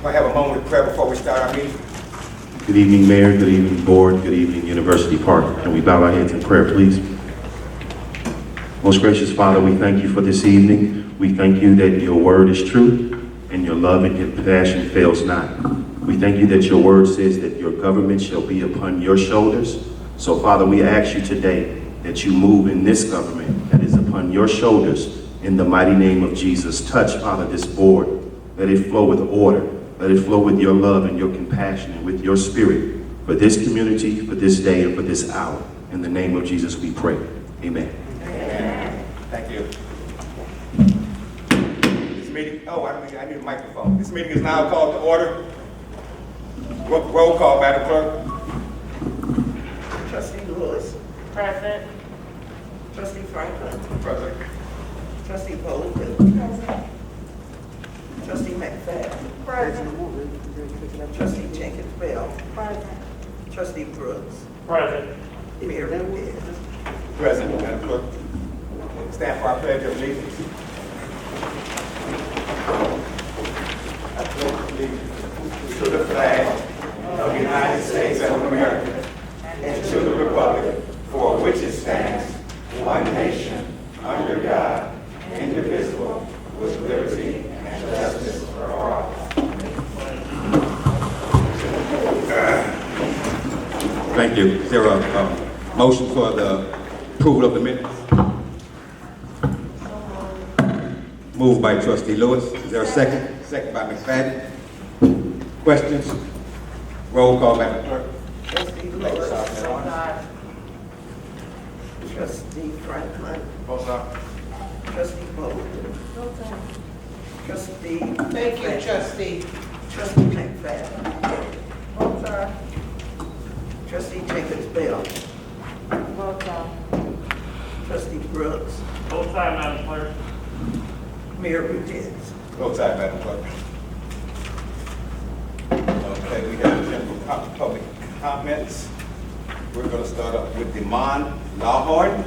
We'll have a moment of prayer before we start our meeting. Good evening, Mayor. Good evening, Board. Good evening, University Park. Can we bow our heads in prayer, please? Most gracious Father, we thank you for this evening. We thank you that your word is true and your love and your compassion fails not. We thank you that your word says that your government shall be upon your shoulders. So, Father, we ask you today that you move in this government that is upon your shoulders in the mighty name of Jesus. Touch, Father, this board. Let it flow with order. Let it flow with your love and your compassion and with your spirit for this community, for this day, and for this hour. In the name of Jesus we pray. Amen. Amen. Thank you. This meeting, I need a microphone. This meeting is now called to order. Roll call, Madam Clerk. Trustee Lewis. Present. Trustee Franklin. Present. Trustee Bolden. Present. Trustee McFadden. Present. Trustee Jenkins Bell. Present. Trustee Brooks. Present. Mayor Rudis. Present, Madam Clerk. Stand for our pledge of allegiance. I pledge allegiance to the flag of the United States of America and to the republic for which it stands, one nation, under God, indivisible, with liberty and justice for all. Thank you. Is there a motion for the approval of the minutes? Moved by Trustee Lewis. Is there a second? Second by McFadden. Questions? Roll call, Madam Clerk. Trustee Lewis. Trustee Franklin. Trustee Bolden. Trustee. Thank you, Trustee. Trustee McFadden. Trustee Jenkins Bell. Trustee Brooks. Both sides, Madam Clerk. Mayor Rudis. Vote side, Madam Clerk. Okay, we have general public comments. We're going to start up with Demond Lawhorn.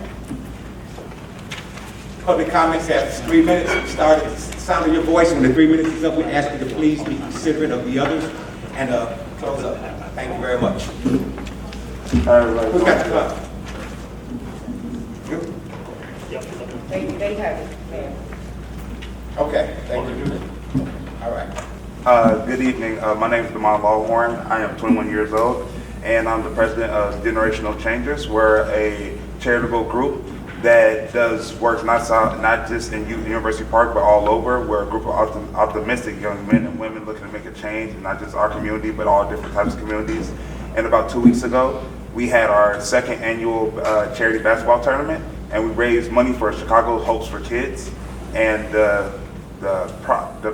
Public comments have 3 minutes. Start at the sound of your voice. When the 3 minutes is up, we ask you to please be considerate of the others and close up. Thank you very much. Who's got the clock? You? They have it, Mayor. Okay, thank you. All right. Good evening. My name is Demond Lawhorn. I am 21 years old, and I'm the president of Generational Changers. We're a charitable group that does work not just in University Park, but all over. We're a group of optimistic young men and women looking to make a change, in not just our community, but all different types of communities. And about 2 weeks ago, we had our second annual charity basketball tournament, and we raised money for Chicago Hopes for Kids. And the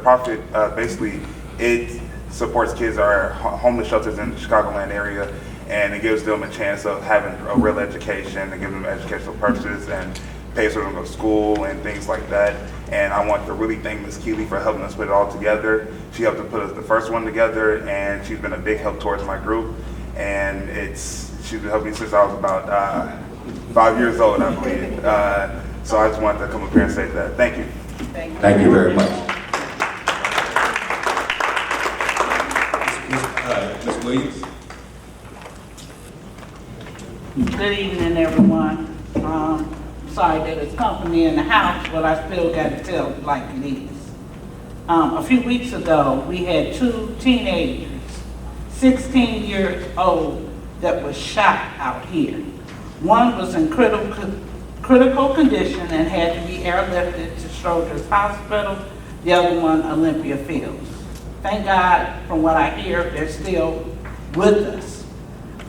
profit, basically, it supports kids that are homeless shelters in the Chicagoland area, and it gives them a chance of having a real education, and give them educational purposes, and pays for them to go to school and things like that. And I want to really thank Ms. Keeley for helping us put it all together. She helped to put us the first one together, and she's been a big help towards my group. And she's been helping me since I was about 5 years old, I believe. So I just wanted to come up here and say that. Thank you. Thank you very much. Ms. Williams? Good evening, everyone. Sorry that it's company in the house, but I still got to tell it like it is. A few weeks ago, we had 2 teenagers, 16 years old, that was shot out here. One was in critical condition and had to be airlifted to Schroeder's Hospital, the other one, Olympia Fields. Thank God, from what I hear, they're still with us.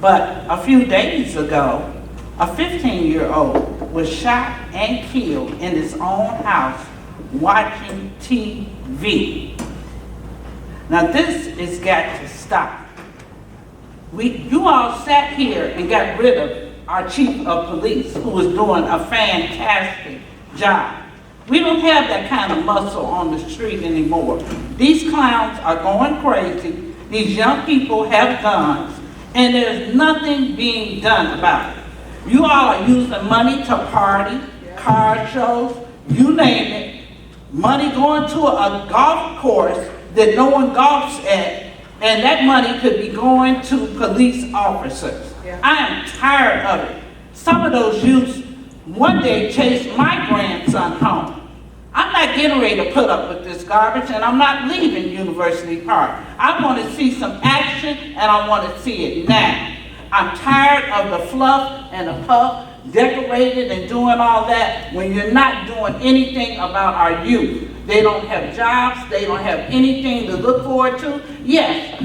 But a few days ago, a 15-year-old was shot and killed in his own house watching TV. Now this has got to stop. You all sat here and got rid of our chief of police, who was doing a fantastic job. We don't have that kind of muscle on the street anymore. These clowns are going crazy. These young people have guns, and there's nothing being done about it. You all are using money to party, car shows, you name it. Money going to a golf course that no one gawks at, and that money could be going to police officers. Yeah. I am tired of it. Some of those youths one day chased my grandson home. I'm not getting ready to put up with this garbage, and I'm not leaving University Park. I want to see some action, and I want to see it now. I'm tired of the fluff and the puff, decorated and doing all that, when you're not doing anything about our youth. They don't have jobs, they don't have anything to look forward to. Yes,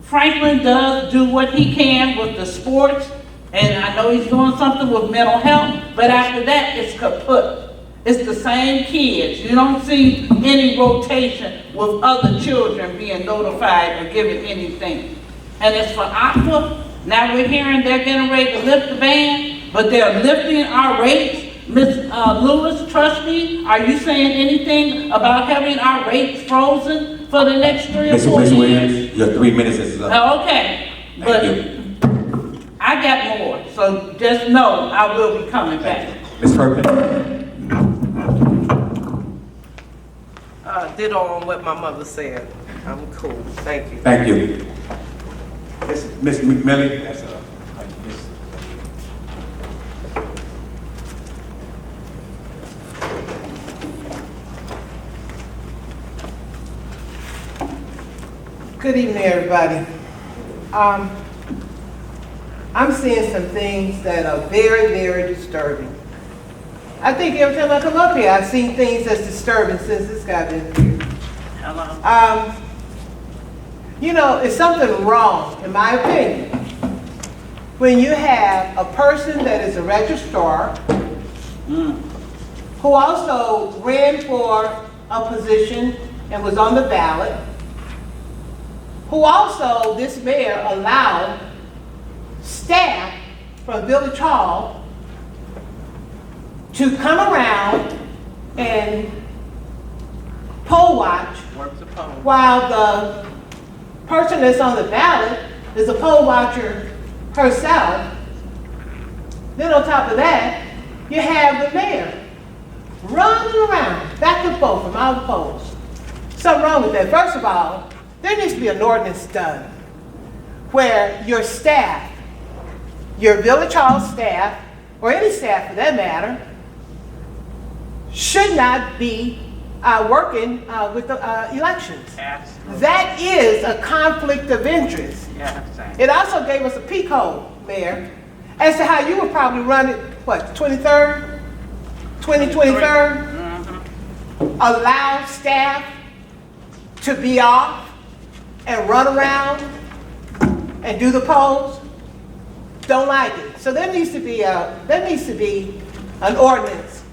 Franklin does do what he can with the sports, and I know he's doing something with mental health, but after that, it's kaput. It's the same kids. You don't see any rotation with other children being notified or given anything. And as for Aqua, now we're hearing they're getting ready to lift the ban, but they're lifting our rates. Ms. Lewis, trustee, are you saying anything about having our rates frozen for the next 3 or 4 Ms. years? Williams, your 3 minutes is up. Okay, Thank but you. I got more, so just know I will be coming back. Ms. Perkins. Ditto on what my mother said. I'm cool, thank you. Thank you. Ms. McMillan. That's Good evening, everybody. I'm seeing some things that are very, very disturbing. I think every time I come up here, I've seen things that's disturbing since this guy been here. Hello? You know, it's something wrong, in my opinion, when you have a person that is a registrar who also ran for a position and was on the ballot, who also, this mayor, allowed staff from Village Hall to come around and poll watch while the person that's on the ballot is a poll watcher herself. Then on top of that, you have the mayor running around back and forth from all the polls. Something wrong with that. First of all, there needs to be an ordinance done where your staff, your Village Hall staff, or any staff for that matter, should not be working with the elections. Absolutely. That is a conflict of interest. Yeah, It also gave us a peek hole, Mayor, as to how you would probably run it, what, 23rd? 2023rd? Allow staff to be off and run around and do the polls? Don't like it. So there needs to be an ordinance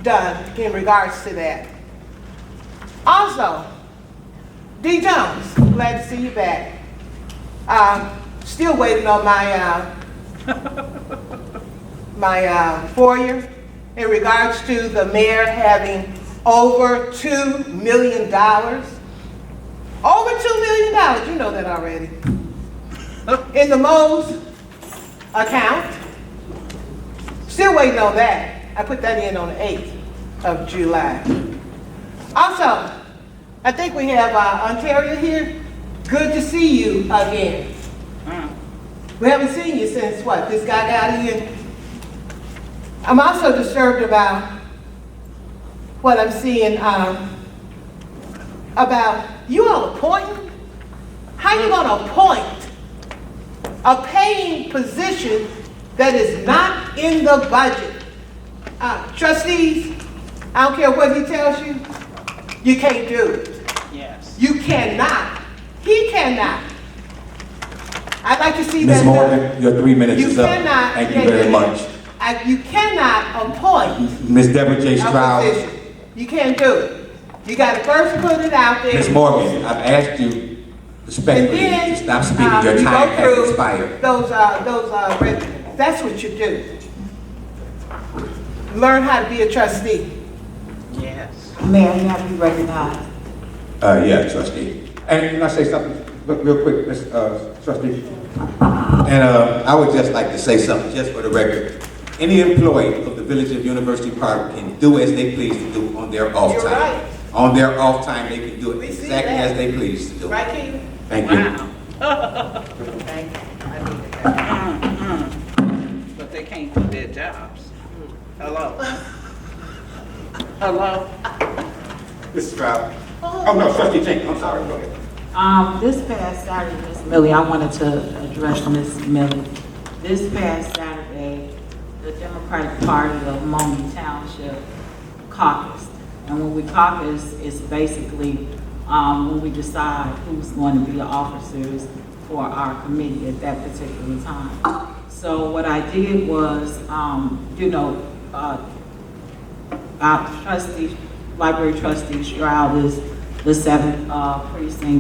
done in regards to that. Also, D. Jones, glad to see you back. Still waiting on my FOIA in regards to the mayor having over $2 million. Over $2 million, you know that already. In the Mo's account. Still waiting on that. I put that in on the 8th of July. Also, I think we have Ontario here. Good to see you again. We haven't seen you since what, this guy got in? I'm also disturbed about what I'm seeing about you all appointing. How you gonna appoint a paying position that is not in the budget? Trustees, I don't care what he tells you, you can't do it. yes. You cannot. He cannot. I'd like to see Ms. that. Morgan, your 3 minutes You is up. cannot. Thank you very much. You cannot appoint Ms. Deborah J. a Stroud. position. You can't do it. You got to first put it out there. Ms. Morgan, I've asked you And respectfully then to stop speaking. Your you time go has through expired. those regimens. That's what you do. Learn how to be a trustee. Yes. Mayor, you have to be recognized. Yeah, trustee. And can I say something real quick, Ms. Trustee? And I would just like to say something, just for the record. Any employee of the Village of University Park can do as they please to do on their off You're time. right. On their off time, they can do We it see exactly that. as they please to do it. Right, Keith? Thank you. Wow. Thank you. I needed that. But they can't do their jobs. Hello? Hello? Mrs. Stroud. Oh, no, Trustee Jenkins, I'm sorry, go ahead. This past Saturday, Ms. Millie, I wanted to address Ms. Millie. This past Saturday, the Democratic Party of Momi Township caucused. And when we caucus, it's basically when we decide who's going to be the officers for our committee at that particular time. So what I did was, our trustee, library trustee Stroud is the 7th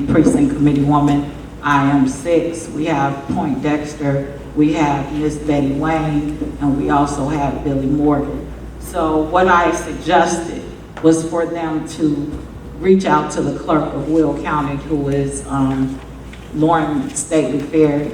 precinct committee woman. I am 6. We have Point Dexter. We have Miss Betty Wayne, and we also have Billy Morgan. So what I suggested was for them to reach out to the clerk of Will County, who is Lauren Stately Ferry,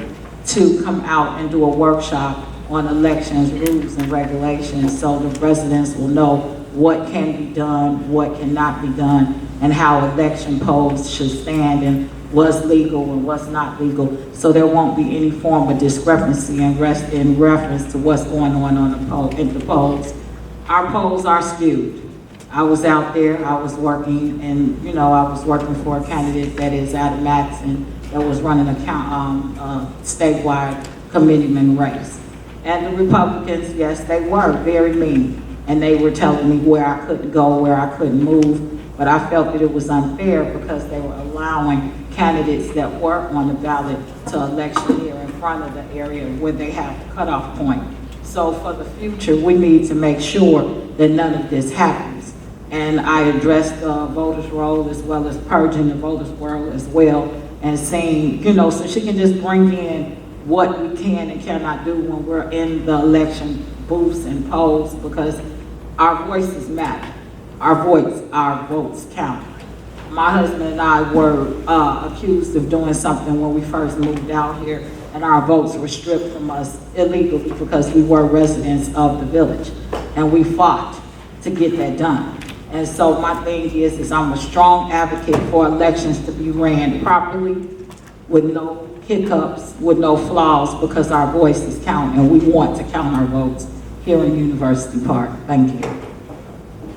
to come out and do a workshop on elections, rules and regulations, so the residents will know what can be done, what cannot be done, and how election polls should stand and what's legal and what's not legal, so there won't be any form of discrepancy in reference to what's going on in the polls. Our polls are skewed. I was out there, I was working, and I was working for a candidate that is out of Madison that was running a statewide committeeman race. And the Republicans, yes, they were very mean, and they were telling me where I couldn't go, where I couldn't move, but I felt that it was unfair because they were allowing candidates that were on the ballot to electioneer in front of the area where they have the cutoff point. So for the future, we need to make sure that none of this happens. And I addressed the voters' roll as well as purging the voters' roll as well, and saying, so she can just bring in what we can and cannot do when we're in the election booths and polls, because our voices matter. Our votes count. My husband and I were accused of doing something when we first moved out here, and our votes were stripped from us illegally because we were residents of the village, and we fought to get that done. And so my thing is I'm a strong advocate for elections to be ran properly, with no hiccups, with no flaws, because our voices count, and we want to count our votes here in University Park. Thank you.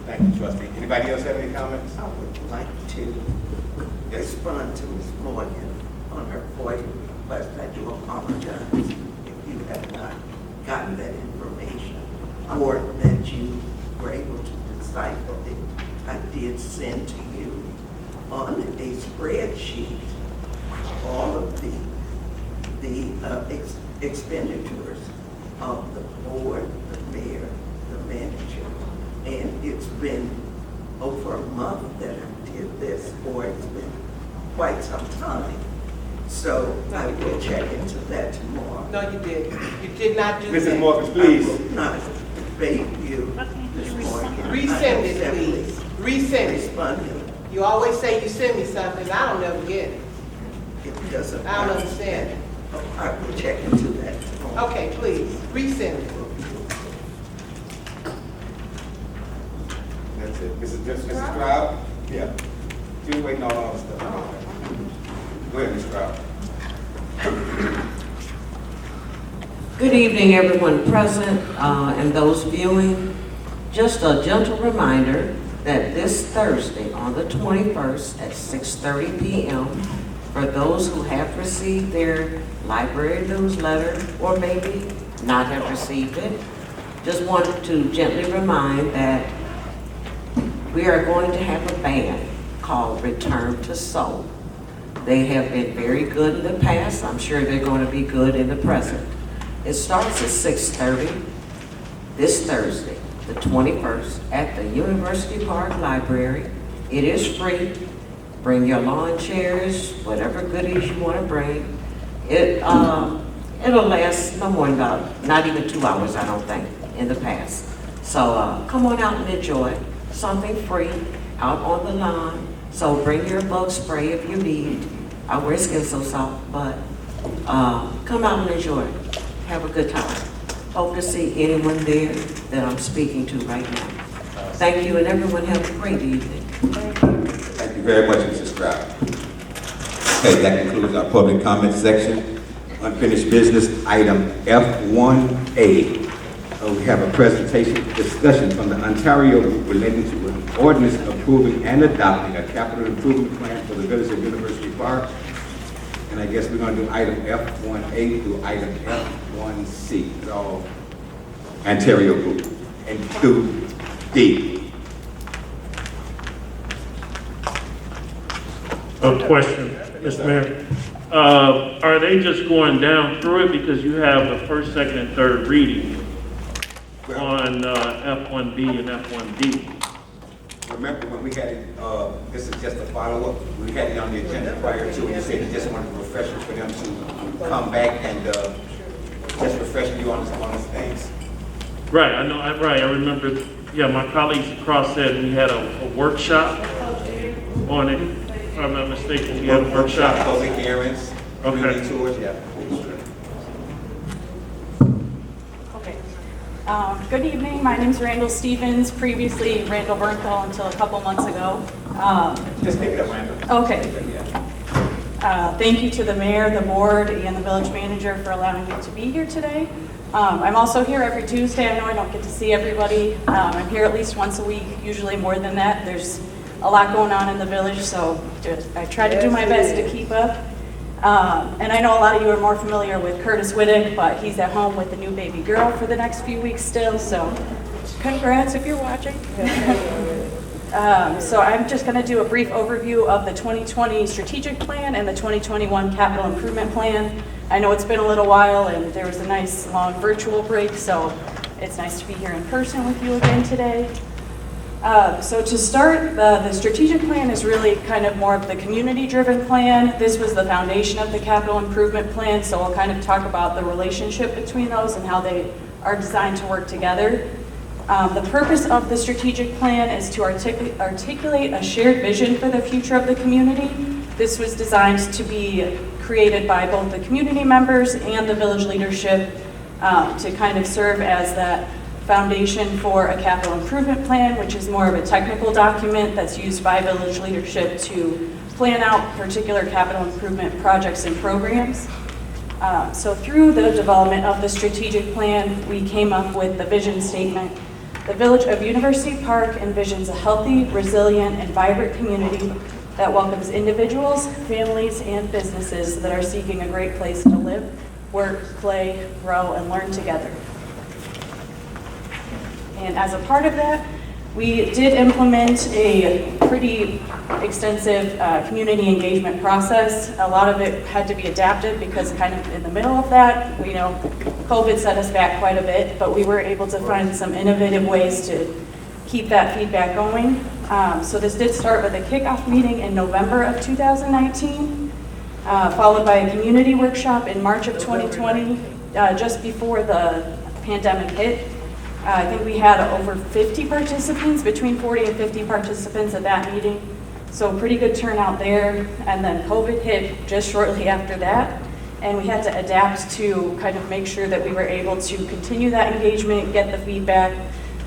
Thank you, Trustee. Anybody else have any comments? I would like to respond to Ms. Morgan on her FOIA request. I do apologize if you have not gotten that information or that you were able to decipher it. I did send to you on a spreadsheet all of the expenditures of the board, the mayor, the manager, and it's been over a month that I did this, or it's been quite some time. So I will check into that tomorrow. No, you did. You did not do that. Mrs. Morgan, please. I will not debate you, Ms. Morgan. Resend it, please. Resend it. Responding. You always say you send me something, I don't ever get it. It doesn't. I don't understand it. I will check into that tomorrow. Okay, please, resend it. That's it. Mrs. Stroud? Yeah. You waiting on all the stuff. Go ahead, Ms. Stroud. Good evening, everyone present and those viewing. Just a gentle reminder that this Thursday, on the 21st at 6:30 p.m., for those who have received their library newsletter or maybe not have received it, just wanted to gently remind that we are going to have a band called Return to Soul. They have been very good in the past. I'm sure they're going to be good in the present. It starts at 6:30 this Thursday, the 21st, at the University Park Library. It is free. Bring your lawn chairs, whatever goodies you want to bring. It'll last no more than about, not even 2 hours, I don't think, in the past. So come on out and enjoy something free out on the lawn. So bring your bug spray if you need. I wear skin so soft, but come out and enjoy. Have a good time. Hope to see anyone there that I'm speaking to right now. Thank you, and everyone have a great evening. Thank you very much, Mrs. Stroud. Okay, that concludes our public comment section. Unfinished business, item F1A. We have a presentation discussion from the Ontario Group relating to an ordinance approving and adopting a capital improvement plan for the village of University Park. And I guess we're going to do item F1A through item F1C. It's all Ontario Group. And through D. A question, Mr. Mayor. Are they just going down through it because you have the first, second, and third reading on F1B and F1D? Remember when we had it, this is just a follow-up, we had it on the agenda prior to, and you said you just wanted a refresher for them to come back and just refresh you on these things. Right, I know, right, I remember, yeah, my colleagues across said we had a workshop on it, if I'm not mistaken, we had a workshop. Public hearings, community tours, yeah. Okay. Good evening. My name's Randall Stevens, previously Randall Bernthal until a couple months ago. Just pick it up, Randall. Okay. Thank you to the mayor, the board, and the village manager for allowing me to be here today. I'm also here every Tuesday. I know I don't get to see everybody. I'm here at least once a week, usually more than that. There's a lot going on in the village, so I try to do my best to keep up. And I know a lot of you are more familiar with Curtis Whittick, but he's at home with a new baby girl for the next few weeks still, so congrats if you're watching. So I'm just going to do a brief overview of the 2020 strategic plan and the 2021 capital improvement plan. I know it's been a little while and there was a nice long virtual break, so it's nice to be here in person with you again today. So to start, the strategic plan is really kind of more of the community-driven plan. This was the foundation of the capital improvement plan, so I'll kind of talk about the relationship between those and how they are designed to work together. The purpose of the strategic plan is to articulate a shared vision for the future of the community. This was designed to be created by both the community members and the village leadership to kind of serve as that foundation for a capital improvement plan, which is more of a technical document that's used by village leadership to plan out particular capital improvement projects and programs. So through the development of the strategic plan, we came up with the vision statement. The village of University Park envisions a healthy, resilient, and vibrant community that welcomes individuals, families, and businesses that are seeking a great place to live, work, play, grow, and learn together. And as a part of that, we did implement a pretty extensive community engagement process. A lot of it had to be adapted because kind of in the middle of that, we know COVID set us back quite a bit, but we were able to find some innovative ways to keep that feedback going. So this did start with a kickoff meeting in November of 2019, followed by a community workshop in March of 2020, just before the pandemic hit. I think we had over 50 participants, between 40 and 50 participants at that meeting. So pretty good turnout there. And then COVID hit just shortly after that. And we had to adapt to kind of make sure that we were able to continue that engagement, get the feedback,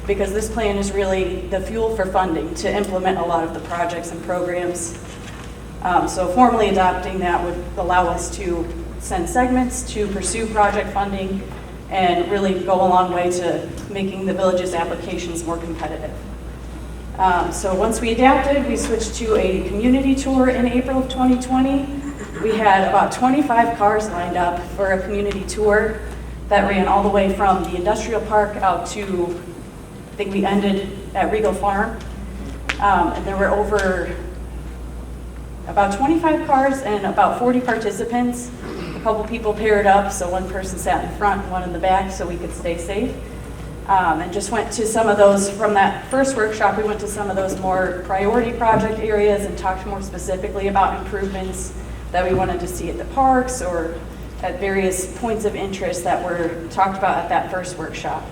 because this plan is really the fuel for funding to implement a lot of the projects and programs. So formally adopting that would allow us to send segments to pursue project funding and really go a long way to making the village's applications more competitive. So once we adapted, we switched to a community tour in April of 2020. We had about 25 cars lined up for a community tour that ran all the way from the industrial park out to, I think we ended at Regal Farm. And there were over about 25 cars and about 40 participants. A couple people paired up, so one person sat in front, one in the back, so we could stay safe. And just went to some of those, from that first workshop, we went to some of those more priority project areas and talked more specifically about improvements that we wanted to see at the parks or at various points of interest that were talked about at that first workshop.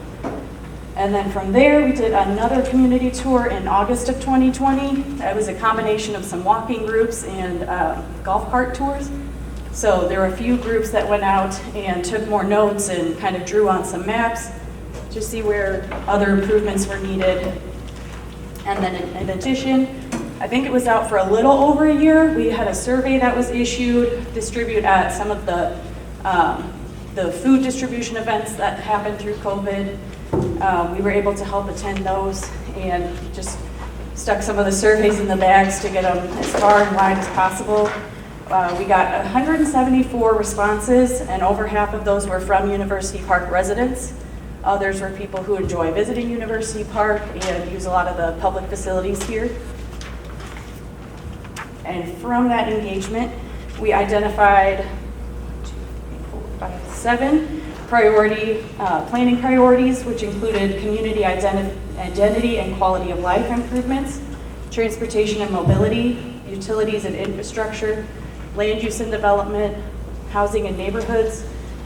And then from there, we did another community tour in August of 2020. It was a combination of some walking groups and golf cart tours. So there were a few groups that went out and took more notes and kind of drew on some maps to see where other improvements were needed. And then in addition, I think it was out for a little over a year. We had a survey that was issued, distributed at some of the food distribution events that happened through COVID. We were able to help attend those and just stuck some of the surveys in the bags to get them as far and wide as possible. We got 174 responses, and over half of those were from University Park residents. Others were people who enjoy visiting University Park and use a lot of the public facilities here. And from that engagement, we identified 7 planning priorities, which included community identity and quality of life improvements, transportation and mobility, utilities and infrastructure, land use and development, housing and neighborhoods,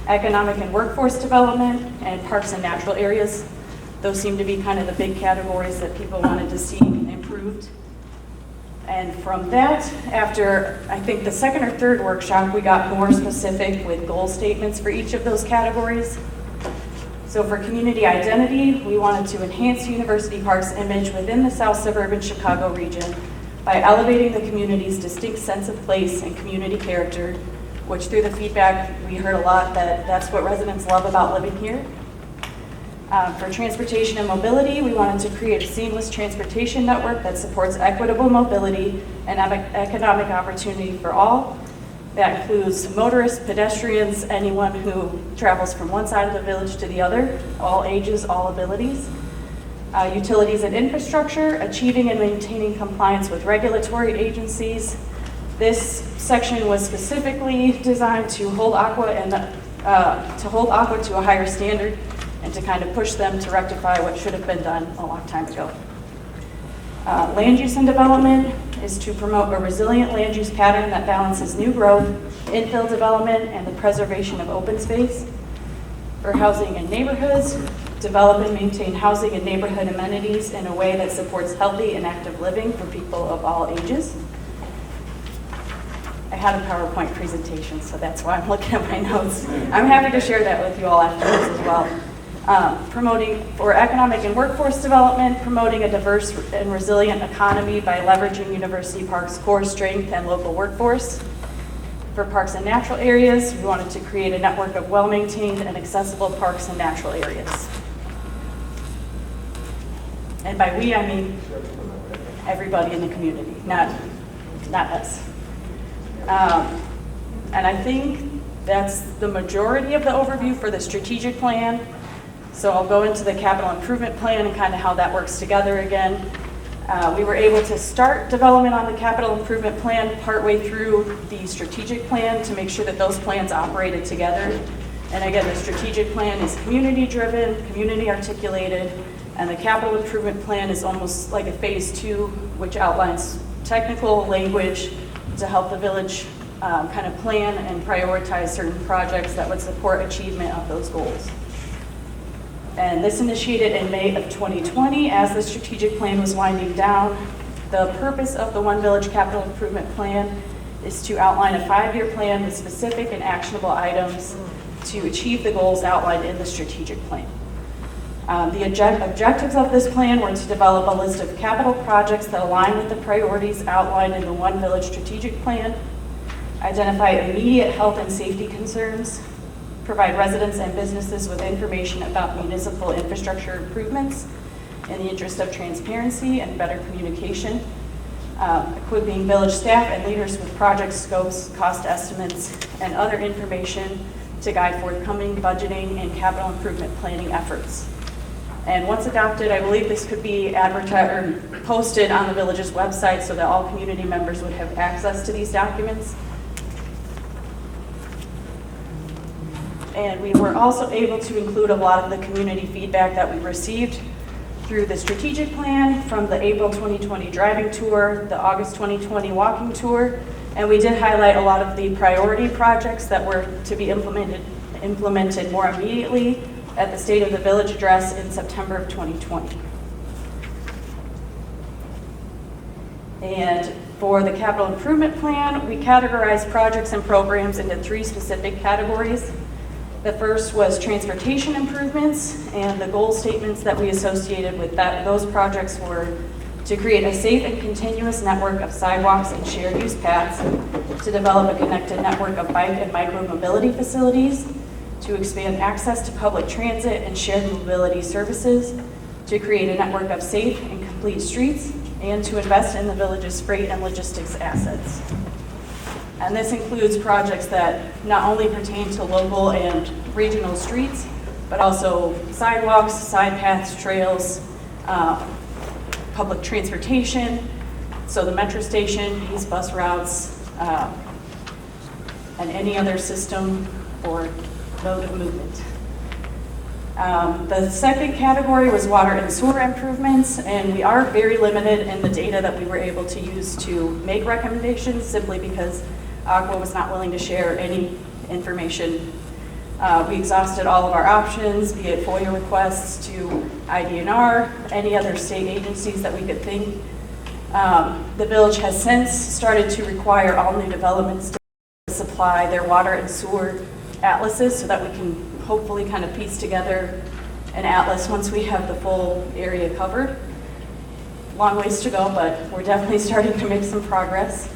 economic and workforce development, and parks and natural areas. Those seem to be kind of the big categories that people wanted to see improved. And from that, after I think the second or third workshop, we got more specific with goal statements for each of those categories. So for community identity, we wanted to enhance University Park's image within the South Suburban Chicago region by elevating the community's distinct sense of place and community character, which through the feedback, we heard a lot that that's what residents love about living here. For transportation and mobility, we wanted to create a seamless transportation network that supports equitable mobility and economic opportunity for all. That includes motorists, pedestrians, anyone who travels from one side of the village to the other, all ages, all abilities. Utilities and infrastructure, achieving and maintaining compliance with regulatory agencies. This section was specifically designed to hold Aqua to a higher standard and to kind of push them to rectify what should have been done a long time ago. Land use and development is to promote a resilient land use pattern that balances new growth, infill development, and the preservation of open space. For housing and neighborhoods, develop and maintain housing and neighborhood amenities in a way that supports healthy and active living for people of all ages. I had a PowerPoint presentation, so that's why I'm looking at my notes. I'm happy to share that with you all afterwards as well. Promoting for economic and workforce development, promoting a diverse and resilient economy by leveraging University Park's core strength and local workforce. For parks and natural areas, we wanted to create a network of well-maintained and accessible parks and natural areas. And by we, I mean everybody in the community, not us. And I think that's the majority of the overview for the strategic plan. So I'll go into the capital improvement plan and kind of how that works together again. We were able to start development on the capital improvement plan partway through the strategic plan to make sure that those plans operated together. And again, the strategic plan is community-driven, community-articulated, and the capital improvement plan is almost like a phase 2, which outlines technical language to help the village kind of plan and prioritize certain projects that would support achievement of those goals. And this initiated in May of 2020 as the strategic plan was winding down. The purpose of the One Village Capital Improvement Plan is to outline a 5-year plan with specific and actionable items to achieve the goals outlined in the strategic plan. The objectives of this plan were to develop a list of capital projects that align with the priorities outlined in the One Village strategic plan, identify immediate health and safety concerns, provide residents and businesses with information about municipal infrastructure improvements in the interest of transparency and better communication, equipping village staff and leaders with project scopes, cost estimates, and other information to guide forthcoming budgeting and capital improvement planning efforts. And once adopted, I believe this could be advertised or posted on the village's website so that all community members would have access to these documents. And we were also able to include a lot of the community feedback that we received through the strategic plan, from the April 2020 driving tour, the August 2020 walking tour, and we did highlight a lot of the priority projects that were to be implemented more immediately at the State of the Village address in September of 2020. And for the capital improvement plan, we categorized projects and programs into 3 specific categories. The first was transportation improvements, and the goal statements that we associated with those projects were to create a safe and continuous network of sidewalks and shared use paths, to develop a connected network of bike and micro-mobility facilities, to expand access to public transit and shared mobility services, to create a network of safe and complete streets, and to invest in the village's freight and logistics assets. And this includes projects that not only pertain to local and regional streets, but also sidewalks, side paths, trails, public transportation, so the metro station, east bus routes, and any other system or mode of movement. The second category was water and sewer improvements, and we are very limited in the data that we were able to use to make recommendations, simply because Aqua was not willing to share any information. We exhausted all of our options, be it FOIA requests to IDNR, any other state agencies that we could think. The village has since started to require all new developments to supply their water and sewer atlases so that we can hopefully kind of piece together an atlas once we have the full area covered. Long ways to go, but we're definitely starting to make some progress.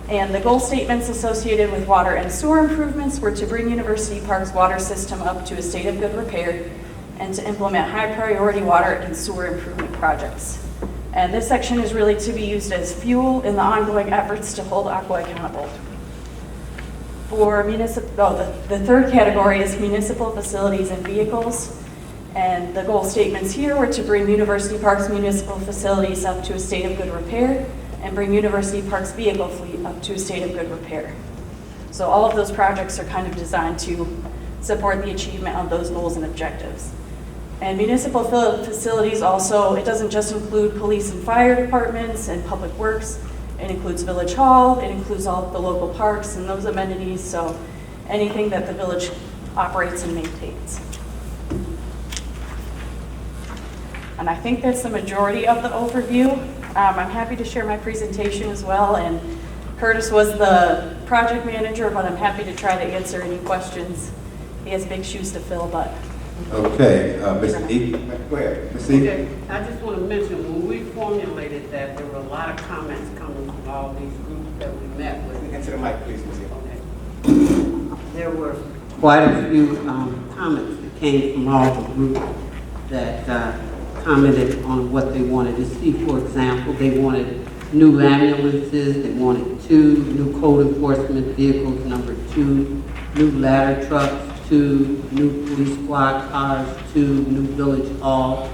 And the goal statements associated with water and sewer improvements were to bring University Park's water system up to a state of good repair and to implement high priority water and sewer improvement projects. And this section is really to be used as fuel in the ongoing efforts to hold Aqua accountable. For the third category is municipal facilities and vehicles. And the goal statements here were to bring University Park's municipal facilities up to a state of good repair and bring University Park's vehicle fleet up to a state of good repair. So all of those projects are kind of designed to support the achievement of those goals and objectives. And municipal facilities also, it doesn't just include police and fire departments and public works. It includes Village Hall, it includes all of the local parks and those amenities, so anything that the village operates and maintains. And I think that's the majority of the overview. I'm happy to share my presentation as well, and Curtis was the project manager, but I'm happy to try to answer any questions. He has big shoes to fill, but. Okay, Mr. E. Go ahead, Ms. E. Okay, I just want to mention, when we formulated that, there were a lot of comments coming from all these groups that we met with. Answer the mic, please, Ms. E. Okay. There were quite a few comments that came from all the groups that commented on what they wanted to see. For example, they wanted new ambulances, they wanted 2 new code enforcement vehicles, number 2 new ladder trucks, 2 new police squad cars, 2 new village hall.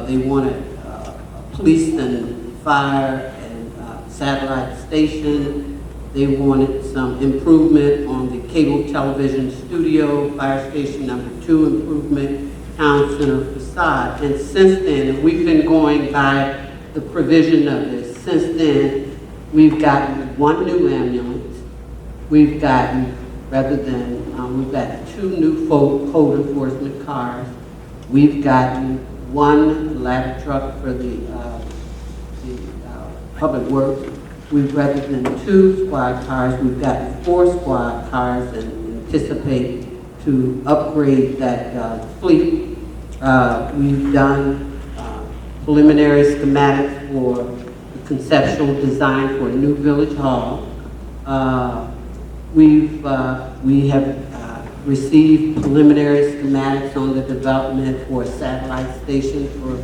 They wanted a police and fire and satellite station. They wanted some improvement on the cable television studio, fire station number 2 improvement, town center facade. And since then, we've been going by the provision of this. Since then, we've gotten 1 new ambulance. We've gotten, we've got 2 new code enforcement cars. We've gotten 1 ladder truck for the public works. Rather than 2 squad cars, we've gotten 4 squad cars and anticipate to upgrade that fleet. We've done preliminary schematics for the conceptual design for a new village hall. We have received preliminary schematics on the development for a satellite station for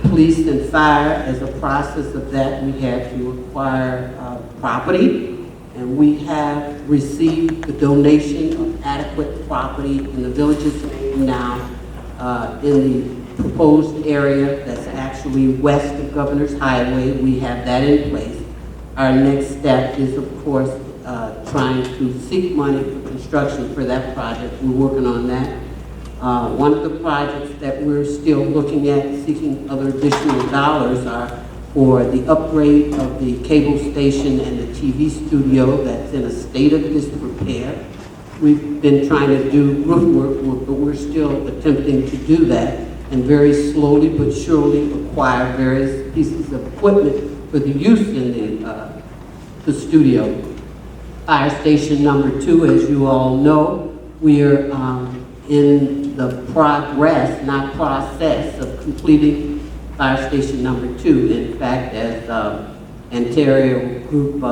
police and fire. As a process of that, we had to acquire property, and we have received the donation of adequate property in the village's name now in the proposed area that's actually west of Governor's Highway. We have that in place. Our next step is, of course, trying to seek money for construction for that project. We're working on that. One of the projects that we're still looking at, seeking other additional dollars, are for the upgrade of the cable station and the TV studio that's in a state of disrepair. We've been trying to do roof work, but we're still attempting to do that, and very slowly but surely acquire various pieces of equipment for the use in the studio. Fire station number 2, as you all know, we are in the progress, not process, of completing Fire Station number 2. In fact, as Ontario Group,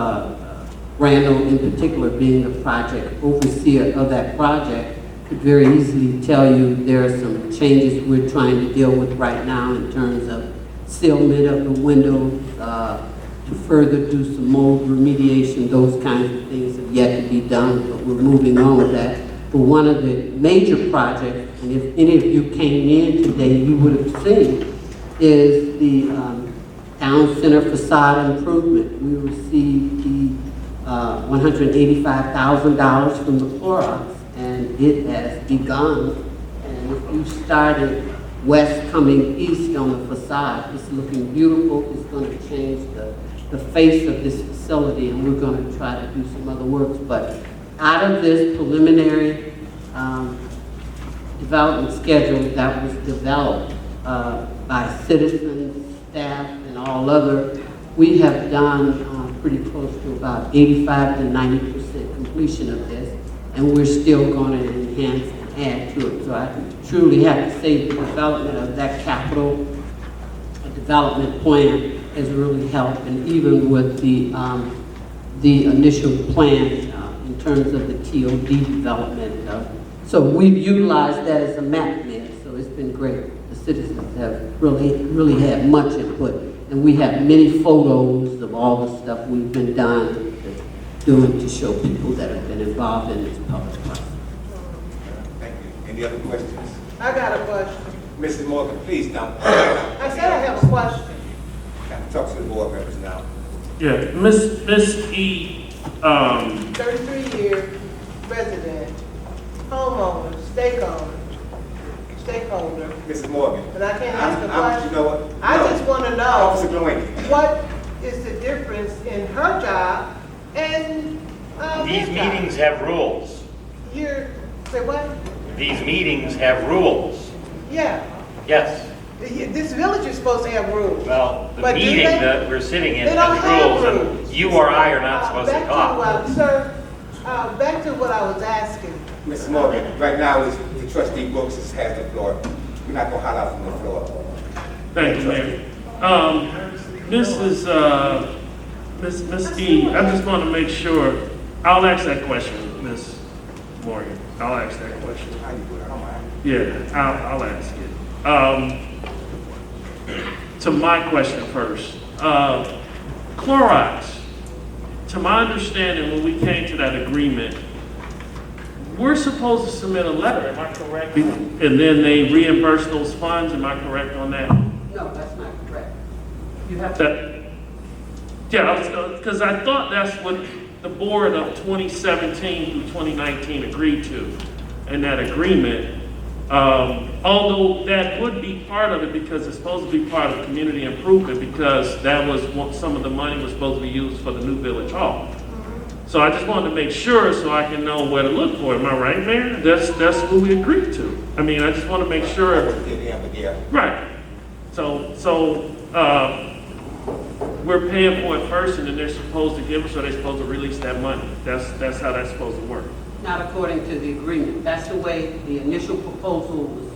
Randall in particular being the project overseer of that project, could very easily tell you there are some changes we're trying to deal with right now in terms of sealment of the windows, to further do some mold remediation. Those kinds of things have yet to be done, but we're moving on with that. But one of the major projects, and if any of you came in today, you would have seen, is the Town Center facade improvement. We received the $185,000 from the Clorox, and it has begun. And if you started west coming east on the facade, it's looking beautiful. It's going to change the face of this facility, and we're going to try to do some other works. But out of this preliminary development schedule that was developed by citizens, staff, and all other, we have done pretty close to about 85 to 90% completion of this, and we're still going to enhance and add to it. So I truly have to say the development of that capital development plan has really helped, and even with the initial plan in terms of the TOD development. So we've utilized that as a map there, so it's been great. The citizens have really had much input, and we have many photos of all the stuff we've been doing to show people that have been involved in this public process. Thank you. Any other questions? I got a question. Mrs. Morgan, please don't. I said I have a question. Talk to the board members now. Yeah, Miss E, 33-year resident, homeowner, stakeholder. Mrs. Morgan. But I can't ask a question. You know what? I just want to know Officer Delaney. what is the difference in her job and These his job? meetings have rules. Say what? These meetings have rules. Yeah. Yes. This village is supposed to have rules. Well, the But do meeting they? that we're sitting in They don't has have rules, rules. and you or I are not supposed to talk. Sir, back to what I was asking. Mrs. Morgan, right now is the trustee Brooks has the floor. We're not going to holler from the floor. thank you, Mayor. Miss E, I just want to make sure, I'll ask that question, Miss Morgan. I'll ask that question. How you doing? I don't mind. Yeah, I'll ask it. To my question first, Clorox, to my understanding, when we came to that agreement, we're supposed to submit a letter, am I correct? And then they reimburse those funds, am I correct on that? No, that's not correct. You have to. Yeah, because I thought that's what the board of 2017 through 2019 agreed to in that agreement. Although that would be part of it because it's supposed to be part of community improvement because that was what some of the money was supposed to be used for the new village hall. So I just wanted to make sure so I can know where to look for. Am I right, Mayor? That's what we agreed to. I mean, I just want to make sure. Yeah. Right. So we're paying for it first, and then they're supposed to give us, or they're supposed to release that money. That's how that's supposed to work. Not according to the agreement. That's the way the initial proposal was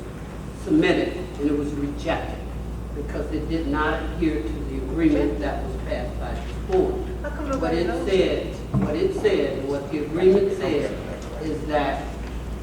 submitted, and it was rejected because it did not adhere to the agreement that was passed by this board. What it said, what the agreement said is that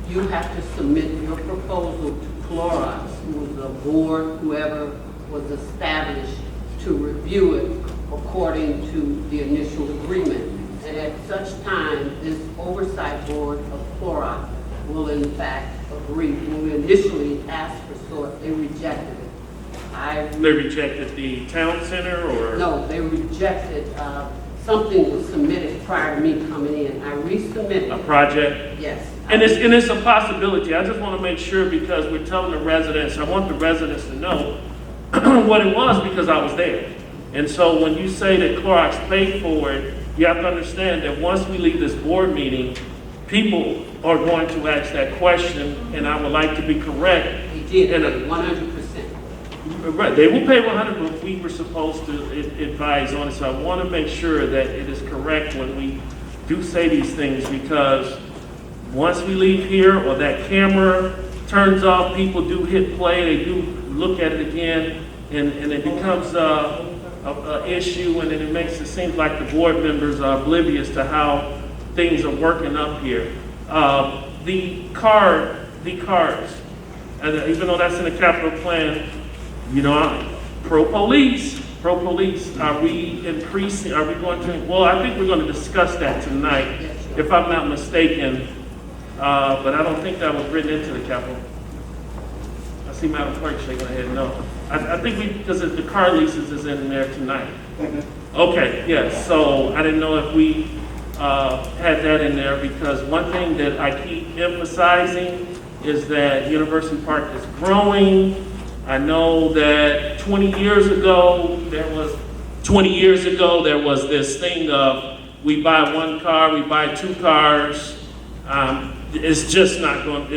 you have to submit your proposal to Clorox, who was a board, whoever was established to review it according to the initial agreement. And at such time, this oversight board of Clorox will in fact agree. When we initially asked for sort, they rejected it. They rejected the town center, or? No, they rejected, something was submitted prior to me coming in. I resubmitted. A project? Yes. And it's a possibility. I just want to make sure because we're telling the residents, I want the residents to know what it was because I was there. And so when you say that Clorox paid for it, you have to understand that once we leave this board meeting, people are going to ask that question, and I would like to be correct. He did, 100%. Right, they will pay 100, but we were supposed to advise on it. So I want to make sure that it is correct when we do say these things, because once we leave here or that camera turns off, people do hit play, they do look at it again, and it becomes a issue, and then it makes it seem like the board members are oblivious to how things are working up here. The cars, and even though that's in the capital plan, you know, I'm pro-police. Are we increasing, are we going to, well, I think we're going to discuss that tonight, if I'm not mistaken, but I don't think that was written into the capital. I see Madam Clerk shaking her head no. I think because the car leases is in there tonight. Okay, yes, so I didn't know if we had that in there, because one thing that I keep emphasizing is that University Park is growing. I know that 20 years ago, there was this thing of we buy one car, we buy two cars. It's just not going,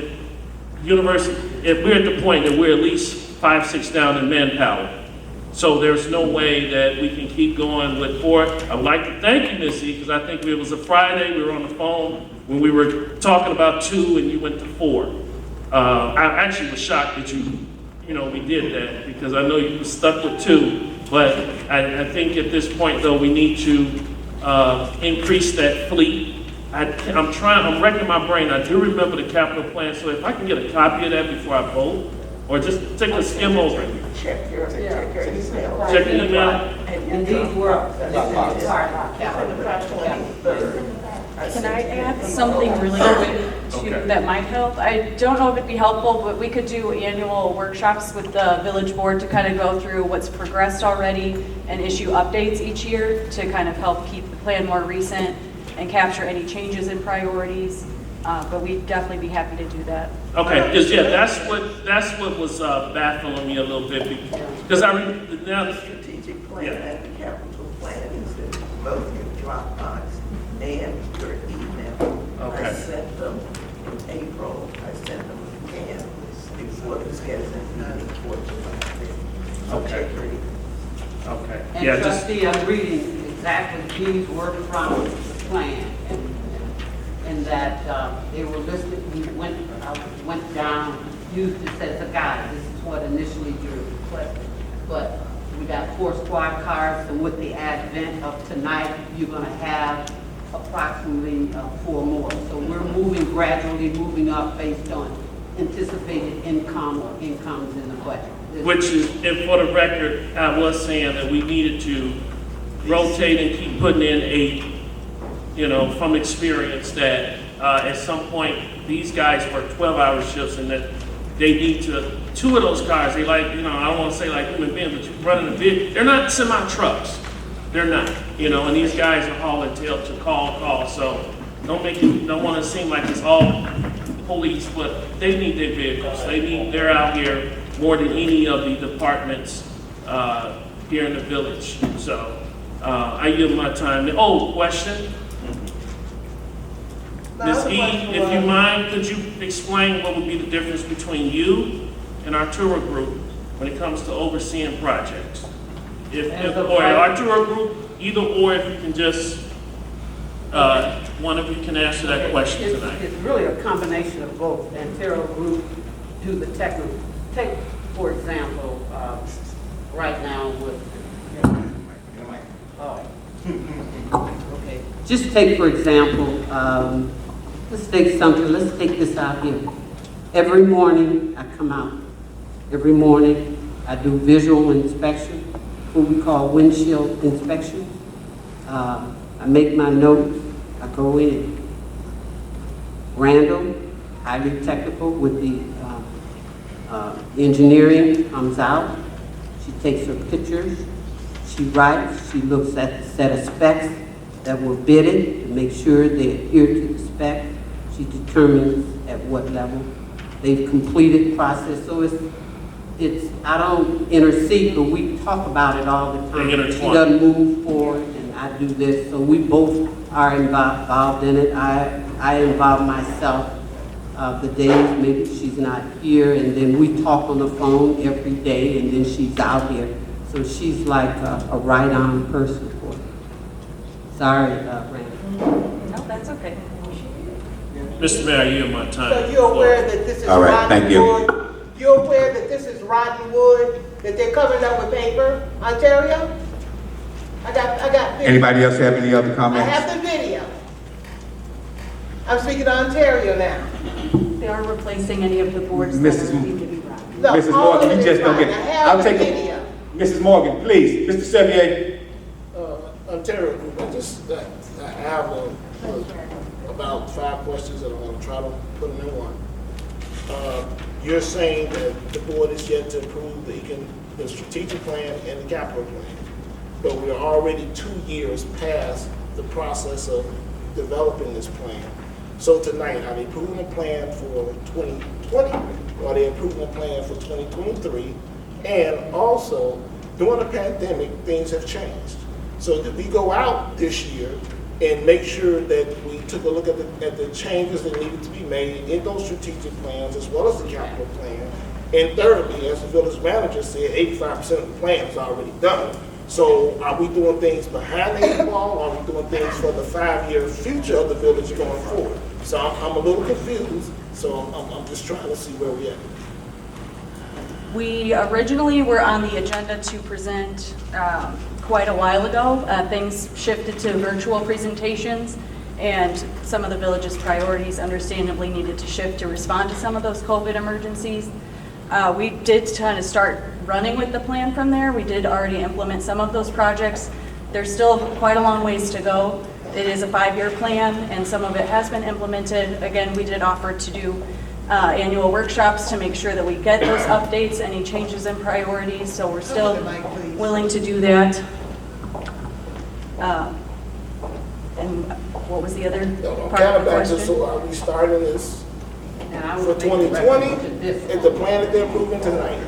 University, if we're at the point that we're at least 5-6 down in manpower. So there's no way that we can keep going with 4. I would like to thank you, Missy, because I think it was a Friday, we were on the phone when we were talking about 2 and you went to 4. I actually was shocked that we did that, because I know you were stuck with 2. But I think at this point, though, we need to increase that fleet. I'm wrecking my brain. I do remember the capital plan, so if I can get a copy of that before I vote, or just take a skim over it. Check your email. Check your email. And these were. Can I add something really quick that might help? I don't know if it'd be helpful, but we could do annual workshops with the village board to kind of go through what's progressed already and issue updates each year to kind of help keep the plan more recent and capture any changes in priorities. But we'd definitely be happy to do that. Okay, because that's what was baffling me a little bit, because now The strategic plan and the capital plan is in both your Dropbox and your email. Okay. I sent them in April. I sent them again before the scheduling meeting for July. So Okay. check your email. Okay. And Yeah, just trustee, I'm reading exactly these were from the plan, and that they were listed, I went down, used this as a guide, this is what initially you requested. But we got 4 squad cars, and with the advent of tonight, you're gonna have approximately 4 more. So we're gradually moving up based on anticipated income or incomes in the budget. which is, and for the record, I was saying that we needed to rotate and keep putting in from experience that at some point, these guys work 12-hour shifts, and that they need to, 2 of those cars, they I don't want to say like human beings, but you're running a big, they're not semi-trucks. They're not, and these guys are hauling tail to call, so don't want to seem like it's all police, but they need their vehicles. They're out here more than any of the departments here in the village. So I yield my time. Oh, question? Ms. E, if you mind, could you explain what would be the difference between you and Arturo Group when it comes to overseeing projects? Or Arturo Group, either or, if you can just, one of you can answer that question tonight. It's really a combination of both. Antero Group do the technical. Take, for example, right now with. Okay. Just take, for example, let's take this out here. Every morning I come out. Every morning I do visual inspection, what we call windshield inspection. I make my notes. I go in. Randall, highly technical with the engineering, comes out. She takes her pictures. She writes. She looks at the set of specs that were bidded to make sure they adhere to the spec. She determines at what level they've completed the process. So I don't intercede, but we talk about it all the time. She doesn't move forward and I do this. So we both are involved in it. I involve myself the days maybe she's not here, and then we talk on the phone every day, and then she's out here. So she's like a right-on person for me. Sorry, Randy. No, that's okay. Mr. Mayor, I yield my time. So you're aware that this is All right, thank you. You're aware that this is rotten wood? that they're covering up with paper, Ontario? I got video. Anybody else have any other I comments? have the video. I'm speaking to Ontario now. They are replacing any of the boards Mrs. that are deemed to be rotten. No, Mrs. all Morgan, of you it just is don't fine. get I it. have I'll the take it. video. Mrs. Morgan, please. Mr. Sevier. Ontario Group, I have about 5 questions that I'm going to try to put them in one. You're saying that the board is yet to approve the strategic plan and the capital plan, but we are already 2 years past the process of developing this plan. So tonight, are they approving a plan for 2020, or are they approving a plan for 2023? And also, during the pandemic, things have changed. So did we go out this year and make sure that we took a look at the changes that needed to be made in those strategic plans as well as the capital plan? And thirdly, as the village manager said, 85% of the plan is already done. So are we doing things behind the 8 ball, or are we doing things for the 5-year future of the village going forward? So I'm a little confused, so I'm just trying to see where we're at. We originally were on the agenda to present quite a while ago. Things shifted to virtual presentations, and some of the village's priorities understandably needed to shift to respond to some of those COVID emergencies. We did kind of start running with the plan from there. We did already implement some of those projects. There's still quite a long ways to go. It is a 5-year plan, and some of it has been implemented. Again, we did offer to do annual workshops to make sure that we get those updates, any changes in priorities, so we're still willing to do that. And what was the other part of the question? So are we starting this for 2020? Is the plan that they're approving tonight,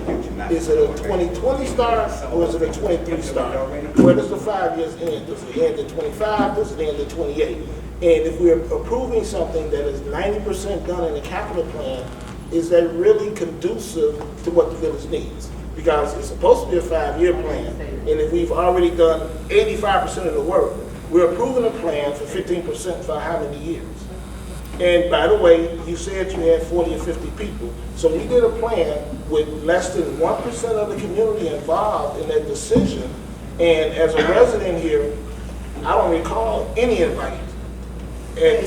is it a 2020 start or is it a 23 start? Where does the 5 years end? Does it end at 25? Does it end at 28? And if we're approving something that is 90% done in the capital plan, is that really conducive to what the village needs? Because it's supposed to be a 5-year plan, and if we've already done 85% of the work, we're approving a plan for 15% for how many years? And by the way, you said you had 40 or 50 people. So we did a plan with less than 1% of the community involved in that decision. And as a resident here, I don't recall any invite and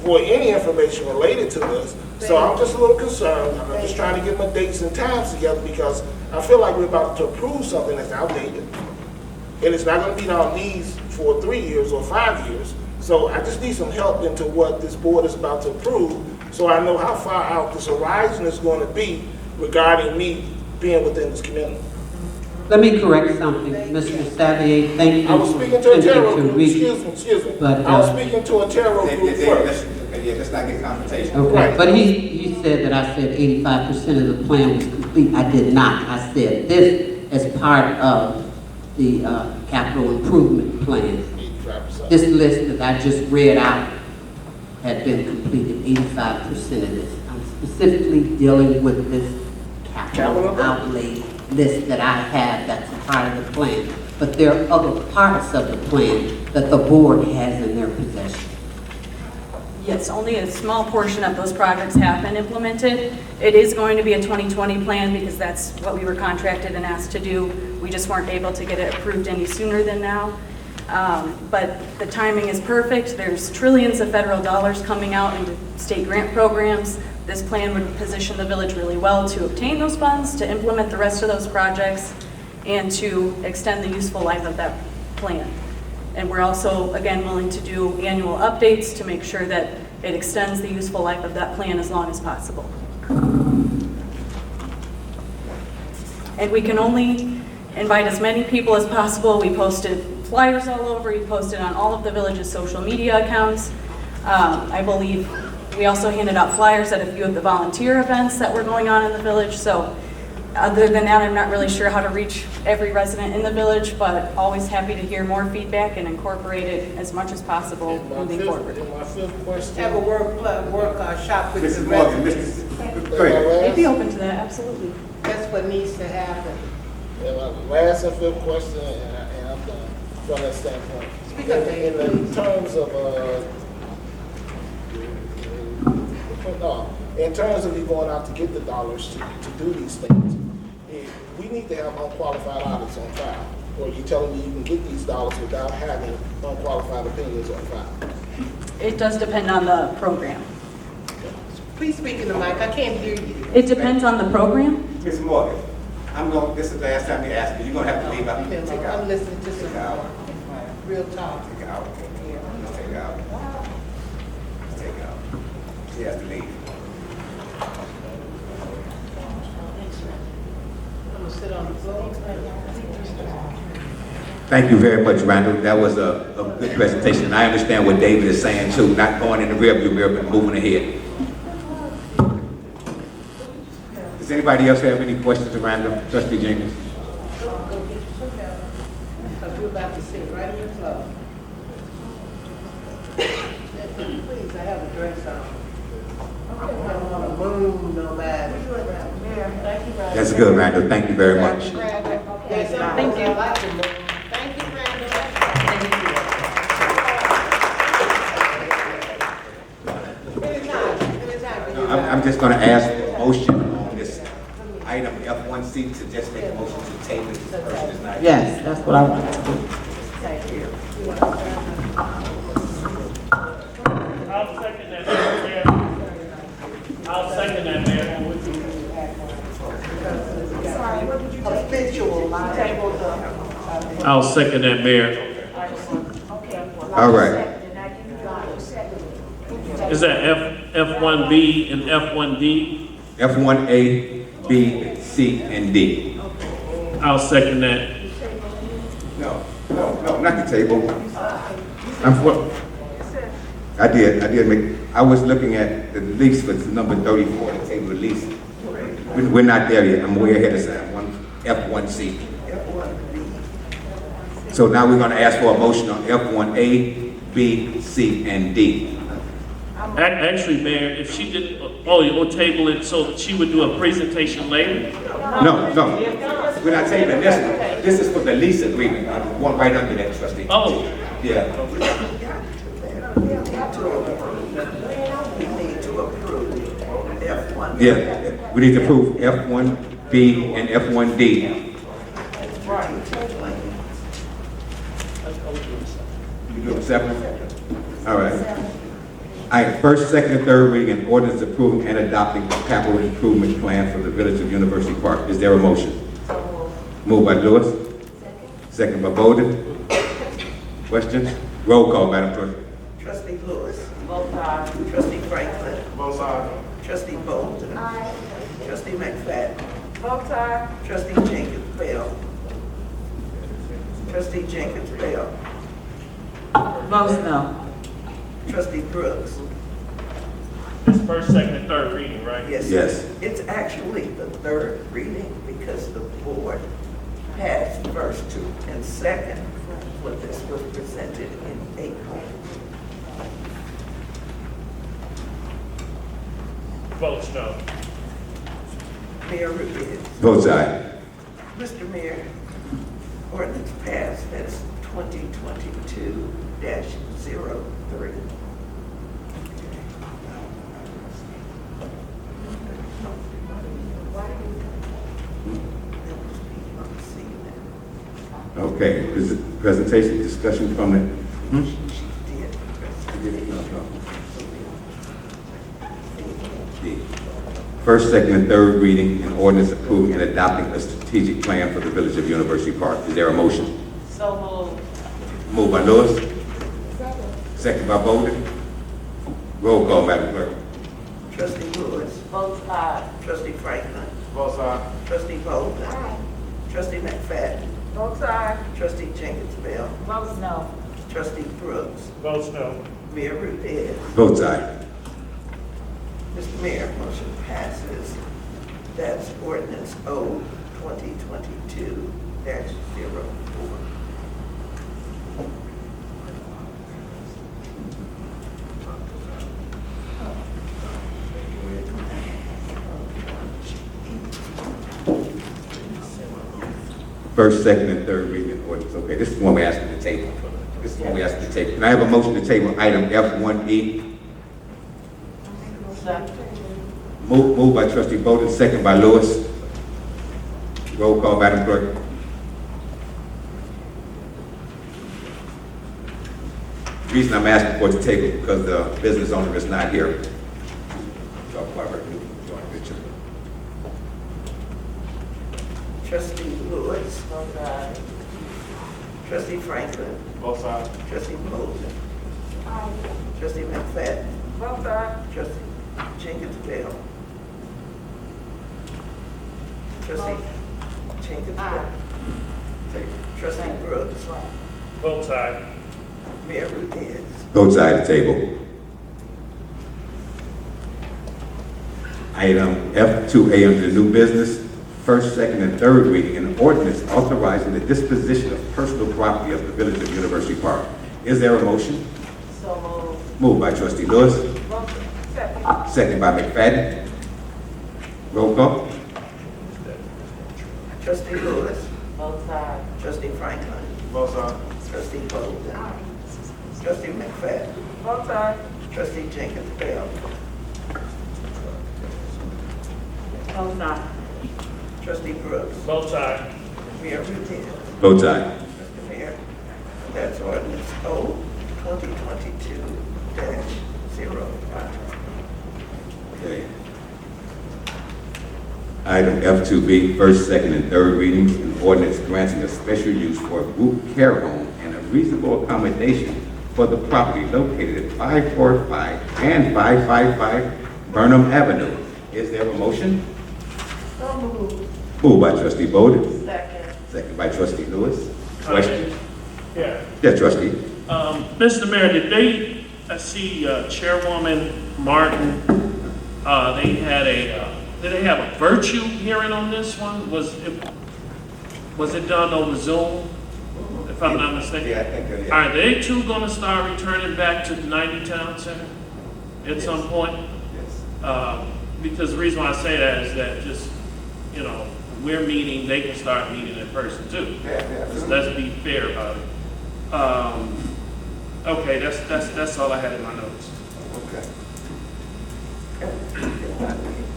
for any information related to this. So I'm just a little concerned. I'm just trying to get my dates and times together because I feel like we're about to approve something that's outdated. And it's not going to be on these for 3 years or 5 years. So I just need some help into what this board is about to approve so I know how far out this horizon is going to be regarding me being within this community. Let me correct something, Mr. Savier, thank you. I was speaking to a Terrell group, excuse me. But, I was speaking to a Terrell group first. Yeah, let's not get confrontation. Okay, Right. but he said that I said 85% of the plan was complete. I did not. I said this as part of the capital improvement plan. 85%. This list that I just read out had been completed, 85% of this. I'm specifically dealing with this capital outlay list that I have that's a part of the plan. But there are other parts of the plan that the board has in their possession. Yes, only a small portion of those projects have been implemented. It is going to be a 2020 plan because that's what we were contracted and asked to do. We just weren't able to get it approved any sooner than now. But the timing is perfect. There's trillions of federal dollars coming out into state grant programs. This plan would position the village really well to obtain those funds, to implement the rest of those projects, and to extend the useful life of that plan. And we're also, again, willing to do annual updates to make sure that it extends the useful life of that plan as long as possible. And we can only invite as many people as possible. We posted flyers all over. We posted on all of the village's social media accounts. I believe we also handed out flyers at a few of the volunteer events that were going on in the village. So other than that, I'm not really sure how to reach every resident in the village, but always happy to hear more feedback and incorporate it as much as possible moving forward. My fifth question. Have a workshop with the Mrs. Morgan, residents. Go ahead. They'd be open to that, absolutely. That's what needs to happen. And my last and fifth question, and I'm done from that standpoint. Speak up, Dave, In terms of, in terms of you going out to get the dollars to do these things, we need to to have unqualified audits on file? Or are you telling me you can get these dollars without having unqualified opinions on file? It does depend on the program. Please speak in the mic, I can't hear you. It depends on the program. Ms. Morgan, this is the last time you ask me, you're gonna have to leave out. Take out. I'm listening to Take out. some real talk. Take out. Take out. Take out. She has to leave. I'm gonna sit on the floor. Thank you very much, Randall. That was a good presentation. I understand what David is saying too, not going in the rearview mirror, but moving ahead. Does anybody else have any questions of Randall? Trustee Jenkins? Because you're about to sit right in your floor. Please, I have a dress on. I don't want to move nobody. That's good, Randall. Thank you very much. Thank you. I like to move. Thank you, Brandon. I'm just gonna ask for a motion on this item F1C to just make a motion to table this person is not. Yes, that's what I want to do. I'll second that, Mayor. I'll second that, Mayor. I'll second that, Mayor. All right. Is that F1B and F1D? F1A, B, C, and D. I'll second that. No, not the table. I was looking at the lease for number 34, the table of lease. We're not there yet. I'm way ahead of time. F1C. So now we're gonna ask for a motion on F1A, B, C, and D. Actually, Mayor, if she did, you'll table it so that she would do a presentation later? No, we're not tabling this one. This is for the lease agreement, one right under that, trustee. Oh, Yeah. We need to approve F1. Yeah, we need to approve F1B and F1D. You do them separate? All right. All right, first, second, and third reading, an ordinance approving and adopting a capital improvement plan for the Village of University Park. Is there a motion? Moved by Lewis. Second by Bowden. Questions? Roll call, Madam Clerk. Trustee Lewis. Both sides. Trustee Franklin. Both sides. Trustee Bolden. Aye. Trustee McFadden. Both sides. Trustee Jenkins Bell. Trustee Jenkins Bell. Votes no. Trustee Brooks. it's first, second, and third reading, right? Yes. It's actually the third reading because the board passed first, two, and second when this was presented in April. Votes no. Mayor Rudis. Votes aye. Mr. Mayor, ordinance passed, that's 2022-03. Okay, presentation, discussion from the, First, second, and third reading, an ordinance approving and adopting a strategic plan for the Village of University Park. Is there a motion? So moved. Moved by Lewis. Second by Bowden. Roll call, Madam Clerk. Trustee Lewis. Both sides. Trustee Franklin. Both sides. Trustee Bolden. Trustee McFadden. Both sides. Trustee Jenkins Bell. Votes no. Trustee Brooks. Votes no. Mayor Rudis. Votes aye. Mr. Mayor, motion passes. That's ordinance O 2022-04. First, second, and third reading of ordinance. Okay, this is the one we asked at the table. This is the one we asked at the table. Can I have a motion to table item F1E? Moved by Trustee Bowden, second by Lewis. Roll call, Madam Clerk. The reason I'm asking for it to table because the business owner is not here. Talk about her new joint venture. Trustee Lewis. Trustee Franklin. Both sides. Trustee Bolden. Trustee McFadden. Both sides. Trustee Jenkins Bell. Trustee Jenkins Bell. Trustee Brooks. Both sides. Mayor Rudez. Both sides of the table. Item F2A under the new business, first, second, and third reading, an ordinance authorizing the disposition of personal property of the Village of University Park. Is there a motion? So moved. Moved by Trustee Lewis, Second. second by McFadden. Roll call. Trustee Lewis. Both sides. Trustee Franklin. Both sides. Trustee Bolden. Trustee McFadden. Both sides. Trustee Jenkins Bell. Both sides. Trustee Brooks. Both sides. Mayor Rudez. Both sides. Mr. Mayor, that's ordinance O 2022-05. Okay. Item F2B, first, second, and third readings, an ordinance granting a special use for a group care home and a reasonable accommodation for the property located at 545 and 555 Burnham Avenue. Is there a motion? So moved. Moved by Trustee Bowden, Second. second by Trustee Lewis. Question? Yeah. Yes, Trustee. Mr. Mayor, did they, I see Chairwoman Martin, they had did they have a virtue hearing on this one? Was it done over Zoom, if I'm not mistaken? Yeah, I think that, yeah. Are they too gonna start returning back to the 90 Town Center at some point? Yes. Because the reason why I say that is that just, you know, we're meeting, they can start meeting in person too. Let's be fair about it. Okay, that's all I had in my notes. Okay.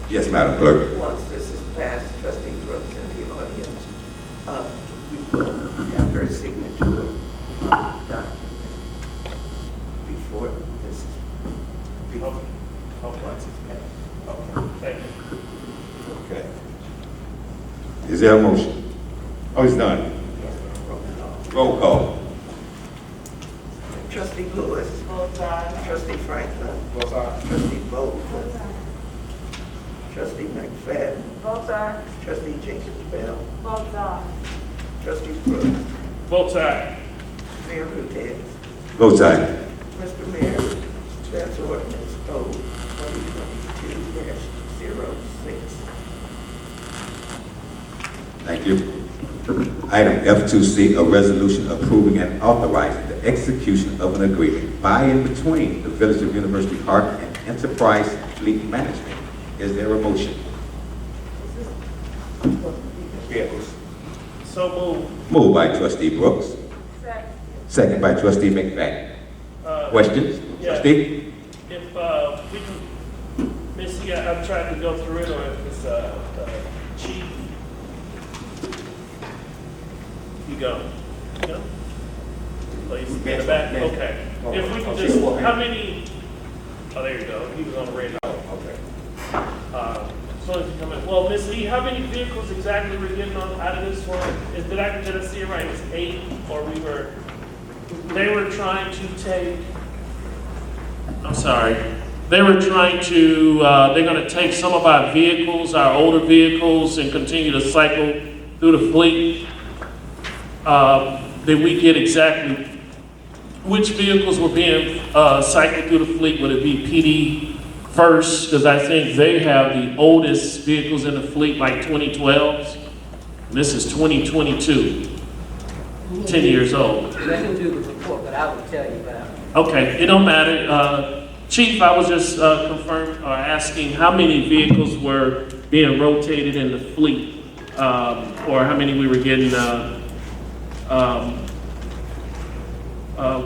Yes, Madam Clerk. Once this is passed, Trustee Brooks in the audience, we will have her signature document before this is, before, once it's passed. Thank you. Okay. Is there a motion? Oh, it's done. Roll call. Trustee Lewis. Both sides. Trustee Franklin. Both sides. Trustee Bolden. Trustee McFadden. Both sides. Trustee Jenkins Bell. Both sides. Trustee Brooks. Both sides. Mayor Rudez. Both sides. Mr. Mayor, that's ordinance O 2022-06. Thank you. Item F2C, a resolution approving and authorizing the execution of an agreement by and between the Village of University Park and Enterprise Fleet Management. Is there a motion? Yes. So moved. Moved by Trustee Brooks, Second. second by Trustee McFadden. Questions? Yeah. Trustee? If we can, Missy, I'm trying to go through it, or if it's Chief. You go. You go? Please, in the back, okay. If we can just, how many, oh, there you go, he was on the radar. Okay. So if you come in, well, Ms. Lee, how many vehicles exactly were getting on out of this one? Did I see it right? It was 8, or they were trying to take, I'm sorry, they were trying to, they're gonna take some of our vehicles, our older vehicles, and continue to cycle through the fleet. Did we get exactly which vehicles were being cycled through the fleet? Would it be PD first? Because I think they have the oldest vehicles in the fleet, like 2012s. This is 2022, 10 years old. Let him do the report, but I will tell you about it. Okay, it don't matter. Chief, I was just asking how many vehicles were being rotated in the fleet, or how many we were getting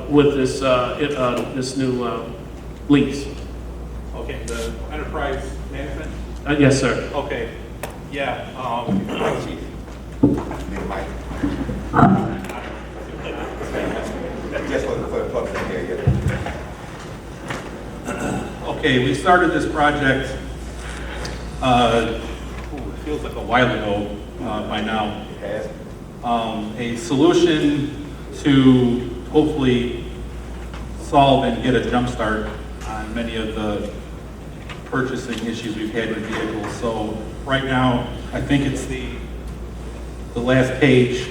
with this new lease. Okay, the enterprise management? Yes, sir. Okay, yeah, Just for the public area. Okay, we started this project, it feels like a while ago by now. A solution to hopefully solve and get a jump start on many of the purchasing issues we've had with vehicles. So right now, I think it's the last page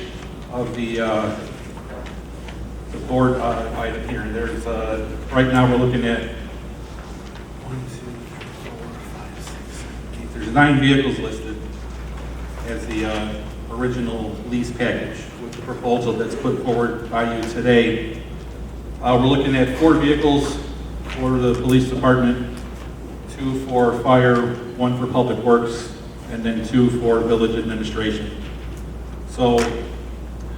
of the board item here. There's right now we're looking at there's 9 vehicles listed as the original lease package with the proposal that's put forward by you today. We're looking at 4 vehicles for the police department, 2 for fire, 1 for public works, and then 2 for village administration. So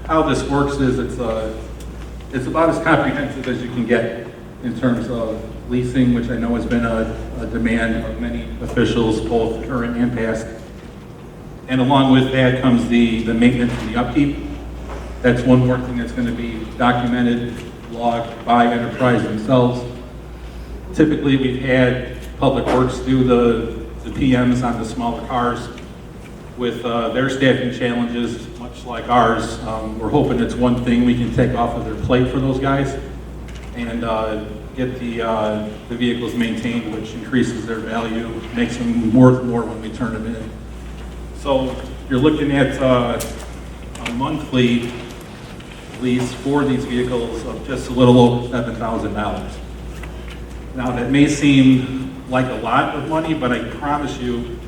how this works is it's about as comprehensive as you can get in terms of leasing, which I know has been a demand of many officials, both current and past. And along with that comes the maintenance and the upkeep. That's one more thing that's going to be documented, logged by enterprise themselves. Typically, we've had Public Works do the PMs on the smaller cars with their staffing challenges, much like ours. We're hoping it's one thing we can take off of their plate for those guys and get the vehicles maintained, which increases their value, makes them worth more when we turn them in. So you're looking at a monthly lease for these vehicles of just a little over $7,000. Now that may seem like a lot of money, but I promise you,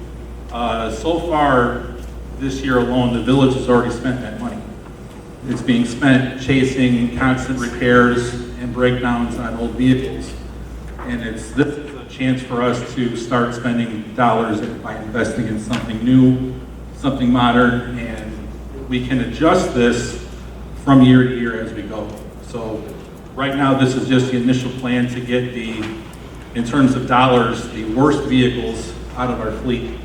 so far this year alone, the village has already spent that money. It's being spent chasing constant repairs and breakdowns on old vehicles. And this is a chance for us to start spending dollars by investing in something new, something modern, and we can adjust this from year to year as we go. So right now, this is just the initial plan to get in terms of dollars, the worst vehicles out of our fleet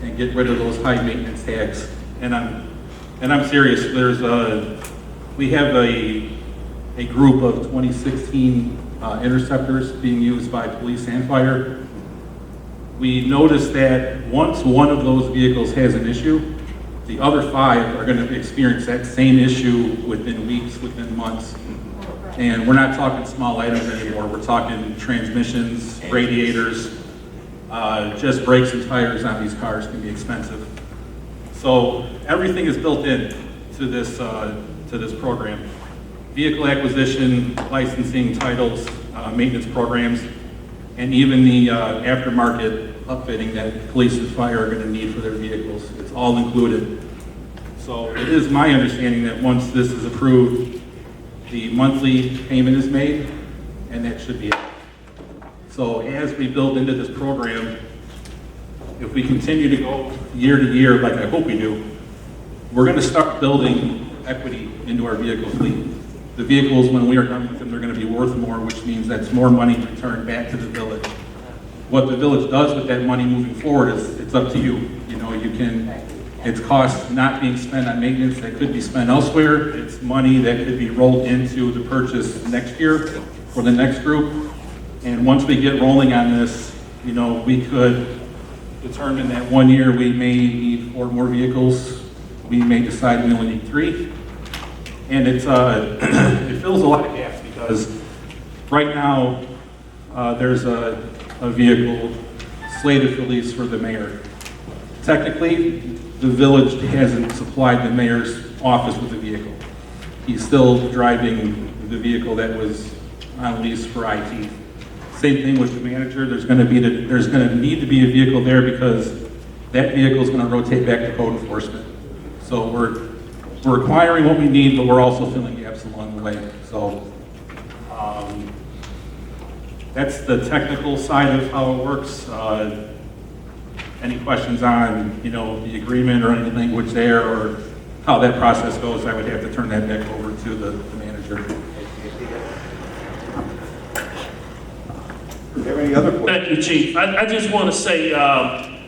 and get rid of those high maintenance tags. And I'm serious. We have a group of 2016 interceptors being used by police and fire. We noticed that once one of those vehicles has an issue, the other 5 are going to experience that same issue within weeks, within months. And we're not talking small items anymore. We're talking transmissions, radiators, just brakes and tires on these cars can be expensive. So everything is built in to this program. Vehicle acquisition, licensing, titles, maintenance programs, and even the aftermarket upfitting that police and fire are going to need for their vehicles. It's all included. So it is my understanding that once this is approved, the monthly payment is made, and that should be it. So as we build into this program, if we continue to go year to year, like I hope we do, we're going to start building equity into our vehicle fleet. The vehicles, when we are done with them, they're going to be worth more, which means that's more money returned back to the village. What the village does with that money moving forward is it's up to you. You know, it's costs not being spent on maintenance that could be spent elsewhere. It's money that could be rolled into the purchase next year for the next group. And once we get rolling on this, you know, we could determine that one year we may need 4 more vehicles. We may decide we only need 3. And it fills a lot of gaps because right now there's a vehicle slated for lease for the mayor. Technically, the village hasn't supplied the mayor's office with a vehicle. He's still driving the vehicle that was on lease for IT. Same thing with the manager. There's going to need to be a vehicle there because that vehicle is going to rotate back to code enforcement. So we're acquiring what we need, but we're also filling gaps along the way. So that's the technical side of how it works. Any questions on, you know, the agreement or any language there or how that process goes, I would have to turn that back over to the manager. Is there any other questions? Thank you, Chief. I just want to say, I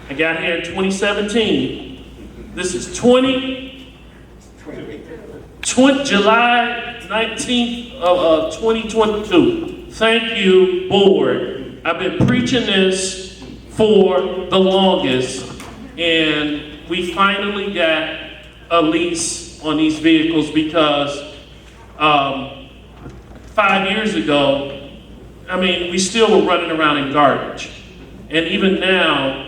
got here in 2017, This is July 19th of 2022. Thank you, board. I've been preaching this for the longest, and we finally got a lease on these vehicles because 5 years ago, I mean, we still were running around in garbage. And even now,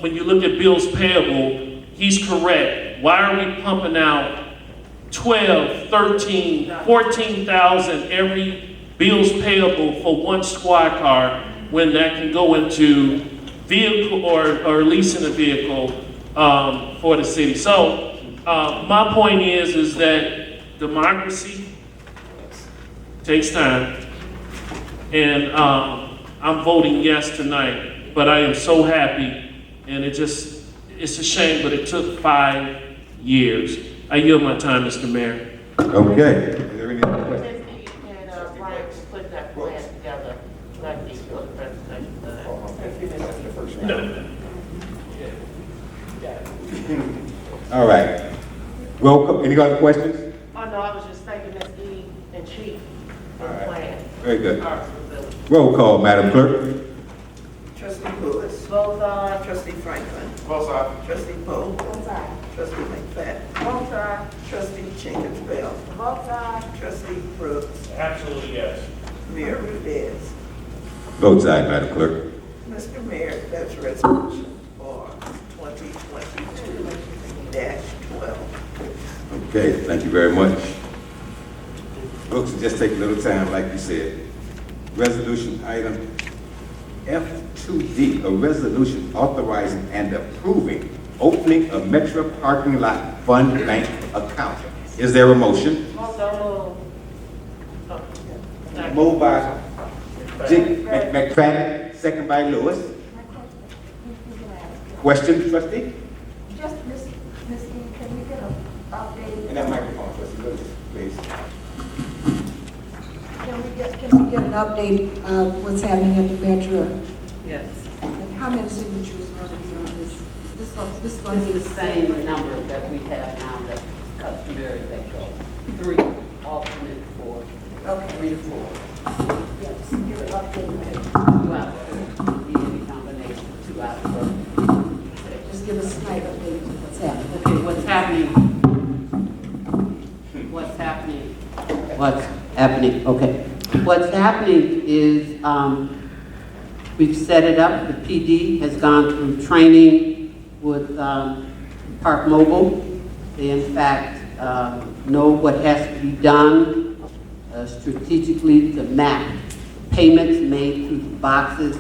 when you look at bills payable, he's correct. Why are we pumping out 12, 13, 14,000 every bills payable for one squad car when that can go into vehicle or leasing a vehicle for the city? So my point is that democracy takes time, and I'm voting yes tonight, but I am so happy, and it's a shame, but it took 5 years. I yield my time, Mr. Mayor. Okay. Is there any other questions? And Brian put that plan together, like he's doing the presentation. All right. Welcome. Any other questions? Oh, no, I was just thanking Ms. E and Chief for the plan. Very good. Roll call, Madam Clerk. Trustee Lewis. Both sides. Trustee Franklin. Both sides. Trustee Poe. Both sides. Trustee McFadden. Both sides. Trustee Jenkins Bell. Both sides. Trustee Brooks. Absolutely yes. Mayor Rudez. Vote side, Madam Clerk. Mr. Mayor, that's resolution for 2022-12. Okay, thank you very much. Folks, just take a little time, like you said. Resolution item F2D, a resolution authorizing and approving opening a Metro parking lot fund bank account. Is there a motion? Moved by McFadden, second by Lewis. Question, trustee? Just, Ms. E, can we get an update? And that microphone, trustee Lewis, please. Can we get an update of what's happening at the Metro? Yes. And how many signatures are going to be on this? This This is the same number that we have now, that's customary, that go 3, alternate 4, Okay. 3 to 4. Yes, give an update. 2 out of 4, be any combination, 2 out of 4. Just give us a slight update of what's happening. Okay, what's happening? What's happening? What's happening? Okay. What's happening is we've set it up. The PD has gone through training with Park Mobile. They in fact know what has to be done strategically to map payments made through the boxes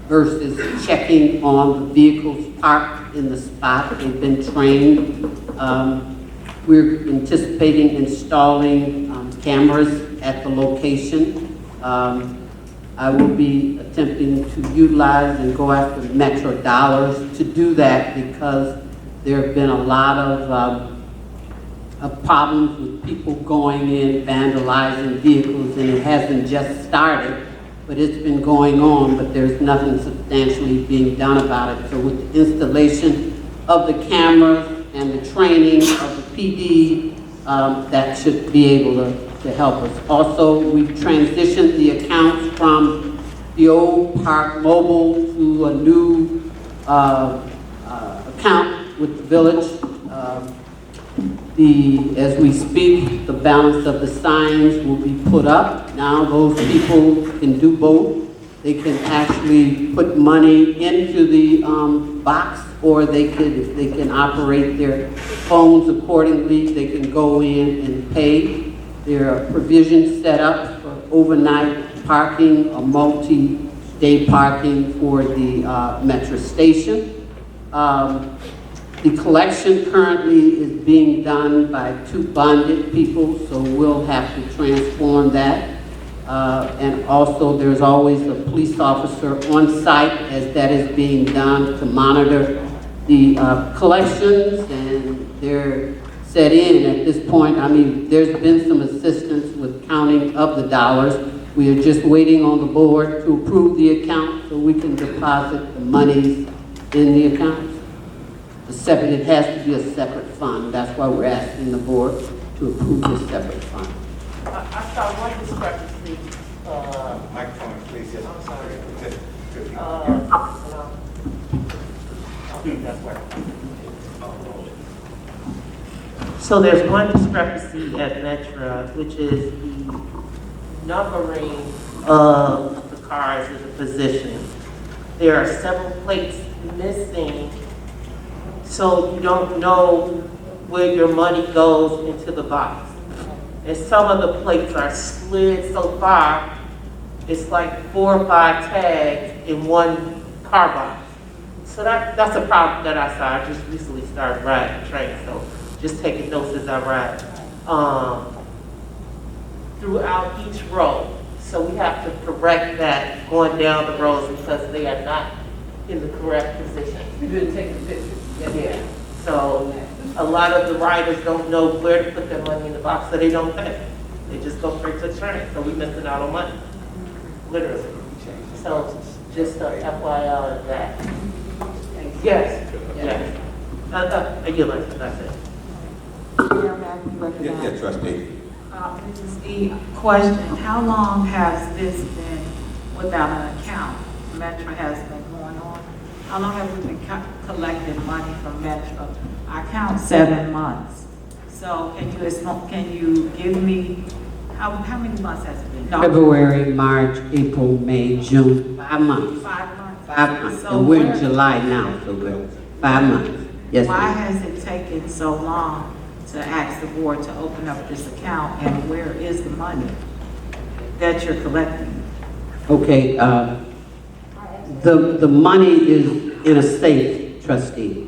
versus checking on the vehicles parked in the spot. They've been trained. We're anticipating installing cameras at the location. I will be attempting to utilize and go after Metro dollars to do that because there have been a lot of problems with people going in, vandalizing vehicles, and it hasn't just started, but it's been going on, but there's nothing substantially being done about it. So with the installation of the cameras and the training of the PD, that should be able to help us. Also, we've transitioned the accounts from the old Park Mobile to a new account with the village. As we speak, the balance of the signs will be put up. Now those people can do both. They can actually put money into the box, or they can operate their phones accordingly. They can go in and pay. There are provisions set up for overnight parking, or multi-day parking for the Metro station. The collection currently is being done by 2 bonded people, so we'll have to transform that. And also, there's always a police officer on site as that is being done to monitor the collections, and they're set in at this point. I mean, there's been some assistance with counting of the dollars. We are just waiting on the board to approve the account so we can deposit the monies in the accounts. it has to be a separate fund. That's why we're asking the board to approve this separate fund. I saw one discrepancy, Microphone, please, yes. I'm sorry. Just- That's where. So there's one discrepancy at Metro, which is the numbering of the cars in the position. There are several plates missing, so you don't know where your money goes into the box. And some of the plates are slid so far, it's like 4 or 5 tags in one car box. So that's a problem that I saw. I just recently started riding the train, so just taking notes as I ride. Throughout each row. So we have to correct that going down the rows because they are not in the correct position. You didn't take the pictures. Yeah. So a lot of the riders don't know where to put their money in the box, so they don't pay. They just go straight to the train, so we're missing out on money, literally. So just a FYI of that. Yes, yes. That's it. Mayor, may I be recognized? Yeah, trustee. This is the question, how long has this been without an account? Metro has been going on. How long have we been collecting money from Metro? I count 7 months. So can you give me, how many months has it been? No, February, March, April, May, June, 5 months. 5 months. 5 months. So And we're in where- July now, so we're 5 months. Yes, Why ma'am. has it taken so long to ask the board to open up this account, and where is the money that you're collecting? Okay, the money is in a safe, trustee.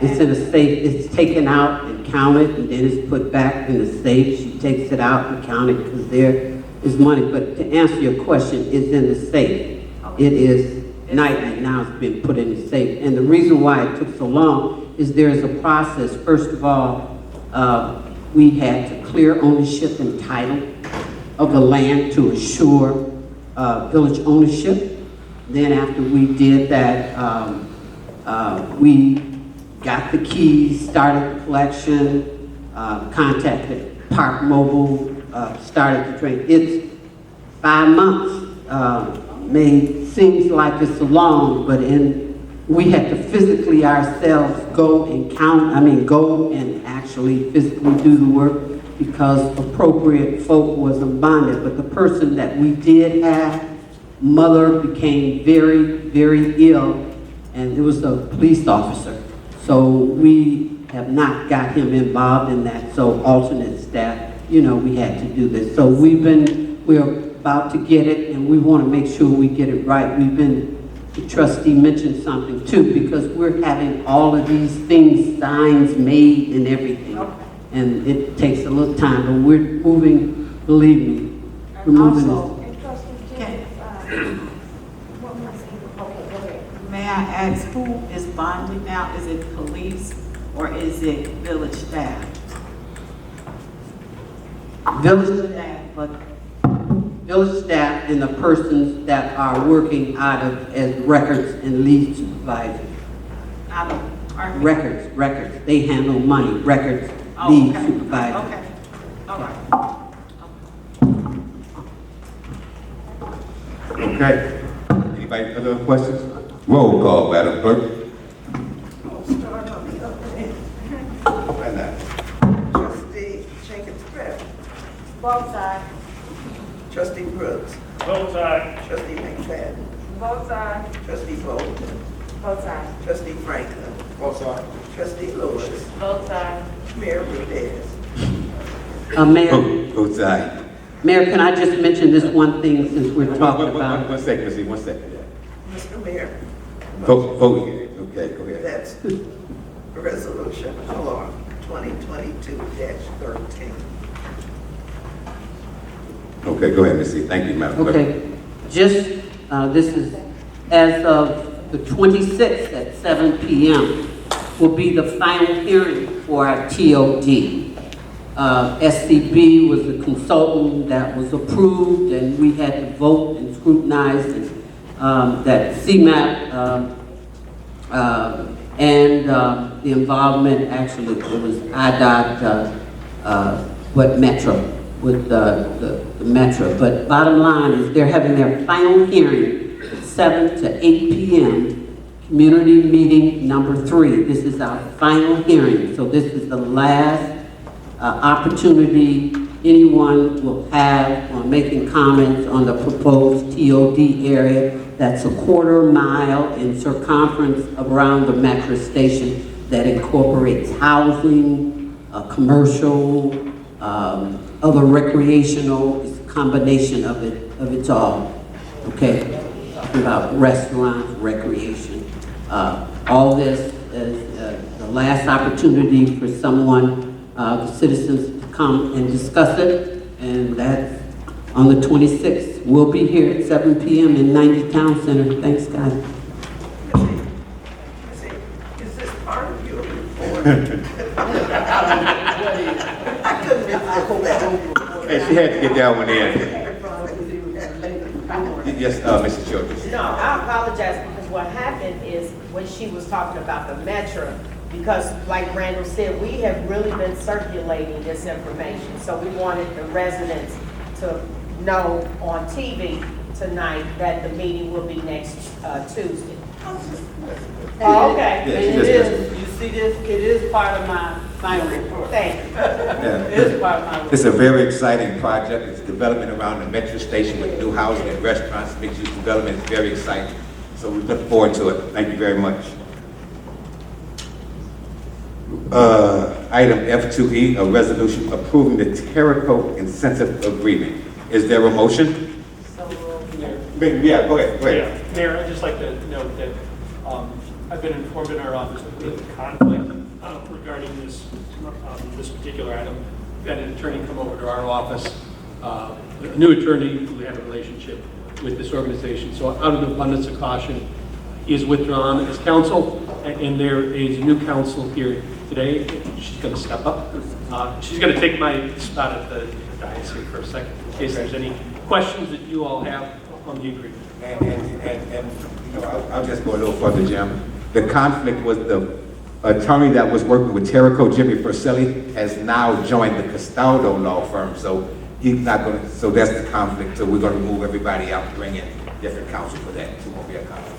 It's in a safe, it's taken out and counted, and then it's put back in the safe. She takes it out and counted because there is money. But to answer your question, it's in the safe. It is nightly now, it's been put in the safe. And the reason why it took so long is there is a process. First of all, we had to clear ownership and title of the land to assure village ownership. Then after we did that, we got the keys, started the collection, contacted Park Mobile, started the train. It's 5 months. Seems like it's long, but we had to physically ourselves go and actually physically do the work because appropriate folk wasn't bonded. But the person that we did have, mother became very, very ill, and it was a police officer. So we have not got him involved in that. So alternate staff, we had to do this. So we're about to get it, and we want to make sure we get it right. The trustee mentioned something too, because we're having all of these things, signs made and everything. And it takes a little time, but we're moving, believe me, we're moving May I ask, who is bonded now? Is it police or is it village staff? Village staff and the persons that are working out of as records and lead supervisors. Out of, pardon me? Records. They handle money, records, Oh, lead okay. supervisor. Okay, all right. Okay. Anybody other questions? Roll call, Madam Clerk. I'll start on the other end. Right now. Trustee Jenkins-Brett. Both sides. Trustee Brooks. Both sides. Trustee McFadden. Both sides. Trustee Bolden. Both sides. Trustee Franklin. Both sides. Trustee Lewis. Both sides. Mayor Rudez. Mayor, Both sides. Mayor, can I just mention this one thing since we're talking about? One second, see, 1 second. Mr. Mayor. Vote. Okay, go ahead. That's resolution R 2022-13. Okay, go ahead, Ms. C. Thank you, Madam Clerk. Okay, this is as of the 26th at 7 p.m. will be the final hearing for our TOD. SCB was the consultant that was approved, and we had to vote and scrutinize that CMAP and the involvement, actually, it was IDOT, Metro, with the Metro. But bottom line is they're having their final hearing at 7 to 8 p.m. Community meeting number 3. This is our final hearing. So this is the last opportunity anyone will have on making comments on the proposed TOD area. That's a 1/4 mile in circumference around the metro station that incorporates housing, commercial, other recreational. It's a combination of it's all. Okay, about restaurants, recreation. All this is the last opportunity for someone, the citizens, to come and discuss it, and that's on the 26th. We'll be here at 7 p.m. in 90 Town Center. Thanks, guys. Is this part of your report? I couldn't resist that. Hey, she had to get that one in. Yes, Mrs. Childers. No, I apologize because what happened is when she was talking about the Metro, because like Randall said, we have really been circulating this information. So we wanted the residents to know on TV tonight that the meeting will be next Tuesday. Oh, okay. And it is, you see this, it is part of my final report. Thank you. It is part of my report. It's a very exciting project. It's development around the metro station with new housing and restaurants, mixed-use development. It's very exciting. So we look forward to it. Thank you very much. Item F2E, a resolution approving the Terrico incentive agreement. Is there a motion? Yeah, go ahead. Yeah. Mayor, I'd just like to note that I've been informed in our office that we have a conflict regarding this particular item. We've had an attorney come over to our office, a new attorney who had a relationship with this organization. So out of the abundance of caution, he is withdrawn as counsel, and there is a new counsel here today. She's going to step up. She's going to take my spot at the dais here for a second, in case there's any questions that you all have on the agreement. And you know, I'll just go a little further, Jim. The conflict was the attorney that was working with Terrico, Jimmy Furselli, has now joined the Castaldo law firm. So he's not going to, so that's the conflict. So we're going to move everybody out and bring in different counsel for that. So it won't be a conflict.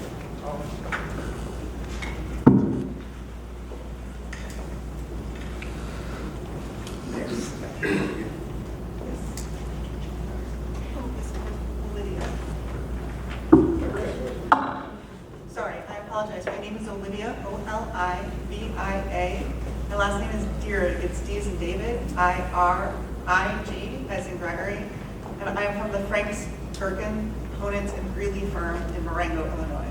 Sorry, I apologize. My name is Olivia, O-L-I-V-I-A. My last name is Dierig. It's D as in David, I-R-I-G as in Gregory. And I am from the Franks, Gerken, Conant, and Greeley firm in Marengo, Illinois.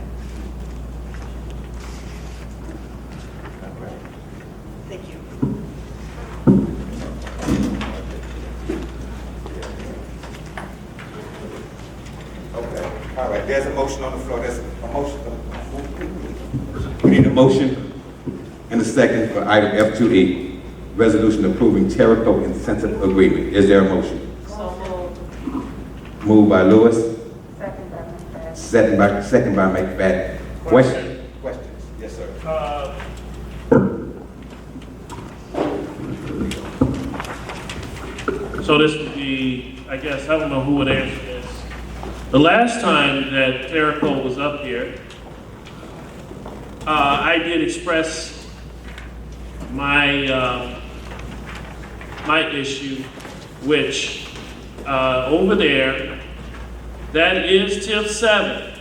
Thank you. Okay. All right. There's a motion on the floor. There's a motion. We need a motion and a second for item F2E, resolution approving Terrico incentive agreement. Is there a motion? So moved. Moved by Lewis. Second by McFadden. Second by McFadden. Questions? Yes, sir. So this would be, I guess, I don't know who would answer this. The last time that Terrico was up here, I did express my my issue, which over there, that is TIF 7.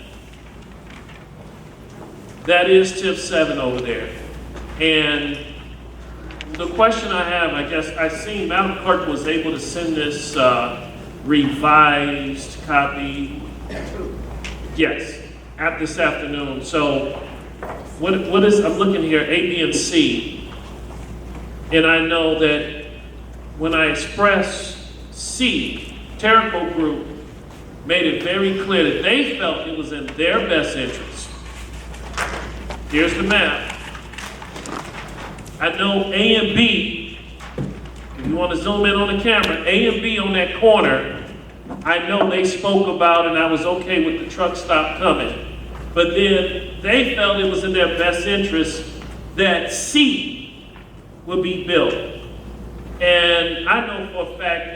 That is TIF 7 over there. And the question I have, I guess, I seen Madam Clerk was able to send this revised copy. Yes, this afternoon. So what is, I'm looking here, A, B, and C. And I know that when I expressed C, Terrico Group made it very clear that they felt it was in their best interest. Here's the map. I know A and B, if you want to zoom in on the camera, A and B on that corner, I know they spoke about and I was okay with the truck stop coming. But then they felt it was in their best interest that C would be built. And I know for a fact,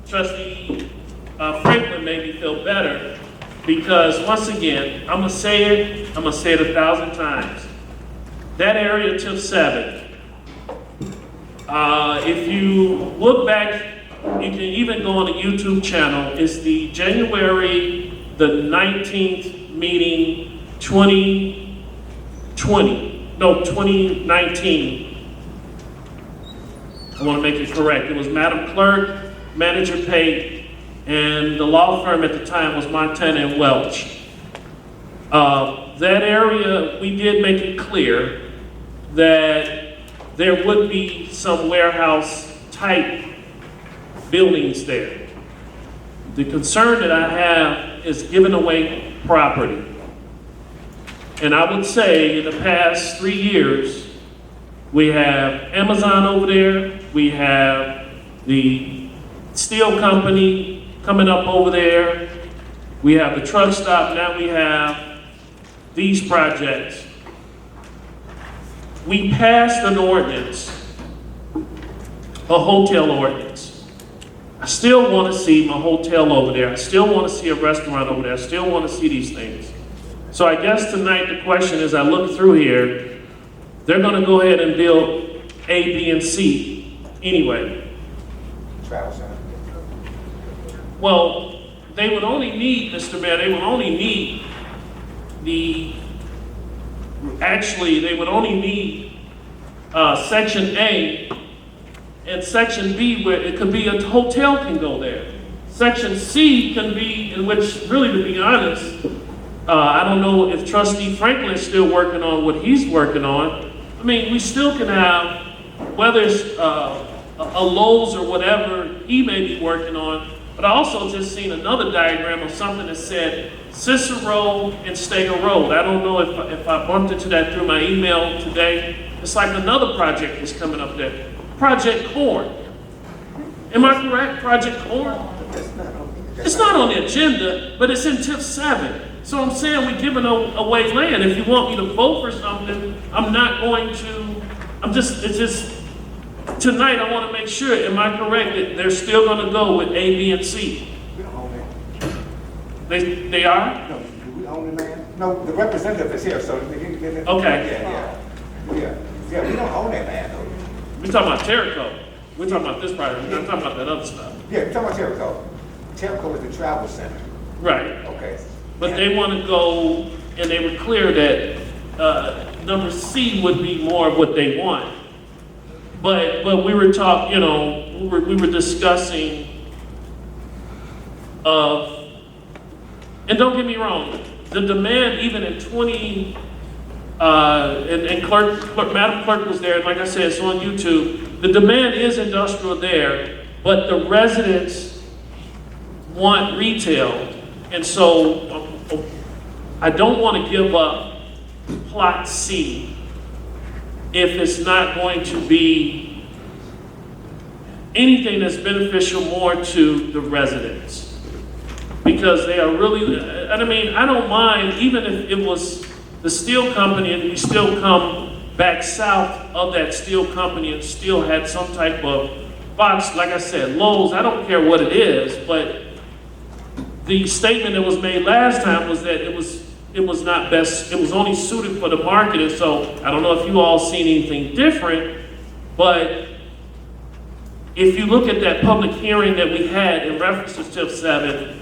Trustee Franklin made me feel better because once again, I'm gonna say it 1,000 times. That area TIF 7, if you look back, you can even go on the YouTube channel. It's the January the 19th meeting, 2019. I want to make it correct. It was Madam Clerk, Manager Pate, and the law firm at the time was Montana and Welch. That area, we did make it clear that there would be some warehouse type buildings there. The concern that I have is giving away property. And I would say in the past 3 years, we have Amazon over there, we have the steel company coming up over there, we have the truck stop, now we have these projects. We passed an ordinance, a hotel ordinance. I still want to see my hotel over there. I still want to see a restaurant over there. I still want to see these things. So I guess tonight the question is, I look through here, they're going to go ahead and build A, B, and C anyway. Travel center. Well, they would only need, Mr. Mayor, they would only need they would only need Section A and Section B, where it could be a hotel can go there. Section C can be, in which really, to be honest, I don't know if Trustee Franklin is still working on what he's working on. I mean, we still can have, whether it's a Lowe's or whatever he may be working on, but I also just seen another diagram of something that said Cicero and Steger Road. I don't know if I bumped into that through my email today. It's like another project is coming up there. Project Corn. Am I correct? Project Corn? It's not on the agenda, but it's in TIF 7. So I'm saying we're giving away land. If you want me to vote for something, I'm not going to, it's just, tonight I want to make sure, am I correct, that they're still going to go with A, B, and C? We don't own that. They are? No, do we own the land? No, the representative is here, so. Okay. Yeah, we don't own that land, though. We're talking about Terrico. We're talking about this project. We're not talking about that other stuff. Yeah, we're talking about Terrico. Terrico is the travel center. Right. Okay. But they want to go, and they were clear that number C would be more of what they want. But we were talking, we were discussing and don't get me wrong, the demand even in 20, and Madam Clerk was there, and like I said, it's on YouTube. The demand is industrial there, but the residents want retail. And so I don't want to give up Plot C if it's not going to be anything that's beneficial more to the residents. Because they are really, I mean, I don't mind, even if it was the steel company and we still come back south of that steel company and still had some type of box, like I said, Lowe's, I don't care what it is, but the statement that was made last time was that it was not best, it was only suited for the market. And so I don't know if you all seen anything different, but if you look at that public hearing that we had in reference to TIF 7,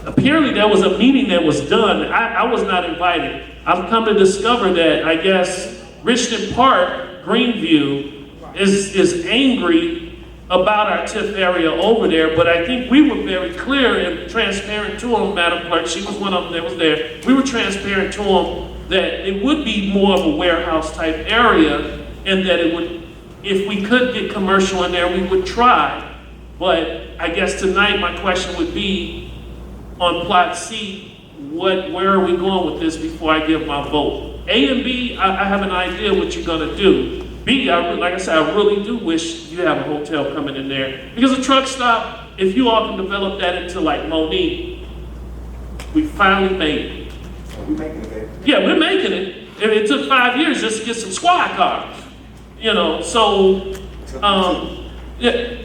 apparently there was a meeting that was done. I was not invited. I've come to discover that I guess Richmond Park, Greenview, is angry about our TIF area over there, but I think we were very clear and transparent to them, Madam Clerk. She was one of them that was there. We were transparent to them that it would be more of a warehouse type area, and that it would, if we could get commercial in there, we would try. But I guess tonight my question would be, on Plot C, where are we going with this before I give my vote? A and B, I have an idea what you're gonna do. B, like I said, I really do wish you have a hotel coming in there. Because a truck stop, if you all can develop that into like Monique, we finally made it. Are we making it, baby? Yeah, we're making it. It took 5 years just to get some squad cars, you know, so, yeah.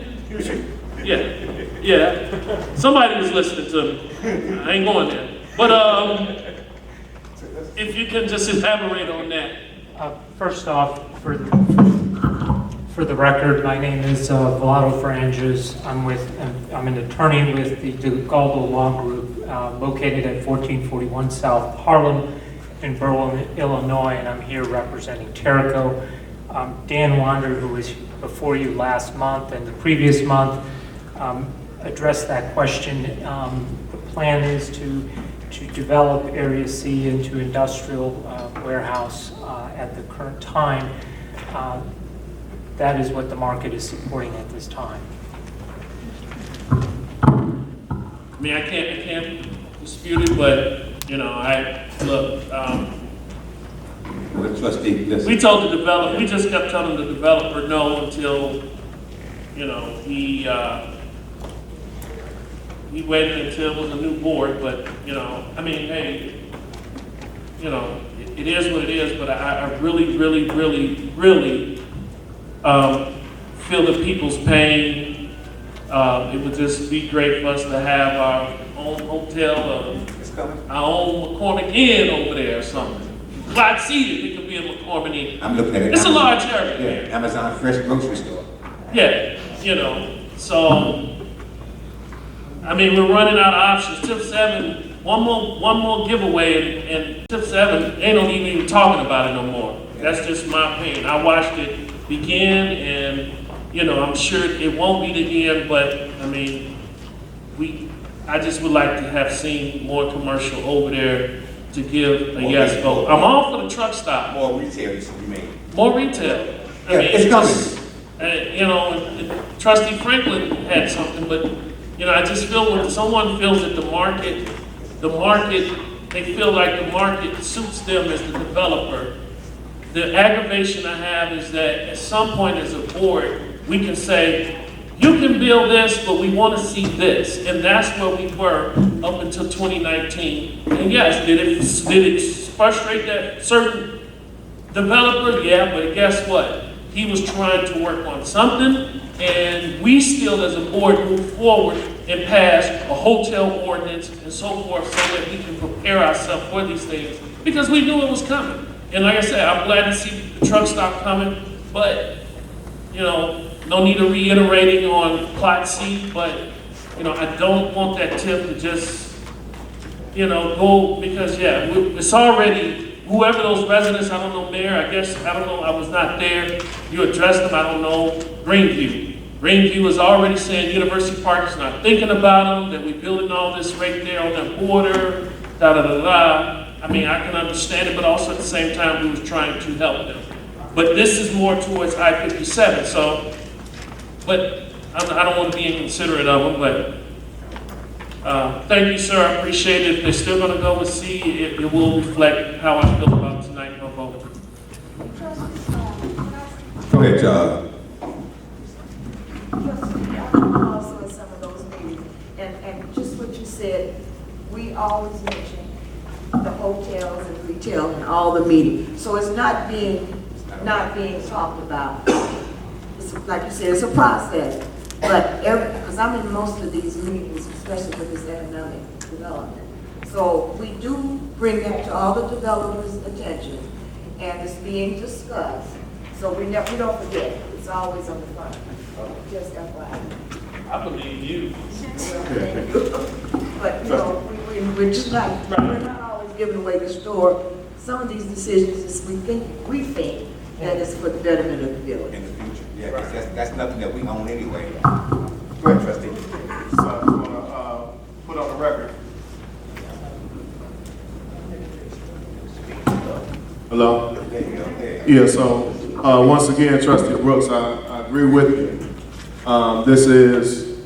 Somebody was listening to me. I ain't going there. But if you can just elaborate on that. First off, for the record, my name is Vlado Franges. I'm an attorney with the DeGaldo Law Group, located at 1441 South Harlem in Berlin, Illinois, and I'm here representing Terrico. Dan Wander, who was before you last month and the previous month, addressed that question. The plan is to develop Area C into industrial warehouse at the current time. That is what the market is supporting at this time. I mean, I can't dispute it, but, you know, we told the developer, we just kept telling the developer no until, you know, he waited until it was a new board, but, you know, I mean, hey, you know, it is what it is, but I really feel the people's pain. It would just be great for us to have our own hotel, our own McCormick Inn over there or something. Lot seated, it could be a McCormick Inn. I'm looking at it. It's a large area. Yeah, Amazon Fresh Grocery Store. Yeah, you know, so, I mean, we're running out of options. Tip 7, one more giveaway, and Tip 7, they don't even talking about it no more. That's just my opinion. I watched it begin, and, you know, I'm sure it won't be the end, but, I mean, I just would like to have seen more commercial over there to give a yes vote. I'm all for the truck stop. More retail, you mean? More retail. Yeah, it's coming. You know, Trustee Franklin had something, but, you know, I just feel when someone feels that the market, they feel like the market suits them as the developer. The aggravation I have is that at some point as a board, we can say, you can build this, but we want to see this. And that's where we were up until 2019. And yes, did it frustrate that certain developer? Yeah, but guess what? He was trying to work on something, and we still as a board moved forward and passed a hotel ordinance and so forth so that we can prepare ourselves for these things because we knew it was coming. And like I said, I'm glad to see the truck stop coming, but, you know, no need of reiterating on Plot C, but, you know, I don't want that tip to just, you know, go, because, yeah, it's already, whoever those residents, I don't know, Mayor, I don't know, I was not there, you addressed them, I don't know, Greenview is already saying University Park is not thinking about them, that we're building all this right there on that border, da-da-da-da. I mean, I can understand it, but also at the same time, we was trying to help them. But this is more towards I-57, so, but I don't want to be inconsiderate of them, but thank you, sir, I appreciate it. If they're still going to go with C, it will reflect how I feel about tonight in my vote. Go ahead, Charles. Also in some of those meetings, and just what you said, we always mention the hotels and retail in all the meetings. So it's not being talked about. It's, like you said, it's a process. But because I'm in most of these meetings, especially with this economic development. So we do bring that to all the developers' attention, and it's being discussed. So we don't forget. It's always on the front. Just FYI. I believe you. But, you know, we're just not, we're not always giving away the store. Some of these decisions is we think that it's for the betterment of the village. In the future, yeah, because that's nothing that we own anyway. Go ahead, Trustee. So I just want to put on the record. Hello? Yeah, so once again, Trustee Brooks, I agree with you. This is,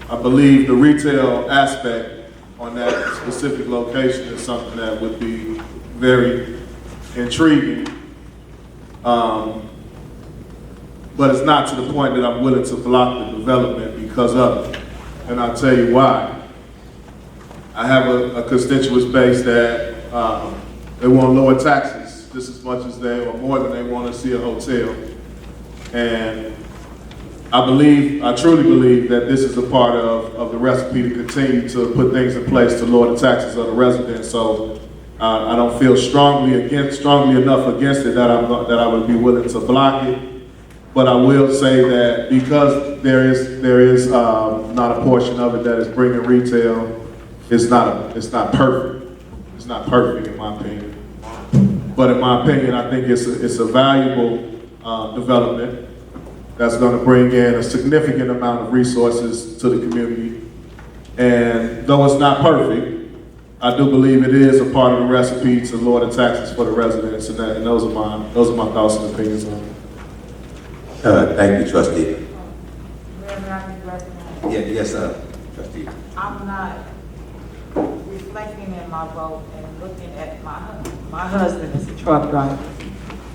I believe, the retail aspect on that specific location is something that would be very intriguing. But it's not to the point that I'm willing to block the development because of it. And I'll tell you why. I have a constituent base that They want to lower taxes just as much as they, or more than they want to see a hotel. And I truly believe that this is a part of the recipe to continue to put things in place to lower the taxes of the residents. So I don't feel strongly enough against it that I would be willing to block it. But I will say that because there is not a portion of it that is bringing retail, it's not perfect. It's not perfect in my opinion. But in my opinion, I think it's a valuable development that's going to bring in a significant amount of resources to the community. And though it's not perfect, I do believe it is a part of the recipe to lower the taxes for the residents, and those are my thoughts and opinions on it. Thank you, Trustee. Yes, Trustee. I'm not reflecting in my vote and looking at my husband. My husband is a truck driver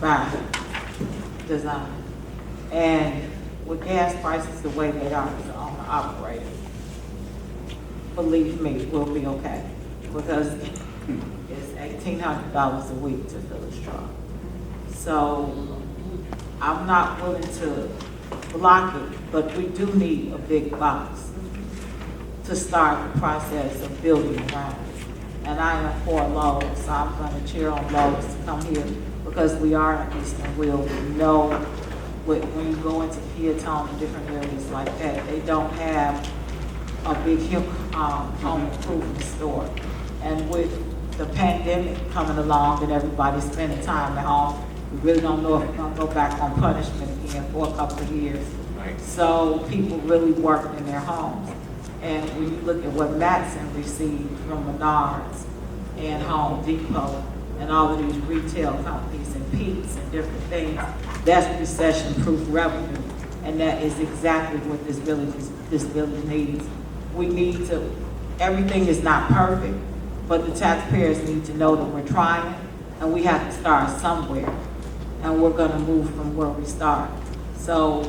by design. And with gas prices the way they are as an owner operator, believe me, we'll be okay. Because it's $1,800 a week to fill his truck. So I'm not willing to block it, but we do need a big box to start the process of building around it. And I am for Lowe's, so I'm going to cheer on Lowe's to come here because we are in Eastern Will. We know when you go into Peatone and different areas like that, they don't have a big home improvement store. And with the pandemic coming along and everybody spending time at home, we really don't know if we're going to go back on punishment again for a couple of years. Right. So people really work in their homes. And when you look at what Matson received from Menards and Home Depot and all of these retail companies and Pete's and different things, that's recession-proof revenue. And that is exactly what this village needs. We need to, everything is not perfect, but the taxpayers need to know that we're trying and we have to start somewhere. And we're gonna move from where we start. So,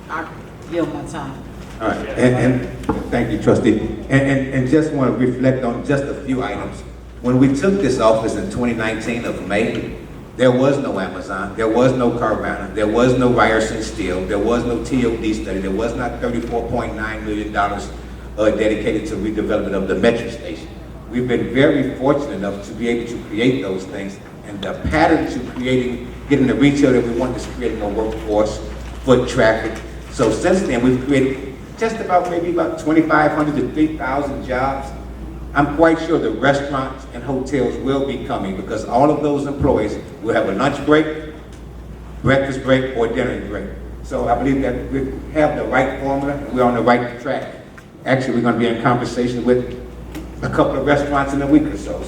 I yield my time. All right, and thank you, Trustee. And just want to reflect on just a few items. When we took this office in 2019 of May, there was no Amazon, there was no Carvana, there was no Ryerson Steel, there was no TOD study, there was not $34.9 million dedicated to redevelopment of the metro station. We've been very fortunate enough to be able to create those things, and the pattern to getting the retail that we want is creating a workforce, foot traffic. So since then, we've created just about maybe about 2,500 to 3,000 jobs. I'm quite sure the restaurants and hotels will be coming because all of those employees will have a lunch break, breakfast break, or dinner break. So I believe that we have the right formula, and we're on the right track. Actually, we're going to be in conversation with a couple of restaurants in a week or so.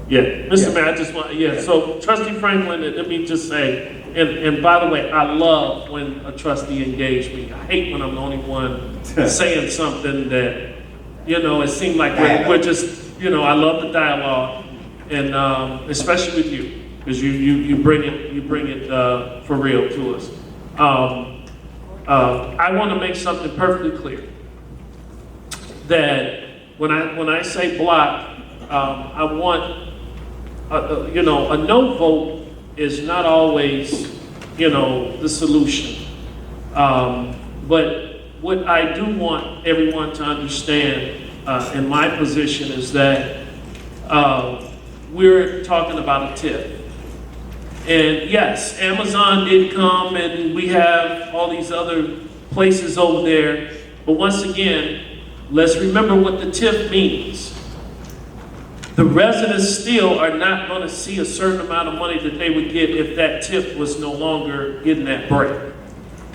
Yeah, Mr. Mayor, I just want, so Trustee Franklin, let me just say, and by the way, I love when a trustee engages me. I hate when I'm the only one saying something that, it seems like we're just, I love the dialogue, and especially with you, because you bring it for real to us. I want to make something perfectly clear that when I say block, I want a no vote is not always the solution. But what I do want everyone to understand in my position is that we're talking about a tip. And yes, Amazon did come and we have all these other places over there. But once again, let's remember what the tip means. The residents still are not going to see a certain amount of money that they would get if that tip was no longer getting that break.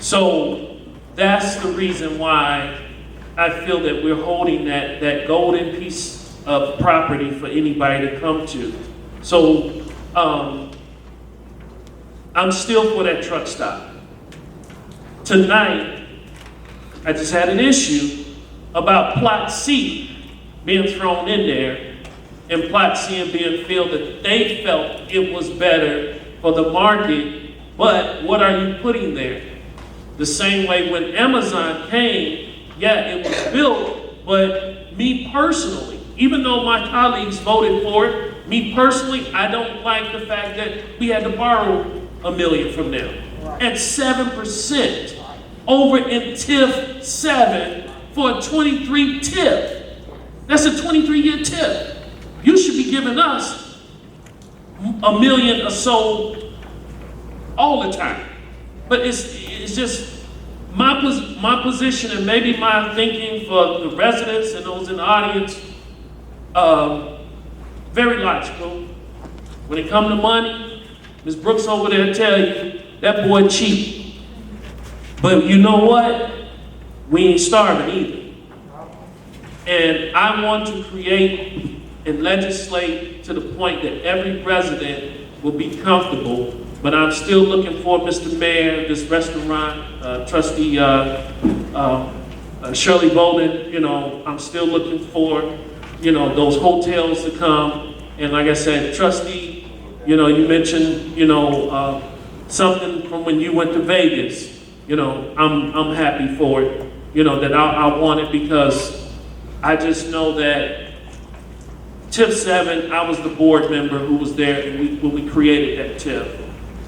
So that's the reason why I feel that we're holding that golden piece of property for anybody to come to. So I'm still for that truck stop. Tonight, I just had an issue about Plot C being thrown in there and Plot C being filled that they felt it was better for the market, but what are you putting there? The same way when Amazon came, yeah, it was built, but me personally, even though my colleagues voted for it. Me personally, I don't like the fact that we had to borrow $1 million from them at 7% over in TIF 7 for a 23 TIF. That's a 23-year TIF. You should be giving us $1 million or so all the time. But it's just my position, and maybe my thinking for the residents and those in the audience, very logical. When it comes to money, Ms. Brooks over there tell you, that boy cheap. But you know what? We ain't starving either. And I want to create and legislate to the point that every resident will be comfortable, but I'm still looking for, Mr. Mayor, this restaurant, Trustee Shirley Bolden, you know, I'm still looking for, you know, those hotels to come. And like I said, Trustee, you know, you mentioned, you know, something from when you went to Vegas. You know, I'm happy for it. You know, that I want it because I just know that TIF 7, I was the board member who was there when we created that TIF.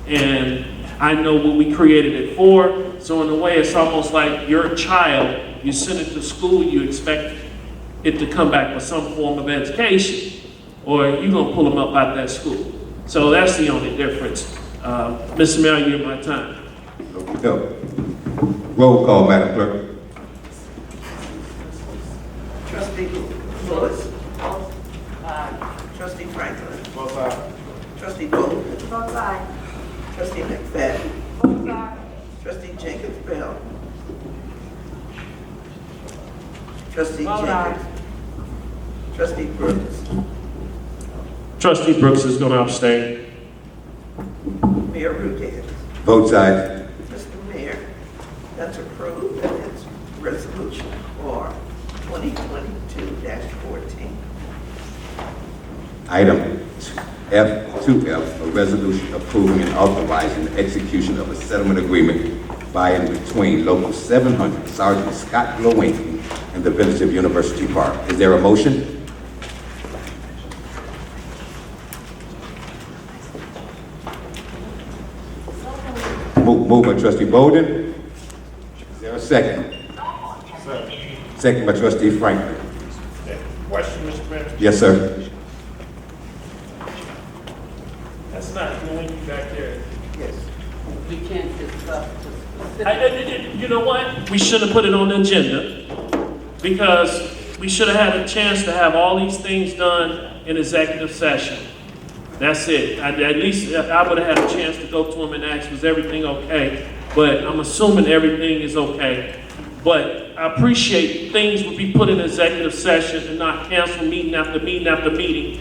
And I know what we created it for. So in a way, it's almost like your child, you send it to school, you expect it to come back with some form of education, or you're gonna pull them up out that school. So that's the only difference. Mr. Mayor, you have my time. Okay. Roll call, Madam Clerk. Trustee Lewis. Trustee Franklin. Both sides. Trustee Bolden. Both sides. Trustee McFadden. Both sides. Trustee Jenkins Bell. Trustee Both Jenkins. Trustee Brooks. Trustee Brooks is gonna abstain. Mayor Rudis. Both sides. Mr. Mayor, that's approved, and it's resolution for 2022-14. Item F2F, a resolution approving and authorizing the execution of a settlement agreement by and between Local 700 Sergeant Scott Glowinski and the Village of University Park. Is there a motion? Move by Trustee Bolden. Is there a second? Second by Trustee Franklin. Question, Mr. Mayor? Yes, sir. That's not going back there. Yes. We can't discuss the You know what? We should have put it on the agenda because we should have had a chance to have all these things done in executive session. That's it. At least I would have had a chance to go to him and ask, was everything okay? But I'm assuming everything is okay. But I appreciate things would be put in executive session and not cancel meeting after meeting after meeting,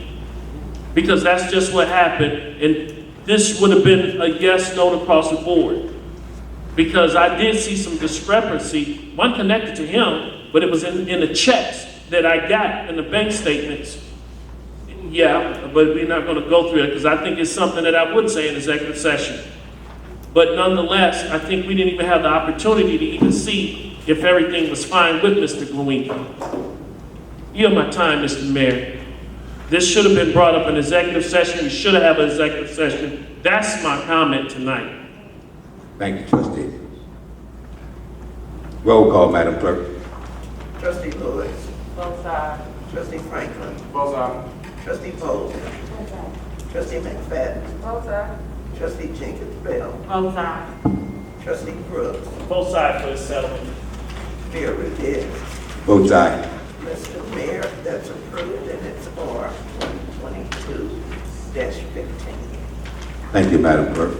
because that's just what happened. And this would have been a yes, no across the board. Because I did see some discrepancy, one connected to him, but it was in the checks that I got in the bank statements. Yeah, but we're not going to go through it because I think it's something that I would say in executive session. But nonetheless, I think we didn't even have the opportunity to even see if everything was fine with Mr. Glowinski. You have my time, Mr. Mayor. This should have been brought up in executive session. We should have had an executive session. That's my comment tonight. Thank you, Trustee. Roll call, Madam Clerk. Trustee Lewis. Both sides. Trustee Franklin. Both sides. Trustee Bolden. Trustee McFadden. Both sides. Trustee Jenkins Bell. Both sides. Trustee Brooks. Both sides for the settlement. Mayor Rudis. Both sides. Mr. Mayor, that's approved, and it's R 22-15. Thank you, Madam Clerk.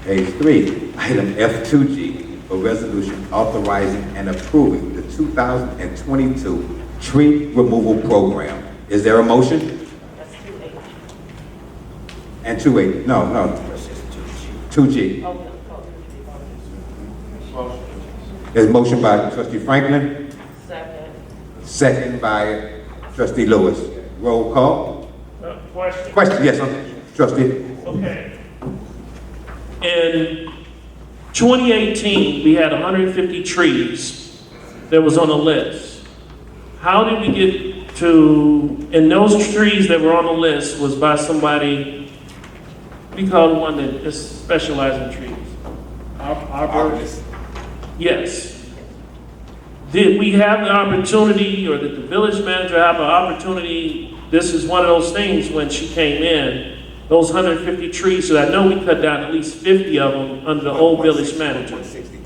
Page 3, item F2G, a resolution authorizing and approving the 2022 tree removal program. Is there a motion? That's 2A. And 2A, no. This is 2G. There's a motion by Trustee Franklin, Second. second by Trustee Lewis. Roll call. Question. Question, yes, Trustee. Okay. In 2018, we had 150 trees that was on the list. How did we get and those trees that were on the list was by somebody, we call the one that just specializes in trees. Arborist. Yes. Did we have the opportunity, or did the village manager have an opportunity? This is one of those things when she came in, those 150 trees, so I know we cut down at least 50 of them under the old village manager. 160.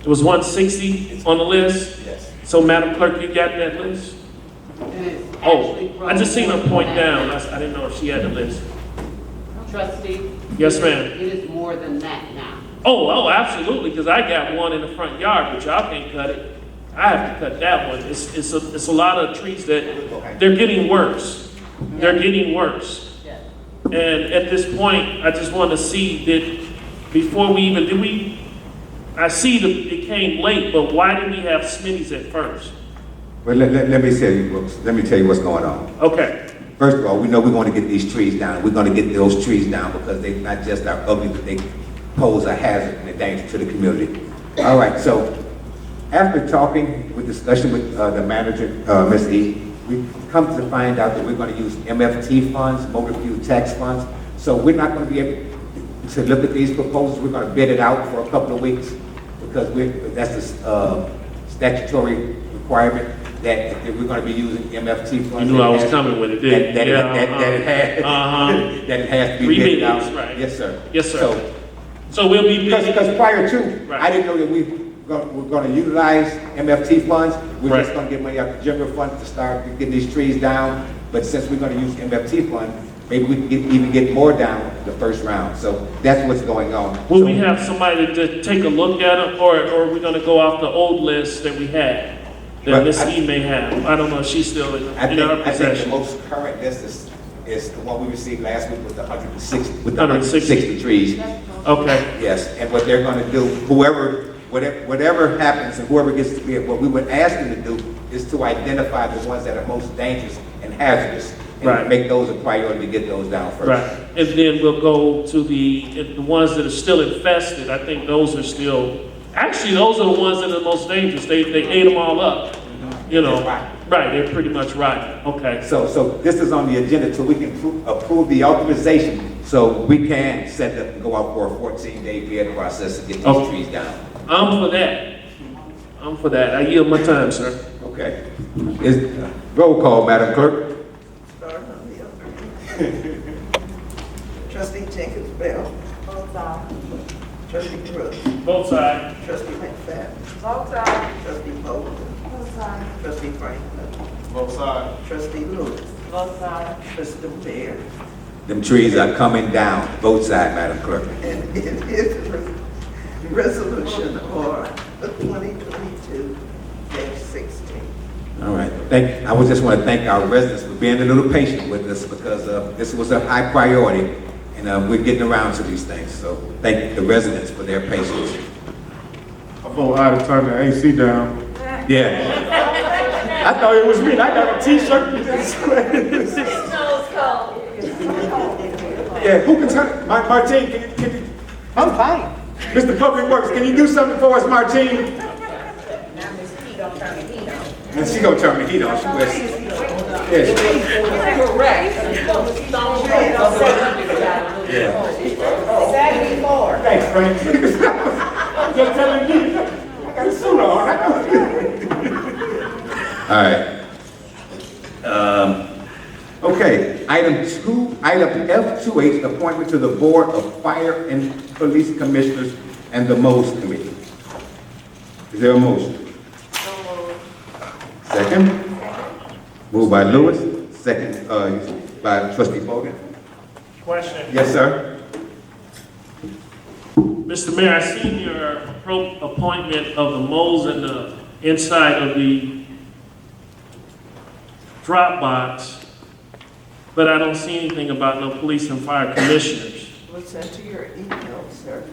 It was 160 on the list? Yes. So Madam Clerk, you got that list? Oh, I just seen her point down. I didn't know if she had the list. Trustee? Yes, ma'am. It is more than that now. Oh, absolutely, because I got one in the front yard, but y'all can't cut it. I have to cut that one. It's a lot of trees that, they're getting worse. They're getting worse. And at this point, I just want to see that before we even, I see that it came late, but why did we have Smitty's at first? Well, let me tell you what's going on. Okay. First of all, we know we're going to get these trees down. We're going to get those trees down because they not just are ugly, but they pose a hazard and a danger to the community. All right, so after talking with discussion with the manager, Ms. E, we come to find out that we're going to use MFT funds, motor fuel tax funds. So we're not going to be able to look at these proposals. We're going to bid it out for a couple of weeks because that's the statutory requirement that we're going to be using MFT funds. You knew I was coming with it, didn't you? That it has to be bid out. Right. Yes, sir. Yes, sir. So we'll be because prior to, I didn't know that we're going to utilize MFT funds. We're just going to get money out the general fund to start getting these trees down. But since we're going to use MFT fund, maybe we can even get more down the first round. So that's what's going on. Will we have somebody to take a look at it, or are we going to go off the old list that we had? That Ms. E may have. I don't know if she's still in our possession. I think the most current list is the one we received last week with the 160 trees. Okay. Yes, and what they're going to do, whatever happens and whoever gets to be it, what we would ask them to do is to identify the ones that are most dangerous and hazardous, and make those a priority to get those down first. Right, and then we'll go to the ones that are still infested. I think those are still, actually those are the ones that are the most dangerous. They ate them all up, you know. Right, they're pretty much right. Okay. So this is on the agenda so we can approve the authorization so we can set up and go out for a 14-day bid process to get these trees down. I'm for that. I'm for that. I yield my time, sir. Okay. Roll call, Madam Clerk. Starting on the other end. Trustee Jenkins Bell. Both sides. Trustee Brooks. Both sides. Trustee McFadden. Both sides. Trustee Bolden. Both sides. Trustee Franklin. Both sides. Trustee Lewis. Both sides. Mr. Mayor. Them trees are coming down, both sides, Madam Clerk. And it is a resolution or 2022-16. All right, I just want to thank our residents for being a little patient with us because this was a high priority and we're getting around to these things. So thank the residents for their patience. I vote aye to turn the AC down. Yeah. I thought it was me. I got a t-shirt. Yeah, who can turn it? Martine, can you? I'm fine. Mr. Public Works, can you do something for us, Martine? Now Ms. P don't turn the heat on. And she gonna turn the heat on. She was. Yes. Correct. Yeah. 74. Thanks, Frank. Just telling me. I got a suit on. All right. Okay, item F2H, appointment to the Board of Fire and Police Commissioners and the Moles Committee. Is there a motion? Second? Moved by Lewis, second by Trustee Bolden. Question. Yes, sir. Mr. Mayor, I seen your appointment of the moles in the inside of the drop box, but I don't see anything about no police and fire commissioners. Was sent to your email, sir,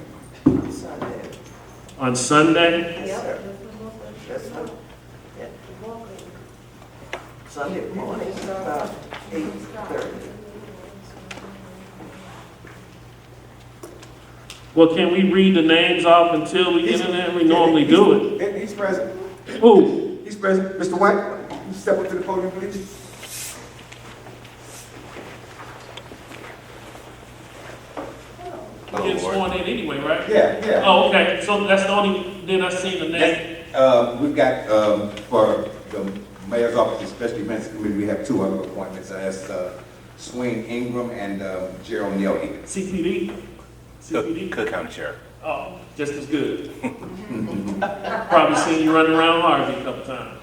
on Sunday. On Sunday? Yes, sir. Yes, sir. Yeah. Sunday morning, about 8:30. Well, can we read the names off until we get in there? We normally do it. He's present. Who? He's present. Mr. White, you step up to the podium, please. get board. sworn in anyway, right? Yeah, yeah. Oh, okay, so that's the only, then I seen the name. We've got, for the mayor's office, especially events committee, we have two other appointments. That's Swing Ingram and Gerald Neely. CPD? Cook County Sheriff. Oh, just as good. Probably seen you running around Harvey a couple times.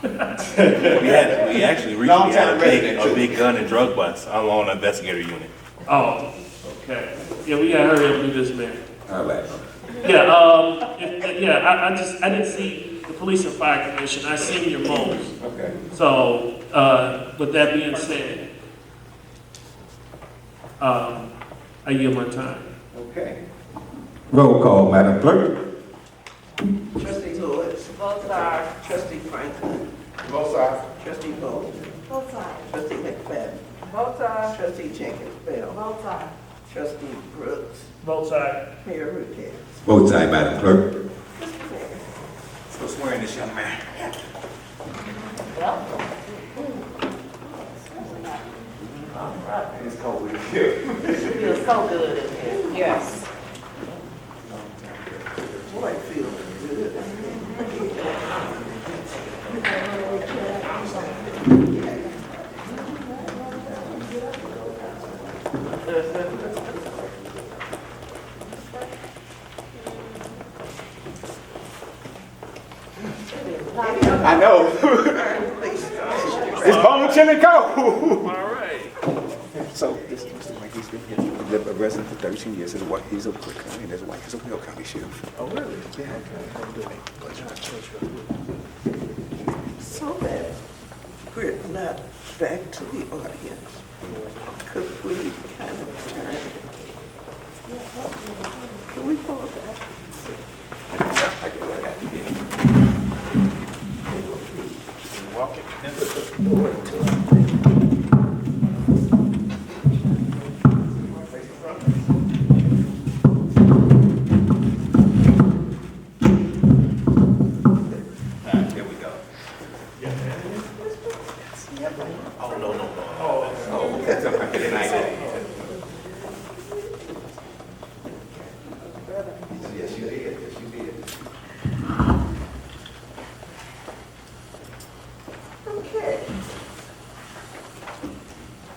We actually recently Long-time had resident, a big gun and drug bust on an investigator unit. Oh, okay. Yeah, we gotta hurry up and do this, man. All right. Yeah, I didn't see the police and fire commission. I seen your moles. Okay. So, with that being said, I yield my time. Okay. Roll call, Madam Clerk. Trustee Lewis. Both sides. Trustee Franklin. Both sides. Trustee Bolden. Both sides. Trustee McFadden. Both sides. Trustee Jenkins Bell. Both sides. Trustee Brooks. Both sides. Mayor Rutez. Vote aye, Madam Clerk. So swearing this young man. It's cold in here. It feels so good in here. Yes. Boy, it feels good. I know. It's bone chilling cold. All right. So this is Mr. Mike. He's been here, lived a resident for 13 years. His wife, he's a Cook County, and his wife is a Will County sheriff. Oh, really? Yeah. So that we're not back to the audience, could we kind of turn? Can we pull that? I get what I got to do. Walk it. Forward to it. Here we go. Oh, no. Oh, that's a good night. Yes, you did. Yes, you did. Okay.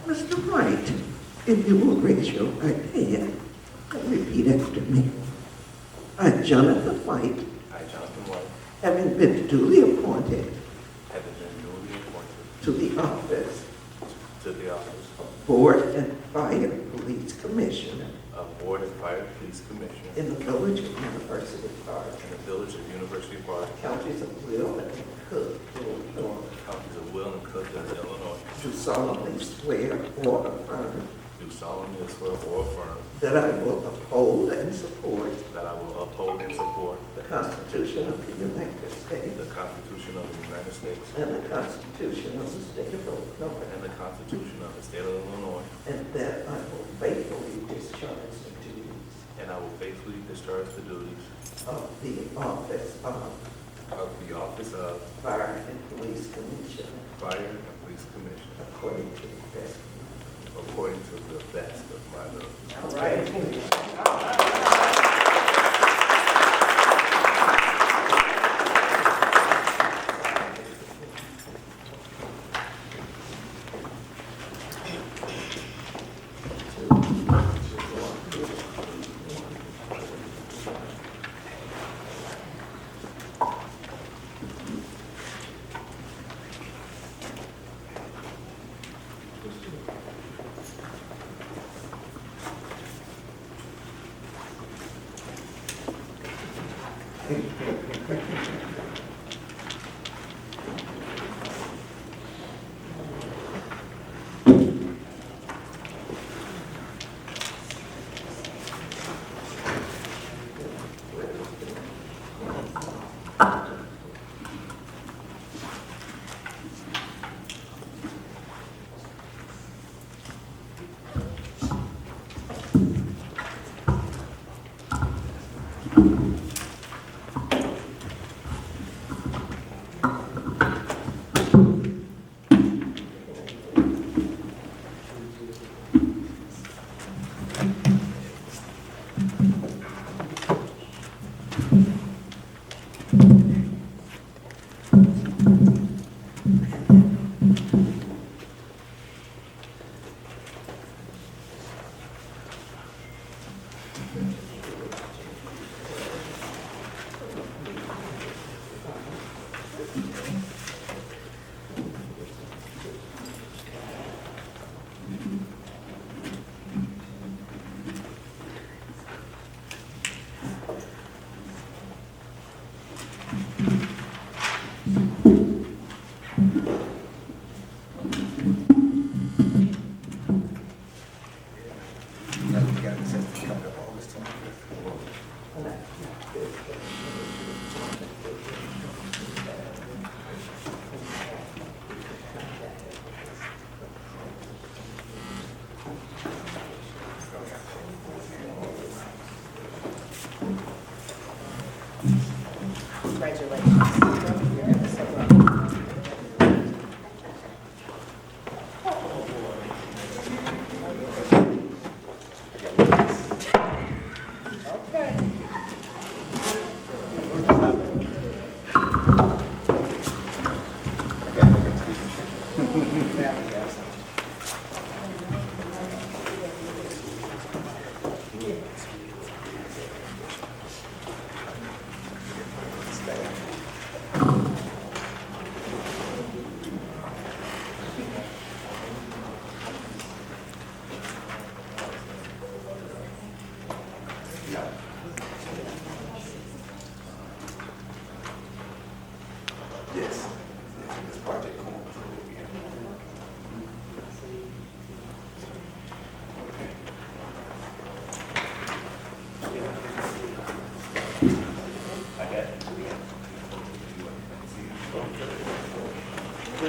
Mr. White, if you will raise your right hand and repeat after me. I, Jonathan White, I, Jonathan White, having been duly appointed having been duly appointed to the office to the office of Board and Fire Police Commissioner of Board and Fire Police Commissioner in the Village of University Park, in the Village of University Park, counties of Will and Cook, Illinois, counties of Will and Cook, Illinois, do solemnly swear or affirm do solemnly swear or affirm that I will uphold and support that I will uphold and support the Constitution of the United States the Constitution of the United States and the Constitution of the State of Illinois, and the Constitution of the State of Illinois, and that I will faithfully discharge the duties and I will faithfully discharge the duties of the office of Fire and Police Commissioner Fire and Police Commissioner according to the best. according to the best of my ability. All right.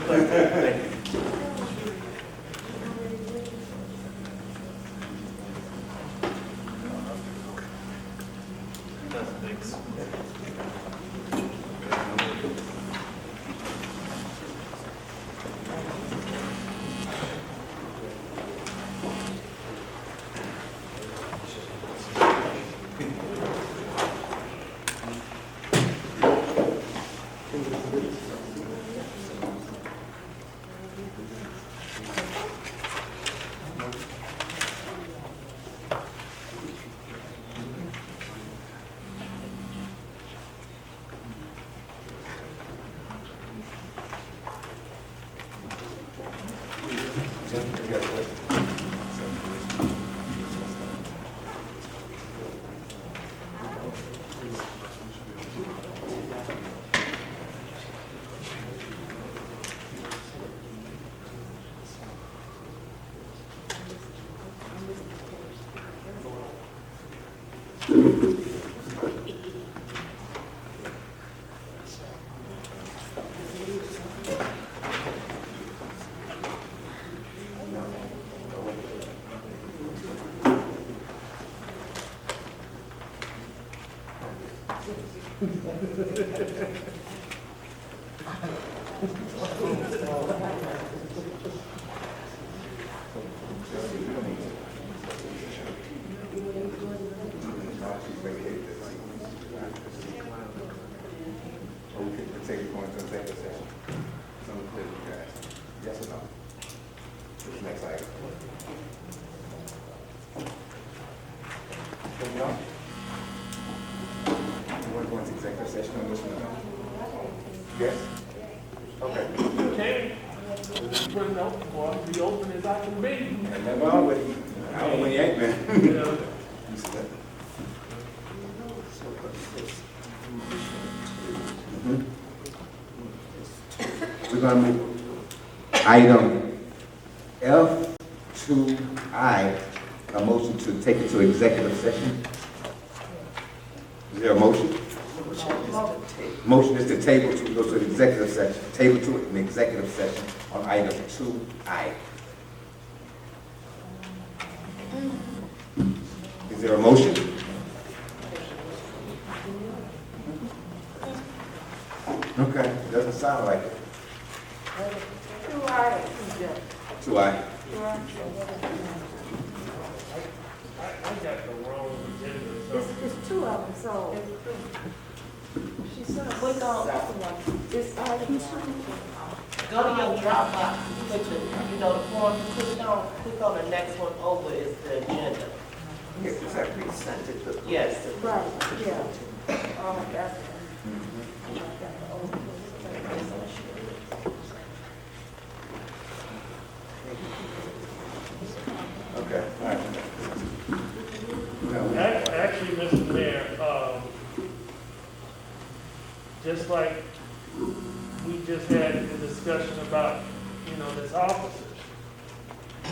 Thank you. Yes or no? Next item. You want to go into executive session on this one? Yes? Okay. Okay. Put it up, boy, be open as I can be. And then, well, but I don't know when you ain't, man. Yeah. We're gonna move item F2I, a motion to take it to executive session. Is there a motion? Motion is to table to go to the executive session, table to an executive session on item 2I. Is there a motion? Okay, doesn't sound like it. 2I. 2I. I got the wrong agenda, so. It's two of them, so. She said, we don't, it's item 2. Go to your Dropbox, put your, you know, the form you click on the next one over is the agenda. Yes, it's actually sent it to. Yes. Right, yeah. Oh, that's. Okay, all right. Actually, Mr. Mayor, just like we just had the discussion about, this officers.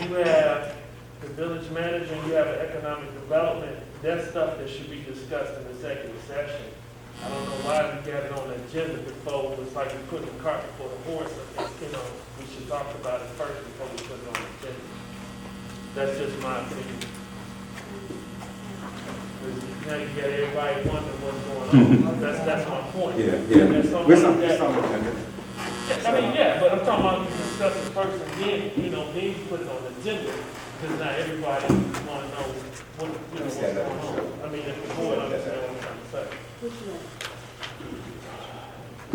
You have the village manager and you have an economic development. That's stuff that should be discussed in executive session. I don't know why we got it on the agenda before. It's like we put the cart before the horse. We should talk about it first before we put it on the agenda. That's just my opinion. Now you got everybody wondering what's going on. That's my point. Yeah. We're something. But I'm talking about discuss it first and then, then you put it on the agenda, because now everybody want to know what's going on. I mean, if the board understands what I'm trying to say.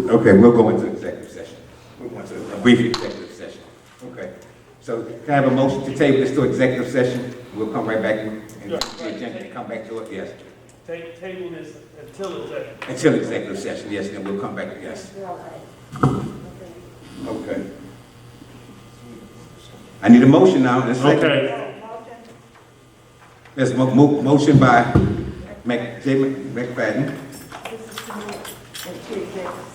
Okay, we'll go into executive session. We'll go into a brief executive session. Okay. So can I have a motion to table this to executive session? We'll come right back and the agenda, come back to it, yes. Table this until executive. Until executive session, yes, then we'll come back, yes. Okay. I need a motion now. Okay. There's a motion by McFadden.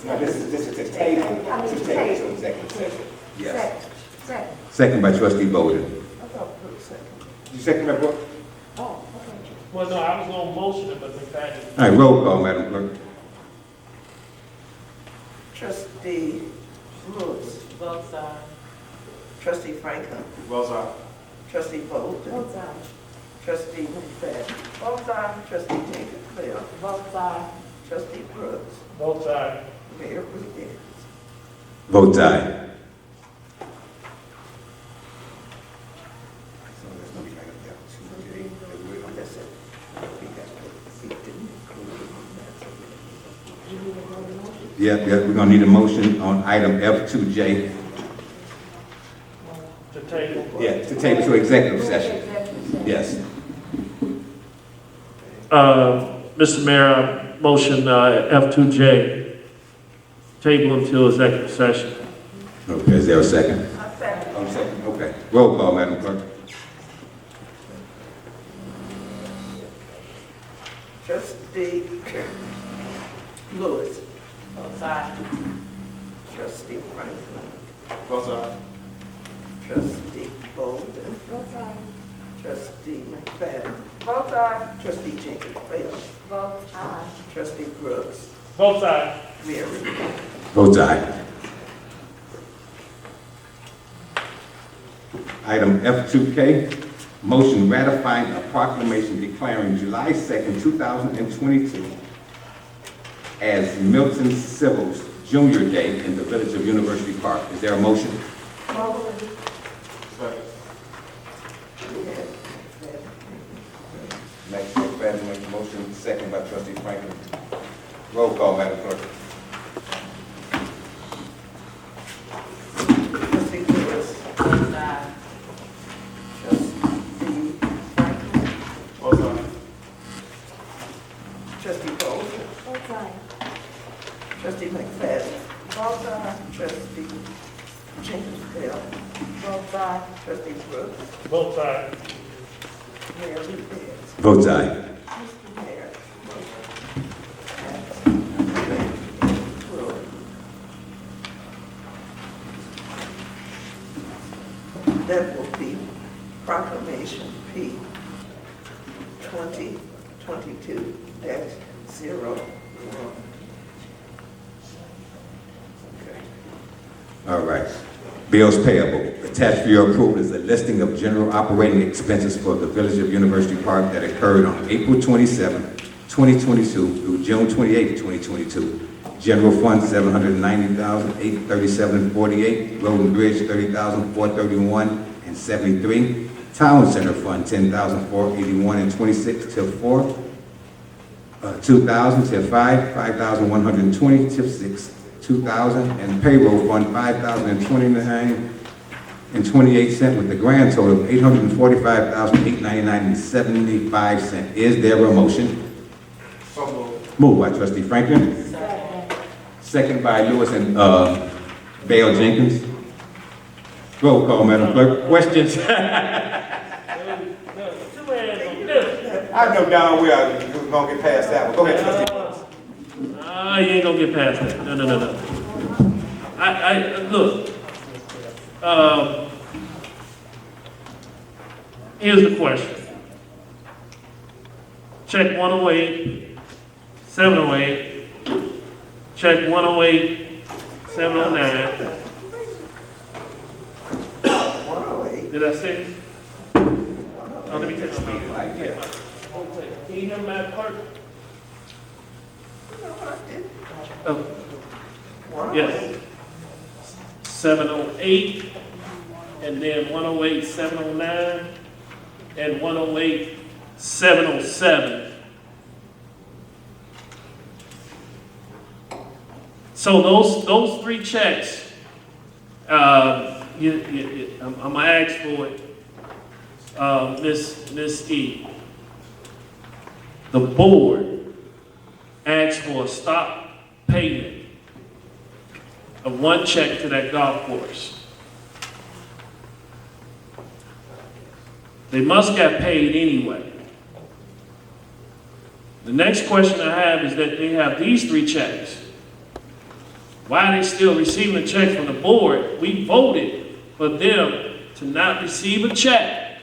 No, this is the table, to take to executive session. Yes. Second by Trustee Bowden. You second that, Brooke? Well, no, I was going to motion it, but McFadden. All right, roll call, Madam Clerk. Trustee Lewis. Both sides. Trustee Franklin. Both sides. Trustee Bolden. Both sides. Trustee McFadden. Both sides. Trustee Jenkins Bell. Both sides. Trustee Brooks. Both sides. Mayor Rudis. Votes aye. Yeah, we're gonna need a motion on item F2J. To table. Yeah, to table to executive session. Yes. Mr. Mayor, I motion F2J, table until executive session. Okay, is there a second? Second. Oh, second, okay. Roll call, Madam Clerk. Trustee Lewis. Both sides. Trustee Franklin. Both sides. Trustee Bolden. Both sides. Trustee McFadden. Both sides. Trustee Jenkins Bell. Both sides. Trustee Brooks. Both sides. Mayor Rudis. Votes aye. Item F2K, motion ratifying a proclamation declaring July 2nd, 2022 as Milton Sybil's Junior Day in the village of University Park. Is there a motion? Second. Next, McFadden makes a motion, second by Trustee Franklin. Roll call, Madam Clerk. Trustee Lewis. Both sides. Trustee Franklin. Both sides. Trustee Bolden. Both sides. Trustee McFadden. Both sides. Trustee Jenkins Bell. Both sides. Trustee Brooks. Both sides. Mayor Rudis. Votes aye. Mr. Mayor. That will be proclamation P 2022-01. All right. Bills payable. Attached for your approval is a listing of general operating expenses for the Village of University Park that occurred on April 27, 2022 through June 28, 2022. General Fund, $790,837.48. Road and Bridge, $30,431.73. Town Center Fund, $10,481.26 till 4. 2,000 till 5, 5,120 till 6. 2,000, and payroll fund 5,029.28 with the grand total of $845,899.75. Is there a motion? So moved. Moved by Trustee Franklin. Second by Lewis and Bale Jenkins. Roll call, Madam Clerk. Questions? I know down where you're gonna get past that one. Go ahead, Trustee. You ain't gonna get past that. No. Look. Here's the question. Check 108, 708. Check 108, 709. 108. Did I say it? Oh, let me take some. Yeah. Can you hear my clerk? Oh. Yes. 708, and then 108, 709, and 108, 707. So those three checks, I'm gonna ask for it, Miss E. The board asked for a stop payment of one check to that golf course. They must get paid anyway. The next question I have is that they have these three checks. Why are they still receiving a check from the board? We voted for them to not receive a check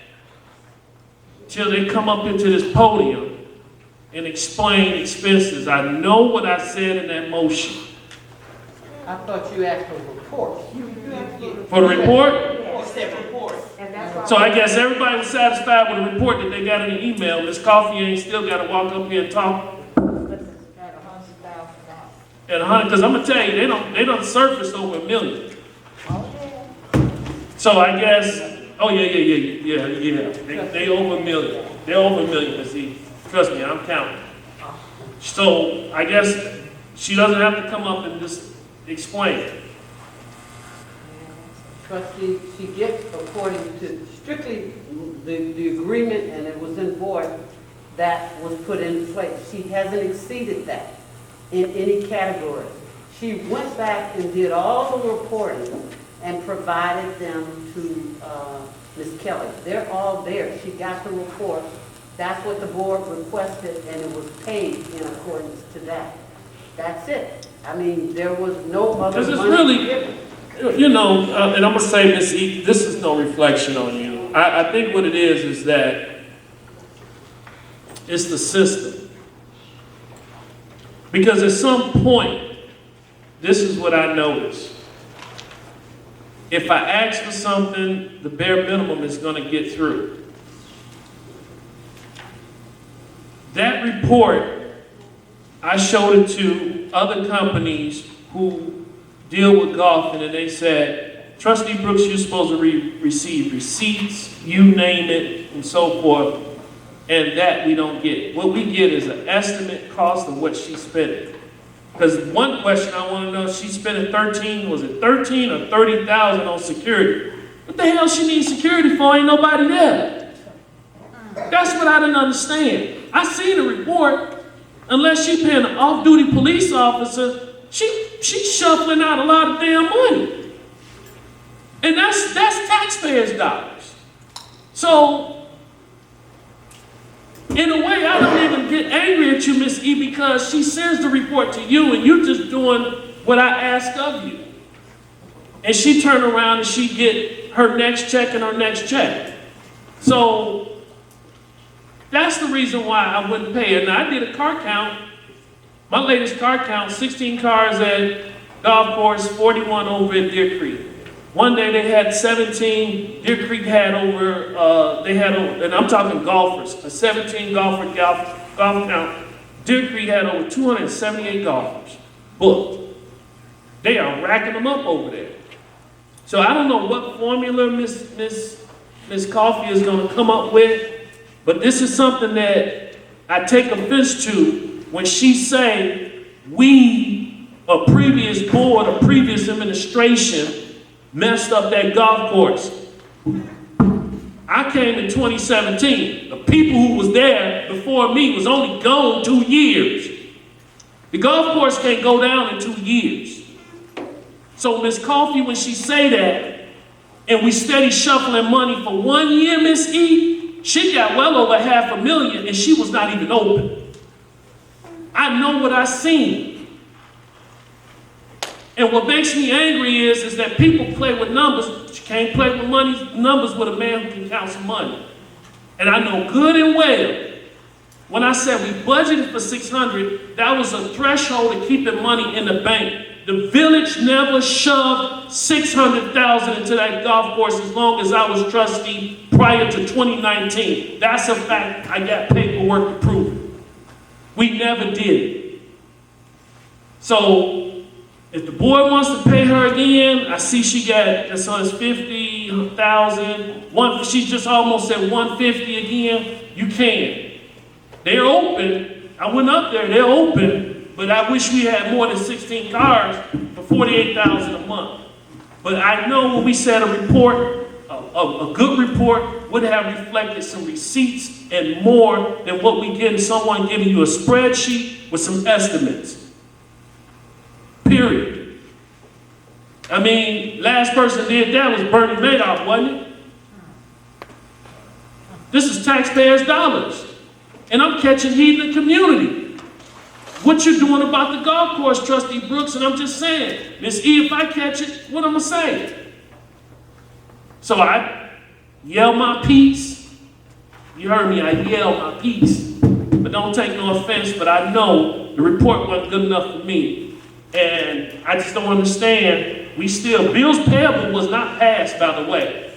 till they come up into this podium and explain expenses. I know what I said in that motion. I thought you asked for a report. For the report? You said report. And that's why. So I guess everybody was satisfied with the report that they got in the email. Ms. Coffee ain't still got to walk up here and talk. At 100, because I'm gonna tell you, they don't surface over $1 million. So I guess, oh yeah. They over $1 million. They're over $1 million. See, trust me, I'm counting. So I guess she doesn't have to come up and just explain it. Trustee, she gets according to strictly the agreement, and it was in void, that was put in place. She hasn't exceeded that in any category. She went back and did all the reporting and provided them to Ms. Kelly. They're all there. She got the report. That's what the board requested, and it was paid in accordance to that. That's it. I mean, there was no other Because it's money really, given. you know, and I'm gonna say, Ms. E, this is no reflection on you. I think what it is that it's the system. Because at some point, this is what I noticed. If I ask for something, the bare minimum is gonna get through. That report, I showed it to other companies who deal with golfing, and they said, Trustee Brooks, you're supposed to receive receipts, you name it, and so forth, and that we don't get. What we get is an estimate cost of what she's spending. Because one question I want to know, she's spending 13 or 30,000 on security. What the hell she needs security for? Ain't nobody there. That's what I didn't understand. I seen the report. Unless she paying an off-duty police officer, she's shuffling out a lot of damn money. And that's taxpayers' dollars. So, in a way, I don't even get angry at you, Miss E, because she sends the report to you and you're just doing what I ask of you. And she turn around and she get her next check and her next check. So, that's the reason why I wouldn't pay her. Now, I did a car count. My latest car count, 16 cars at golf course, 41 over at Deer Creek. One day they had 17, Deer Creek had over, and I'm talking golfers, a 17 golf count. Deer Creek had over 278 golfers booked. They are racking them up over there. So I don't know what formula Miss Coffee is going to come up with, but this is something that I take offense to when she say we, a previous board, a previous administration, messed up that golf course. I came in 2017. The people who was there before me was only gone 2 years. The golf course can't go down in 2 years. So Miss Coffee, when she say that, and we steady shuffling money for 1 year, Miss E, she got well over $500,000 and she was not even open. I know what I seen. And what makes me angry is that people play with numbers, but you can't play with numbers with a man who can count some money. And I know good and well, when I said we budgeted for $600, that was a threshold to keeping money in the bank. The village never shoved $600,000 into that golf course as long as I was trustee prior to 2019. That's a fact. I got paperwork to prove it. We never did it. So, if the board wants to pay her again, I see she got, so it's 50,000. She just almost said 150 again. You can. They're open. I went up there. They're open, but I wish we had more than 16 cars for $48,000 a month. But I know when we said a report, a good report would have reflected some receipts and more than what we get in someone giving you a spreadsheet with some estimates. Period. I mean, last person did that was Bernie Madoff, wasn't it? This is taxpayers' dollars. And I'm catching heat in the community. What you doing about the golf course, Trustee Brooks? And I'm just saying, Miss E, if I catch it, what I'm gonna say? So I yell my piece. You heard me, I yell my piece. But don't take no offense, but I know the report wasn't good enough for me. And I just don't understand, bills payable was not passed, by the way.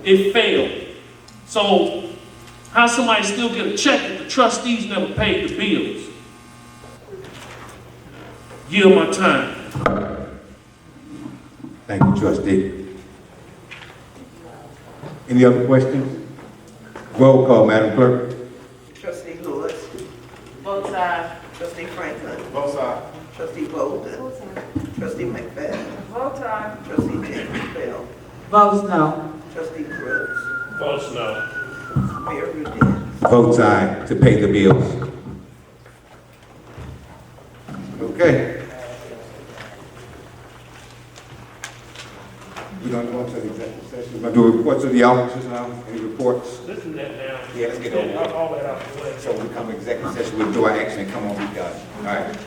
It failed. So how somebody still get a check if the trustees never paid the bills? Yield my time. Thank you, trustee. Any other questions? Roll call, Madam Clerk. Trustee Lewis. Both sides. Trustee Franklin. Both sides. Trustee Bolden. Trustee McFadden. Vote time. Trustee Jenkins Bell. Votes no. Trustee Brooks. Votes no. Mayor Rudin. Votes aye to pay the bills. Okay. We're going to go into the executive session. We're going to do reports of the officers now. Any reports? Listen to that now. Yeah, let's get over it. All that out the way. So we come to executive session, we'll do our action and come on, we got it. All right.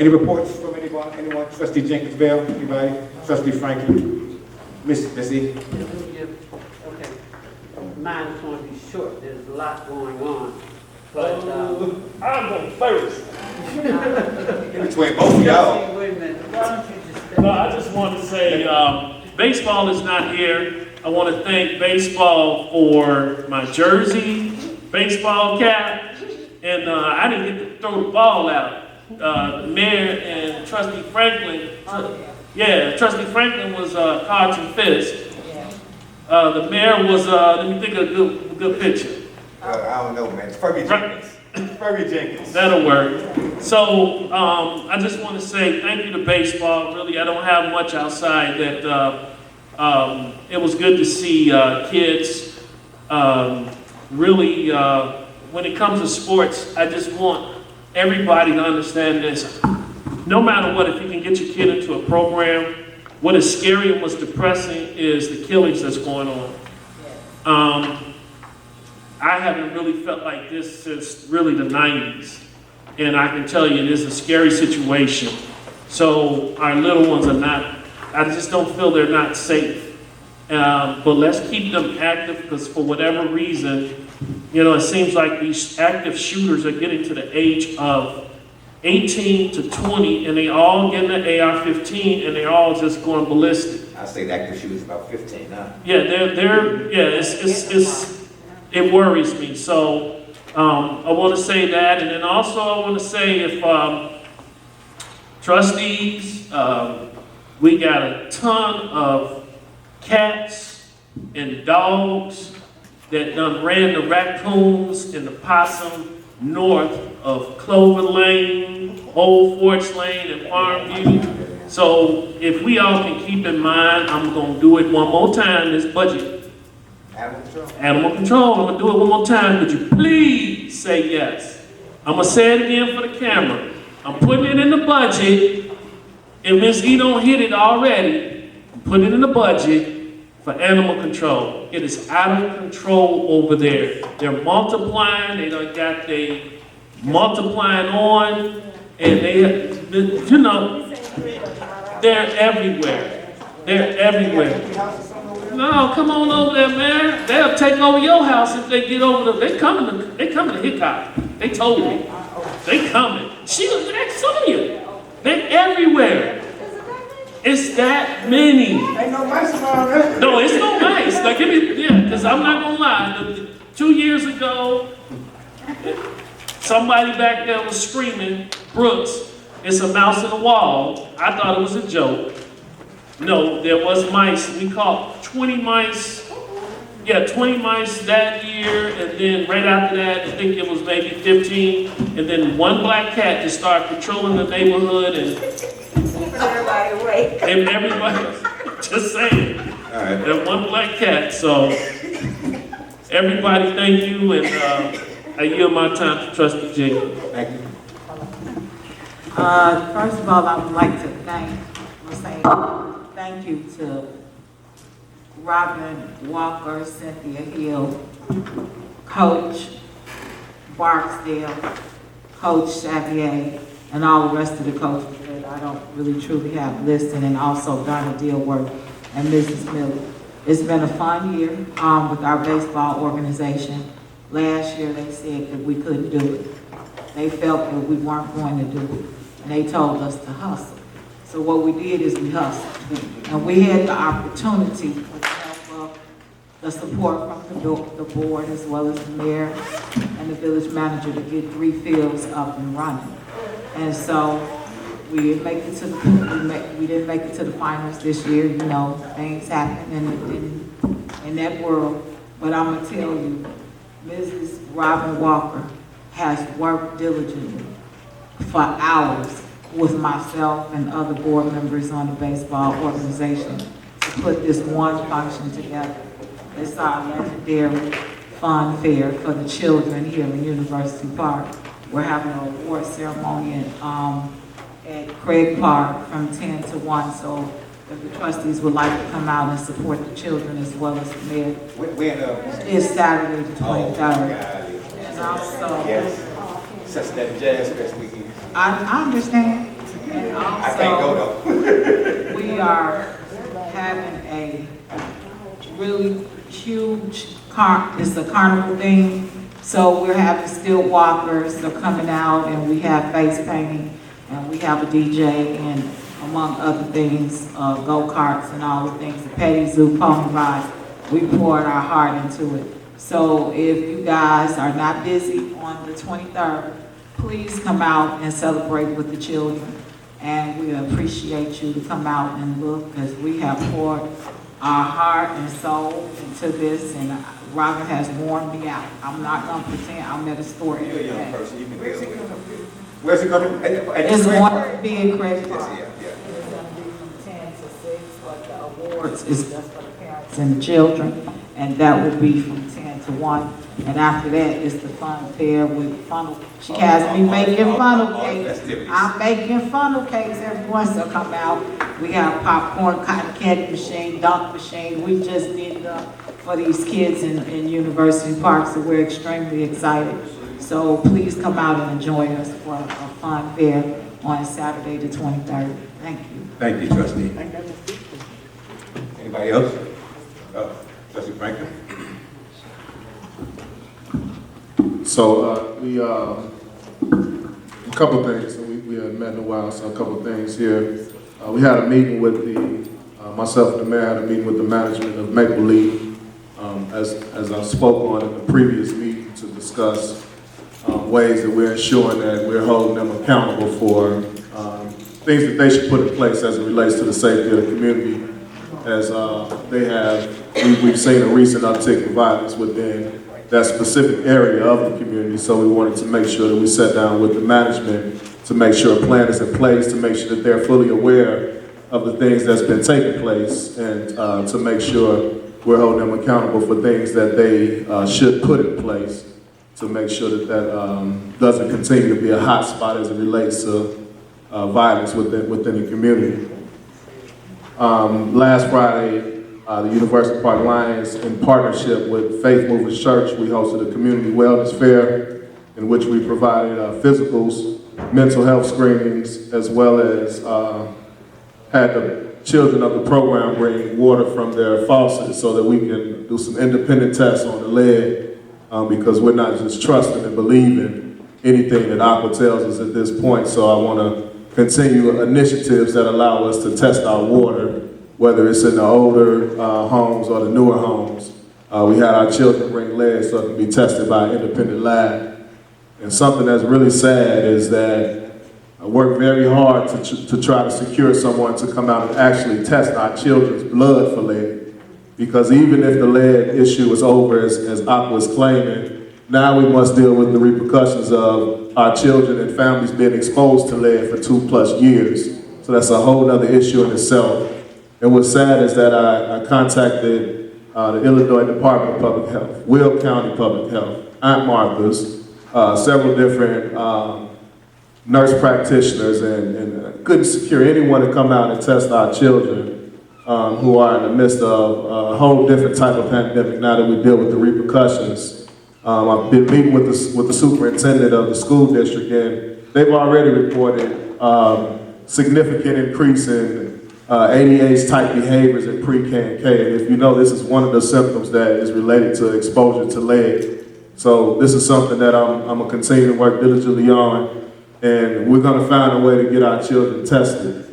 Any reports from anyone? Anyone? Trustee Jenkins Bell, anybody? Trustee Franklin? Missy? Okay. Mine is going to be short. There's a lot going on. But, I'm going first. In between both of y'all. wait a minute. Why don't you just step No, I just want to say, baseball is not here. I want to thank baseball for my jersey, baseball cap, and I didn't get to throw the ball out. The mayor and Trustee Franklin, Trustee Franklin was cards and fist. The mayor was, let me think of a good picture. I don't know, man. It's Furby Jenkins. Furby Jenkins. That'll work. So I just want to say thank you to baseball. Really, I don't have much outside that. It was good to see kids. Really, when it comes to sports, I just want everybody to understand this. No matter what, if you can get your kid into a program, what is scary and what's depressing is the killings that's going on. I haven't really felt like this since really the 90s. And I can tell you it is a scary situation. So our little ones are not, I just don't feel they're not safe. But let's keep them active because for whatever reason, it seems like these active shooters are getting to the age of 18 to 20 and they all getting an AR-15 and they're all just going ballistic. I say the active shooter's about 15 now. Yeah, it worries me. So I want to say that, and then also I want to say if trustees, we got a ton of cats and dogs that done ran the raccoons and the possum north of Clover Lane, Old Forge Lane, and Farmview. So if we all can keep in mind, I'm going to do it one more time, this budget. Animal control. Animal control, I'm going to do it one more time. Could you please say yes? I'm going to say it again for the camera. I'm putting it in the budget. If Ms. E don't hit it already, put it in the budget for animal control. It is out of control over there. They're multiplying, they done got they multiplying on, and they're everywhere. They're everywhere. No, come on over there, man. They'll take over your house if they get over there. They coming to Hickok. They told me. They coming. She was next to you. They're everywhere. It's that many. Ain't no mice around there. No, it's no mice. Like, because I'm not gonna lie. 2 years ago, somebody back there was screaming, Brooks, it's a mouse in the wall. I thought it was a joke. No, there was mice. We caught 20 mice. Yeah, 20 mice that year, and then right after that, I think it was maybe 15, and then one black cat just started patrolling the neighborhood and Everybody awake. and everybody, just saying. All right. And one black cat, so everybody thank you, and I yield my time to Trustee Jenkins. Thank you. First of all, I would like to thank you to Robin Walker, Cynthia Hill, Coach Barksdale, Coach Xavier, and all the rest of the coaches that I don't really truly have listed, and also Donna Dilworth and Mrs. Miller. It's been a fun year with our baseball organization. Last year they said that we couldn't do it. They felt that we weren't going to do it. and they told us to hustle. So what we did is we hustled. And we had the opportunity, with the help of the support from the board as well as the mayor and the village manager, to get 3 fields up and running. And so we didn't make it to the finals this year. You know, things happen in that world. But I'm gonna tell you, Mrs. Robin Walker has worked diligently for hours with myself and other board members on the baseball organization to put this one function together. It's our legendary fun fair for the children here in University Park. We're having an award ceremony at Craig Park from 10 to 1. So if the trustees would like to come out and support the children as well as the mayor, it's Saturday the 23rd. And also, Yes, such that Jazz Fest weekend. I understand. And also, I can't go though. we are having a really huge it's a carnival thing. So we're having still walkers, they're coming out, and we have face painting, and we have a DJ, and among other things, go-karts and all the things, the petty zoo, pony rides. We poured our heart into it. So if you guys are not busy on the 23rd, please come out and celebrate with the children. And we appreciate you to come out and look, because we have poured our heart and soul into this, and Robin has worn me out. I'm not gonna pretend I'm at a store every day. You're a young person, you can deal with it. Where's it coming? It's going to be in Craig Park. Yeah. It's gonna be from 10 to 6, but the awards is just for the parents and the children, and that will be from 10 to 1. And after that is the fun fair with funnel. She has me making funnel cakes. I'm making funnel cakes. Everyone so come out. We have popcorn, cotton candy machine, dunk machine. We just did it up for these kids in University Park, so we're extremely excited. So please come out and join us for a fun fair on Saturday the 23rd. Thank you. Thank you, trustee. Anybody else? Trustee Franklin? So, a couple of things. So we had met in a while, so a couple of things here. We had a meeting with myself and the mayor had a meeting with the management of Maple Leaf, as I spoke on in the previous meeting, to discuss ways that we're ensuring that we're holding them accountable for things that they should put in place as it relates to the safety of the community. As we've seen a recent uptick in violence within that specific area of the community, so we wanted to make sure that we sat down with the management to make sure a plan is in place, to make sure that they're fully aware of the things that's been taking place, and to make sure we're holding them accountable for things that they should put in place to make sure that doesn't continue to be a hot spot as it relates to violence within the community. Last Friday, the University Park Lions, in partnership with Faith Movers Church, we hosted a community wellness fair in which we provided physicals, mental health screenings, as well as had the children of the program bring water from their faucets so that we can do some independent tests on the lead, because we're not just trusting and believing anything that Aqua tells us at this point. So I want to continue initiatives that allow us to test our water, whether it's in the older homes or the newer homes. We had our children bring lead so it can be tested by an independent lab. And something that's really sad is that I worked very hard to try to secure someone to come out and actually test our children's blood for lead. Because even if the lead issue is over, as Aqua is claiming, now we must deal with the repercussions of our children and families being exposed to lead for 2+ years. So that's a whole other issue in itself. And what's sad is that I contacted the Illinois Department of Public Health, Will County Public Health, Aunt Martha's, several different nurse practitioners, and couldn't secure anyone to come out and test our children who are in the midst of a whole different type of pandemic now that we deal with the repercussions. I've been meeting with the superintendent of the school district, and they've already reported significant increase in ADA's type behaviors in pre-K and K. And if you know, this is one of the symptoms that is related to exposure to lead. So this is something that I'm going to continue to work diligently on. and we're gonna find a way to get our children tested.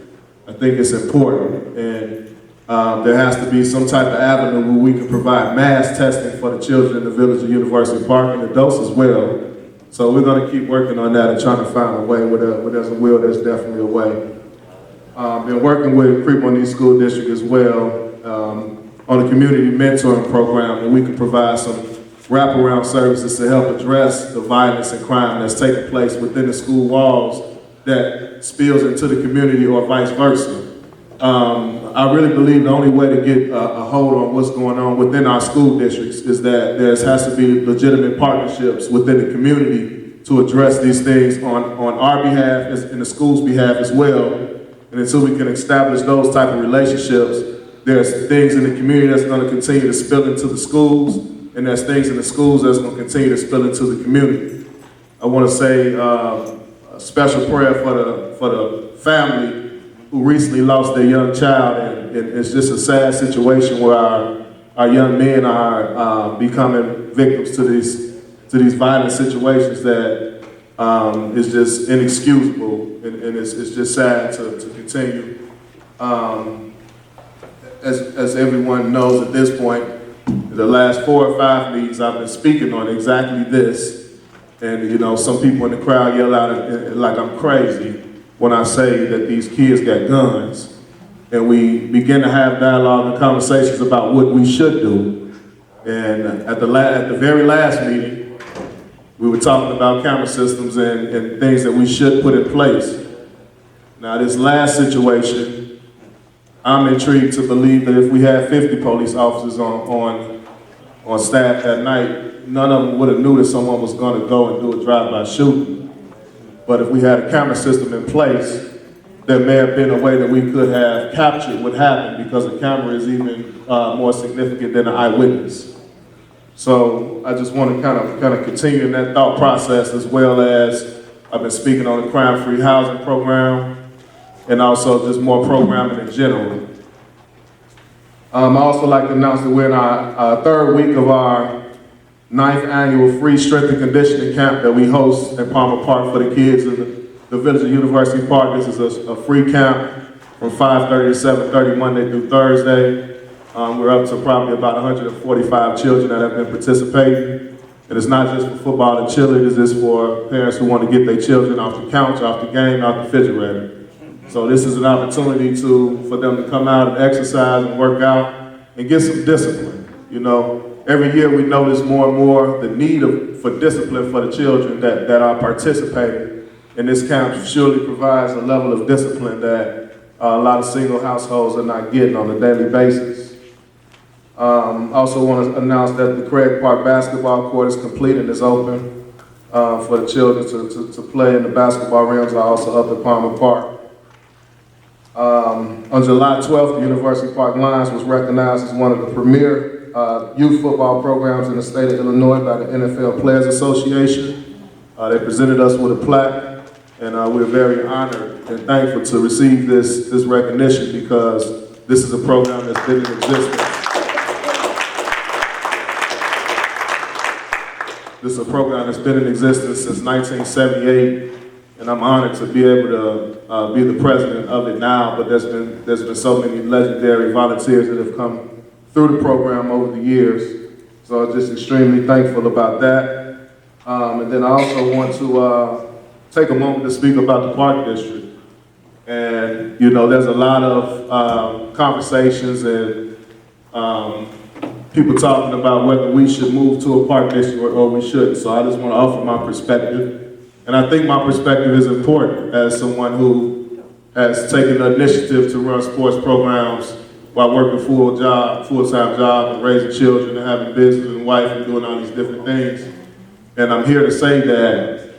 I think it's important, and there has to be some type of avenue where we can provide mass testing for the children in the village of University Park and adults as well. So we're gonna keep working on that and trying to find a way. Where there's a will, there's definitely a way. Been working with Creek-Monee School District as well on a community mentoring program where we can provide some wraparound services to help address the violence and crime that's taking place within the school walls that spills into the community or vice versa. I really believe the only way to get a hold on what's going on within our school districts is that there has to be legitimate partnerships within the community to address these things on our behalf and the school's behalf as well. And until we can establish those type of relationships, there's things in the community that's going to continue to spill into the schools, and there's things in the schools that's going to continue to spill into the community. I want to say a special prayer for the family who recently lost their young child, and it's just a sad situation where our young men are becoming victims to these violent situations that is just inexcusable, and it's just sad to continue. As everyone knows at this point, the last 4 or 5 meetings I've been speaking on exactly this, and you know, some people in the crowd yell out like I'm crazy when I say that these kids got guns, and we begin to have dialogue and conversations about what we should do. And at the very last meeting, we were talking about camera systems and things that we should put in place. Now, this last situation, I'm intrigued to believe that if we had 50 police officers on staff that night, none of them would have knew that someone was going to go and do a drive-by shooting. But if we had a camera system in place, there may have been a way that we could have captured what happened, because a camera is even more significant than an eyewitness. So I just want to kind of continue in that thought process, as well as I've been speaking on the crime-free housing program, and also just more programming in general. I also like to announce that we're in our 3rd week of our 9th annual free strength and conditioning camp that we host in Palmer Park for the kids in the village of University Park. This is a free camp from 5:30 to 7:30 Monday through Thursday. We're up to probably about 145 children that have been participating. And it's not just for football and cheerleaders, it's for parents who want to get their children off the couch, off the game, off the refrigerator. So this is an opportunity for them to come out and exercise and work out and get some discipline. You know, every year we notice more and more the need for discipline for the children that are participating. And this camp surely provides a level of discipline that a lot of single households are not getting on a daily basis. Also want to announce that the Craig Park basketball court is complete and is open for the children to play, and the basketball rims are also up at Palmer Park. On July 12th, the University Park Lions was recognized as one of the premier youth football programs in the state of Illinois by the NFL Players Association. They presented us with a plaque, and we're very honored and thankful to receive this recognition, because this is a program that's been in existence. This is a program that's been in existence since 1978. And I'm honored to be able to be the president of it now, but there's been so many legendary volunteers that have come through the program over the years. So I'm just extremely thankful about that. And then I also want to take a moment to speak about the Park District. And, you know, there's a lot of conversations and people talking about whether we should move to a Park District or we shouldn't. So I just want to offer my perspective. And I think my perspective is important as someone who has taken the initiative to run sports programs while working full-time job and raising children and having business and wife and doing all these different things. And I'm here to say that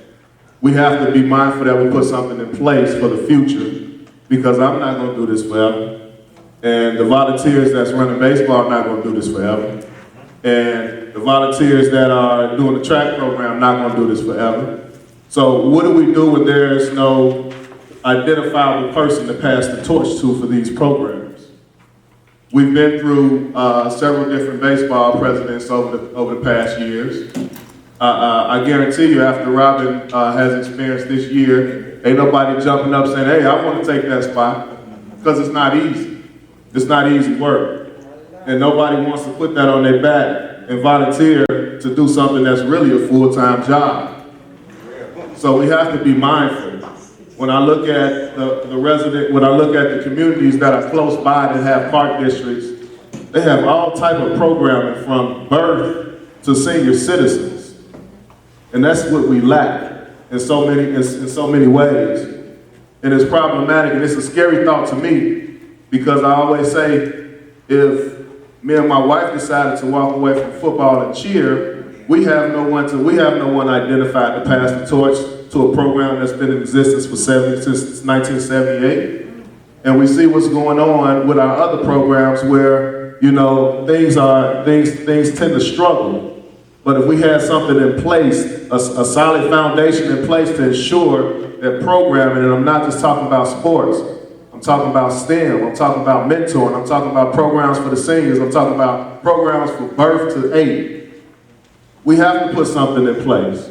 we have to be mindful that we put something in place for the future, because I'm not going to do this forever. And the volunteers that's running baseball are not going to do this forever. And the volunteers that are doing the track program are not going to do this forever. So what do we do when there's no identifiable person to pass the torch to for these programs? We've been through several different baseball presidents over the past years. I guarantee you, after Robin has experienced this year, ain't nobody jumping up saying, hey, I want to take that spot, because it's not easy. It's not easy work. And nobody wants to put that on their back and volunteer to do something that's really a full-time job. So we have to be mindful. When I look at when I look at the communities that are close by that have park districts, they have all type of programming from birth to senior citizens. And that's what we lack in so many ways. And it's problematic, and it's a scary thought to me, because I always say, if me and my wife decided to walk away from football and cheer, we have no one identified to pass the torch to a program that's been in existence since 1978. And we see what's going on with our other programs where, you know, things tend to struggle. But if we had something in place, a solid foundation in place to ensure that programming, and I'm not just talking about sports, I'm talking about STEM, I'm talking about mentoring, I'm talking about programs for the seniors, I'm talking about programs for birth to 8. We have to put something in place.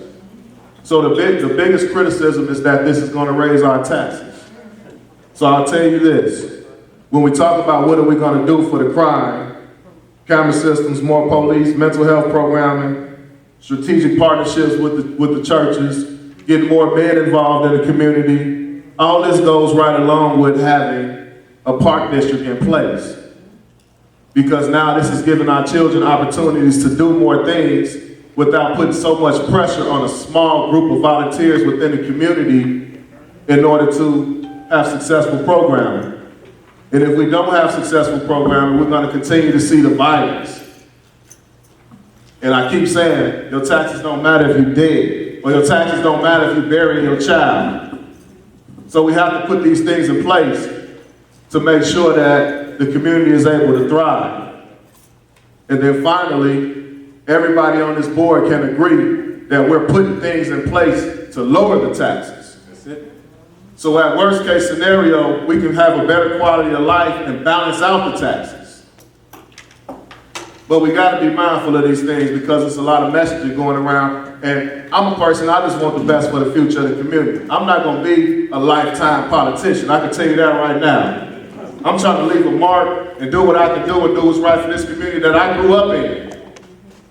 So the biggest criticism is that this is going to raise our taxes. So I'll tell you this, when we talk about what are we going to do for the crime, camera systems, more police, mental health programming, strategic partnerships with the churches, getting more men involved in the community, all this goes right along with having a park district in place. Because now this is giving our children opportunities to do more things without putting so much pressure on a small group of volunteers within the community in order to have successful programming. And if we don't have successful programming, we're going to continue to see the violence. And I keep saying, your taxes don't matter if you're dead, or your taxes don't matter if you bury your child. So we have to put these things in place to make sure that the community is able to thrive. And then finally, everybody on this board can agree that we're putting things in place to lower the taxes. That's it. So at worst case scenario, we can have a better quality of life and balance out the taxes. But we got to be mindful of these things because it's a lot of messaging going around. And I'm a person, I just want the best for the future of the community. I'm not going to be a lifetime politician. I can tell you that right now. I'm trying to leave a mark and do what I can do and do what's right for this community that I grew up in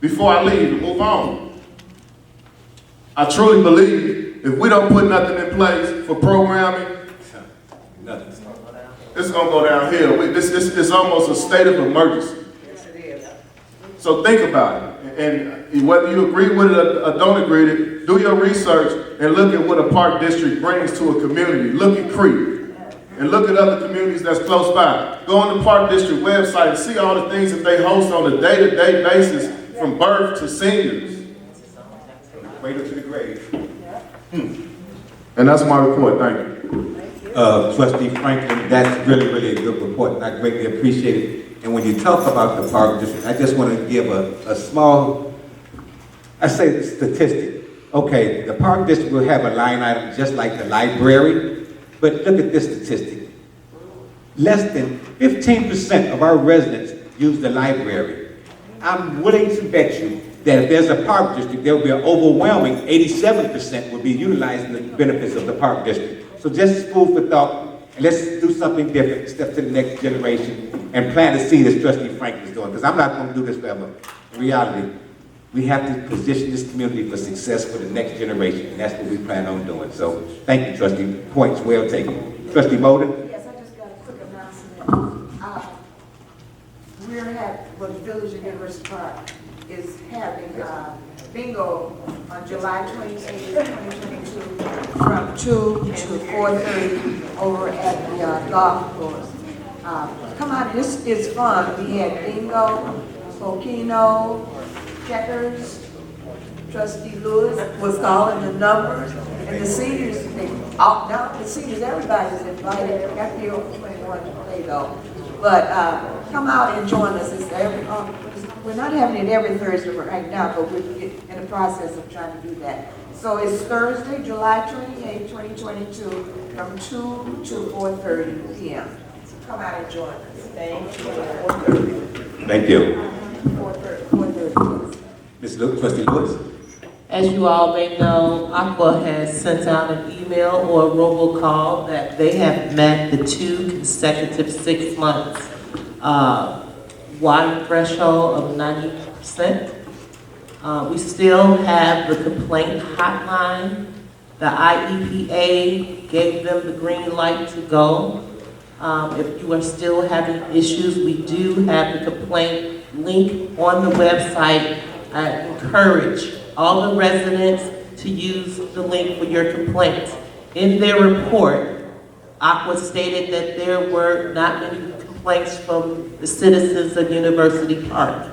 before I leave and move on. I truly believe if we don't put nothing in place for programming, it's going to go downhill. This is almost a state of emergency. So think about it. And whether you agree with it or don't agree with it, do your research and look at what a park district brings to a community. Look at Creek and look at other communities that's close by. Go on the park district website and see all the things that they host on a day-to-day basis from birth to seniors. From the cradle to the grave. And that's my report. Thank you. Trustee Franklin, that's really a good report, and I greatly appreciate it. And when you talk about the park district, I just want to give a small, I say statistic. Okay, the park district will have a line item just like the library, but look at this statistic. Less than 15% of our residents use the library. I'm willing to bet you that if there's a park district, there will be an overwhelming 87% will be utilizing the benefits of the park district. So just food for thought, and let's do something different, step to the next generation, and plant a seed as Trustee Franklin is doing, because I'm not going to do this forever. In reality, we have to position this community for success for the next generation, and that's what we plan on doing. So thank you, Trustee. Points well taken. Trustee Bowden? Yes, I just got a quick announcement. We're having, well, the Village of University Park is having bingo on July 28th, 2022 from 2 to 4:30 over at the golf course. Come out, this is fun. We had bingo, Pokino, checkers. Trustee Lewis was calling the numbers, and the seniors, the seniors, everybody's invited. They got to be over 21 to play though. But come out and join us. We're not having it every Thursday right now, but we're in the process of trying to do that. So it's Thursday, July 28, 2022, from 2 to 4:30 p.m. So come out and join us. Thank you. Thank you. 4:30. Ms. Lewis, Trustee Lewis? As you all may know, Aqua has sent out an email or a robocall that they have met the 2 consecutive 6 months water threshold of 90%. We still have the complaint hotline. The IEPA gave them the green light to go. If you are still having issues, we do have the complaint link on the website. I encourage all the residents to use the link for your complaints. In their report, Aqua stated that there were not many complaints from the citizens of University Park.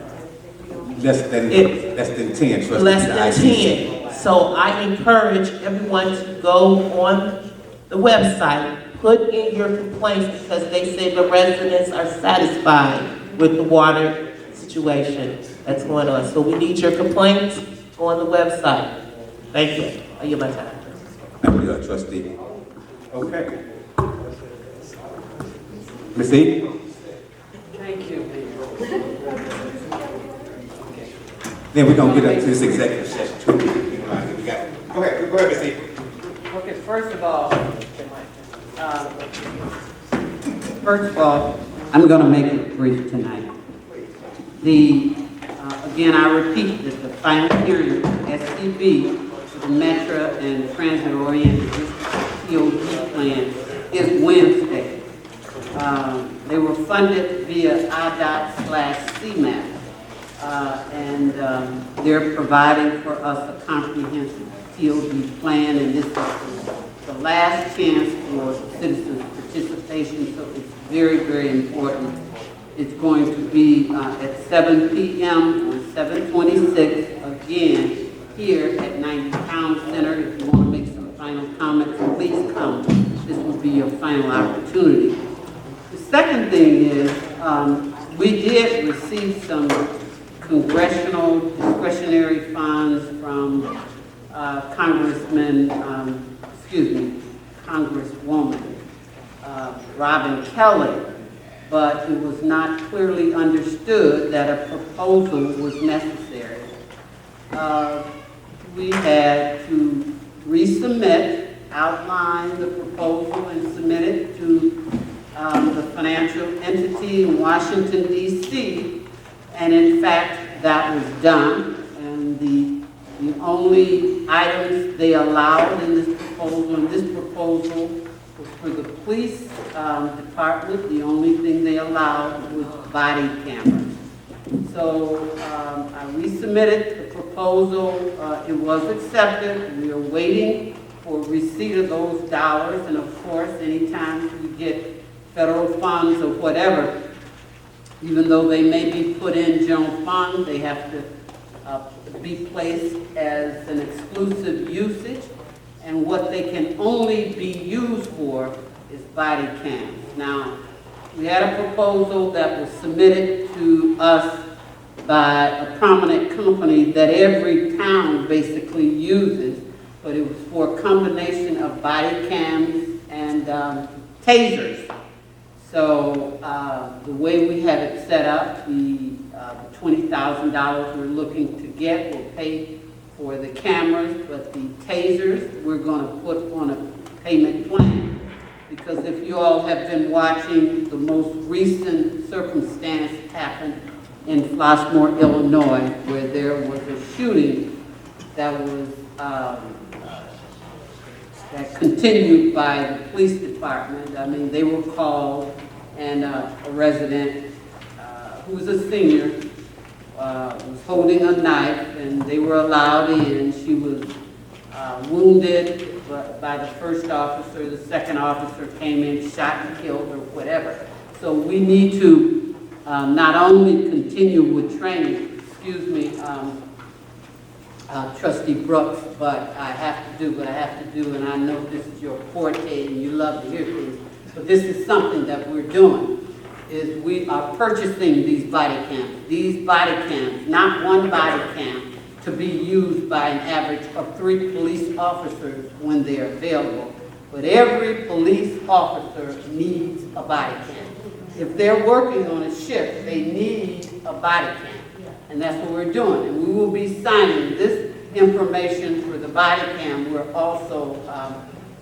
Less than 10, Trustee. Less than 10. So I encourage everyone to go on the website, put in your complaints, because they say the residents are satisfied with the water situation that's going on. So we need your complaints on the website. Thank you. I yield my time. Thank you, Trustee. Okay. Ms. E? Thank you, Then we're going to get up to this executive session too. Go ahead, Ms. E. Okay, first of all, I'm going to make it brief tonight. Again, I repeat that the final hearing for SCB, the Metro and Transit Oriented TOD plan, is Wednesday. They were funded via IDOT/CMAP, and they're providing for us a comprehensive TOD plan, and this is the last chance for citizens' participation, so it's very, very important. It's going to be at 7 p.m. on 7/26, again, here at 90 Town Center. If you want to make some final comments, please come. This will be your final opportunity. The second thing is, we did receive some congressional discretionary funds from Congresswoman Robin Kelly, but it was not clearly understood that a proposal was necessary. We had to resubmit, outline the proposal and submit it to the financial entity in Washington, D.C., and in fact, that was done, and the only items they allowed in this proposal was for the police department. The only thing they allowed was body cameras. So I resubmitted the proposal. It was accepted. We are waiting for receipt of those dollars, and of course, anytime we get federal funds or whatever, even though they may be put in general funds, they have to be placed as an exclusive usage, and what they can only be used for is body cams. Now, we had a proposal that was submitted to us by a prominent company that every town basically uses, but it was for a combination of body cams and tasers. So the way we have it set up, the $20,000 we're looking to get will pay for the cameras, but the tasers we're going to put on a payment plan. Because if you all have been watching, the most recent circumstance happened in Flossmoor, Illinois, where there was a shooting that was that continued by the police department. I mean, they were called, and a resident who was a senior was holding a knife, and they were allowed in. She was wounded by the first officer. The second officer came in, shot and killed or whatever. So we need to not only continue with training, Trustee Brooks, but I have to do what I have to do, and I know this is your forte and you love to hear things, but this is something that we're doing, is we are purchasing these body cams. These body cams, not one body cam, to be used by an average of 3 police officers when they're available. But every police officer needs a body cam. If they're working on a shift, they need a body cam. And that's what we're doing. And we will be signing this information for the body cam, we're also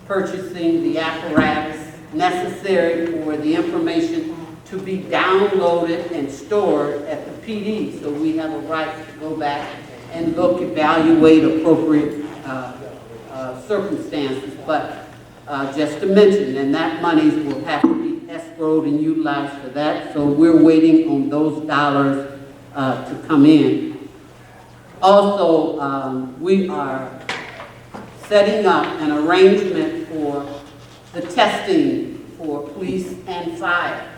purchasing the apparatus necessary for the information to be downloaded and stored at the PD. So we have a right to go back and look, evaluate appropriate circumstances. But just to mention, and that money will have to be escrowed and utilized for that. So we're waiting on those dollars to come in. Also, we are setting up an arrangement for the testing for police and fire.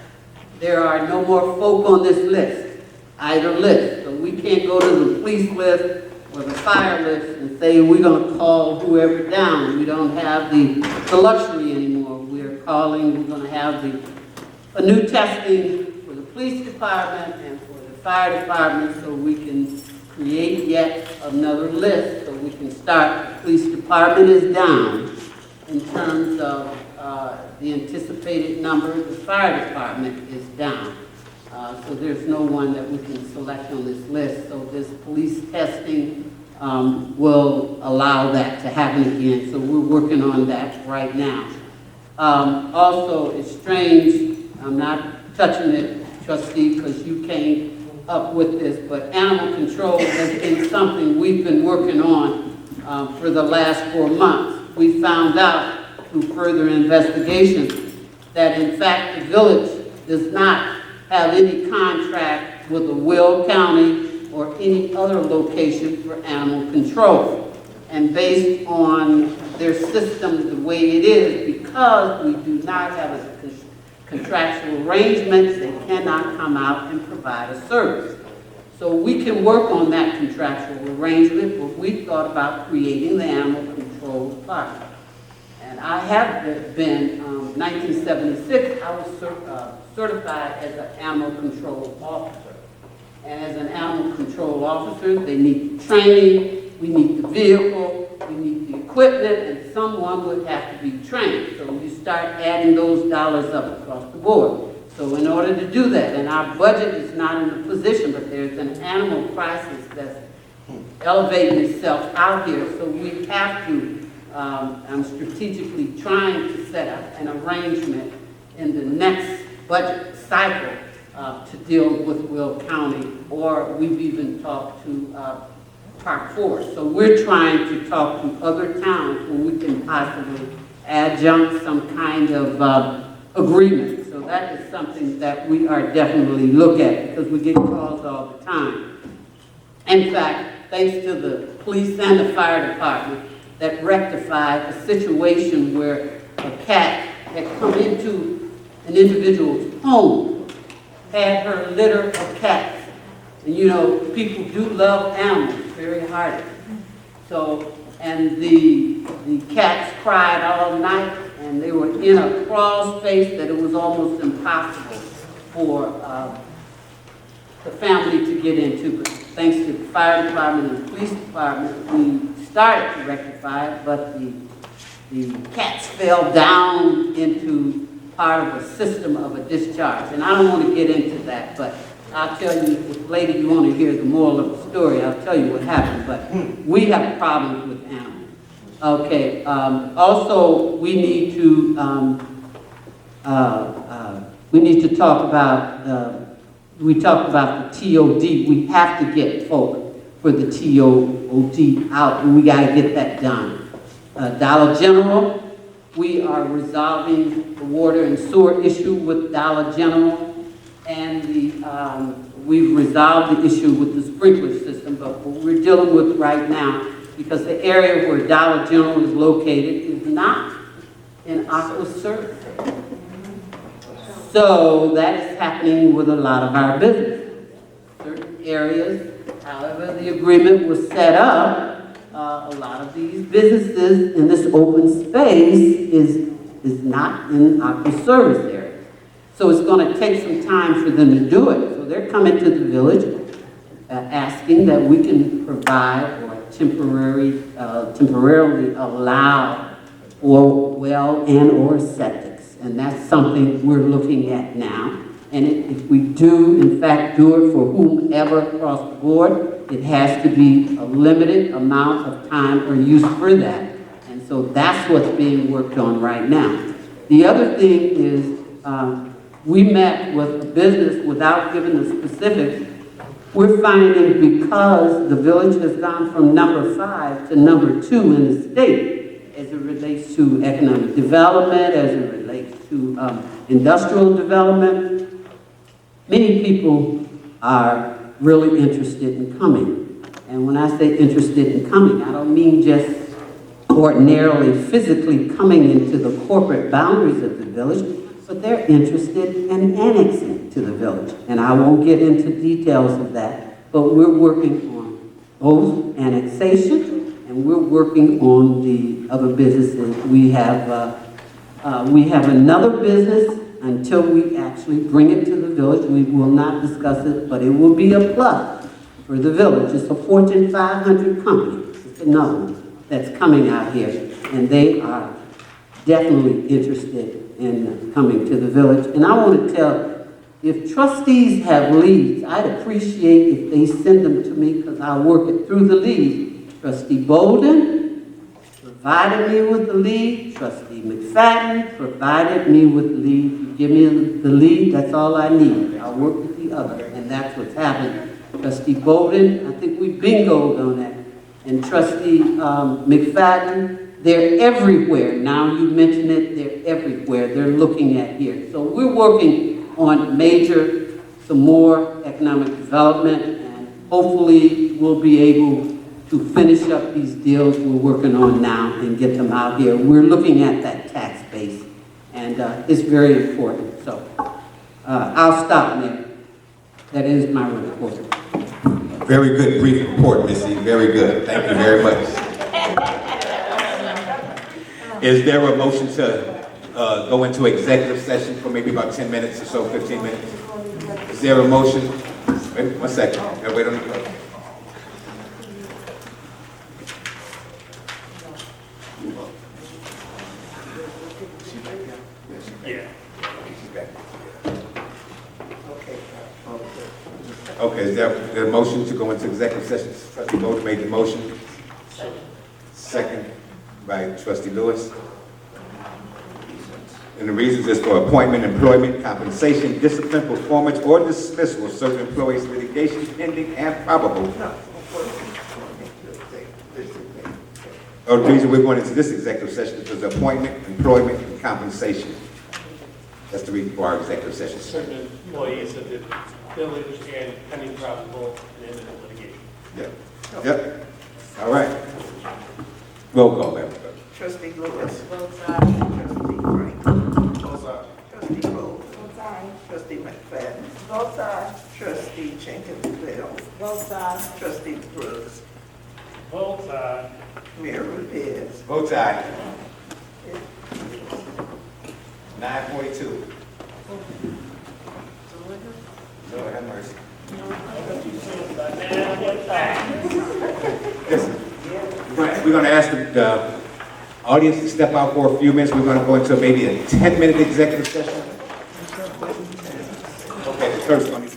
There are no more folk on this list, either list. So we can't go to the police list or the fire list and say we're going to call whoever down. We don't have the luxury anymore. We're calling, we're going to have a new testing for the police department and for the fire department, so we can create yet another list so we can start. The police department is down in terms of the anticipated number. The fire department is down. So there's no one that we can select on this list. So this police testing will allow that to happen again. So we're working on that right now. Also, it's strange, I'm not touching it, Trustee, because you came up with this, but animal control has been something we've been working on for the last 4 months. We found out through further investigation that in fact the village does not have any contract with the Will County or any other location for animal control. And based on their system the way it is, because we do not have a contractual arrangements, they cannot come out and provide a service. So we can work on that contractual arrangement, but we thought about creating the animal control department. And I have been, 1976, I was certified as an animal control officer. And as an animal control officer, they need training, we need the vehicle, we need the equipment, and someone would have to be trained. So you start adding those dollars up across the board. So in order to do that, and our budget is not in a position, but there's an animal crisis that's elevating itself out here, so we have to, I'm strategically trying to set up an arrangement in the next budget cycle to deal with Will County, or we've even talked to Park Forest. So we're trying to talk to other towns where we can possibly adjunct some kind of agreement. So that is something that we are definitely look at, because we get calls all the time. In fact, thanks to the police and the fire department that rectified a situation where a cat had come into an individual's home, had her litter of cats. And you know, people do love animals very hard. So, and the cats cried all night, and they were in a crawl space that it was almost impossible for the family to get into. But thanks to the fire department and the police department, we started to rectify it, but the cats fell down into part of a system of a discharge. And I don't want to get into that, but I'll tell you, if later you want to hear the moral of the story, I'll tell you what happened. But we have problems with animals. Okay, also we need to talk about, we talked about the TOD. We have to get folk for the TOD out, and we got to get that done. Dollar General, we are resolving the water and sewer issue with Dollar General, and we've resolved the issue with the sprinkler system, but what we're dealing with right now, because the area where Dollar General is located is not in aqua service. So that is happening with a lot of our businesses. Certain areas, however the agreement was set up, a lot of these businesses in this open space is not in aqua service area. So it's going to take some time for them to do it. So they're coming to the village asking that we can provide or temporarily allow for well and or septics. And that's something we're looking at now. And if we do, in fact, do it for whomever across the board, it has to be a limited amount of time or use for that. And so that's what's being worked on right now. The other thing is, we met with a business without giving the specifics. We're finding because the village has gone from number 5 to number 2 in the state as it relates to economic development, as it relates to industrial development, many people are really interested in coming. And when I say interested in coming, I don't mean just ordinarily physically coming into the corporate boundaries of the village, but they're interested in annexing to the village. And I won't get into details of that, but we're working on both annexation and we're working on the other businesses. We have another business. Until we actually bring it to the village, we will not discuss it, but it will be a plus for the village. It's a Fortune 500 company. It's another one that's coming out here, and they are definitely interested in coming to the village. And I want to tell, if trustees have leads, I'd appreciate if they send them to me because I'll work it through the lead. Trustee Bolden provided me with the lead. Trustee McFadden provided me with the lead. You give me the lead, that's all I need. I'll work with the other, and that's what's happening. Trustee Bolden, I think we bingoed on that. And Trustee McFadden, they're everywhere. Now you mention it, they're everywhere. They're looking at here. So we're working on some more economic development, and hopefully we'll be able to finish up these deals we're working on now and get them out here. We're looking at that tax base, and it's very important. So I'll stop there. That is my report. Very good brief report, Missy. Very good. Thank you very much. Is there a motion to go into executive session for maybe about 10 minutes or so, 15 minutes? Is there a motion? Wait 1 second. Wait on the clock. Okay, is there a motion to go into executive session? Trustee Bolden made the motion. Second by Trustee Lewis. And the reasons is for appointment, employment, compensation, discipline, performance, or dismissal of certain employees, litigation pending and probable. The reason we're going into this executive session is for appointment, employment, and compensation. That's the reason for our executive session. Certain employees of the village and pending probable and imminent litigation. Yep. Yep. All right. Roll call, ma'am. Trustee Lewis. Both sides. Trustee Frank. Both sides. Trustee Bolden. Both sides. Trustee McFadden. Both sides. Trustee Jenkins-Bell. Both sides. Trustee Brooks. Both sides. Mayor Lopez. Vote aye. 9:42. Lord have mercy. Listen, we're going to ask the audience to step out for a few minutes. We're going to go into maybe a 10-minute executive session. Okay, the clerk's going to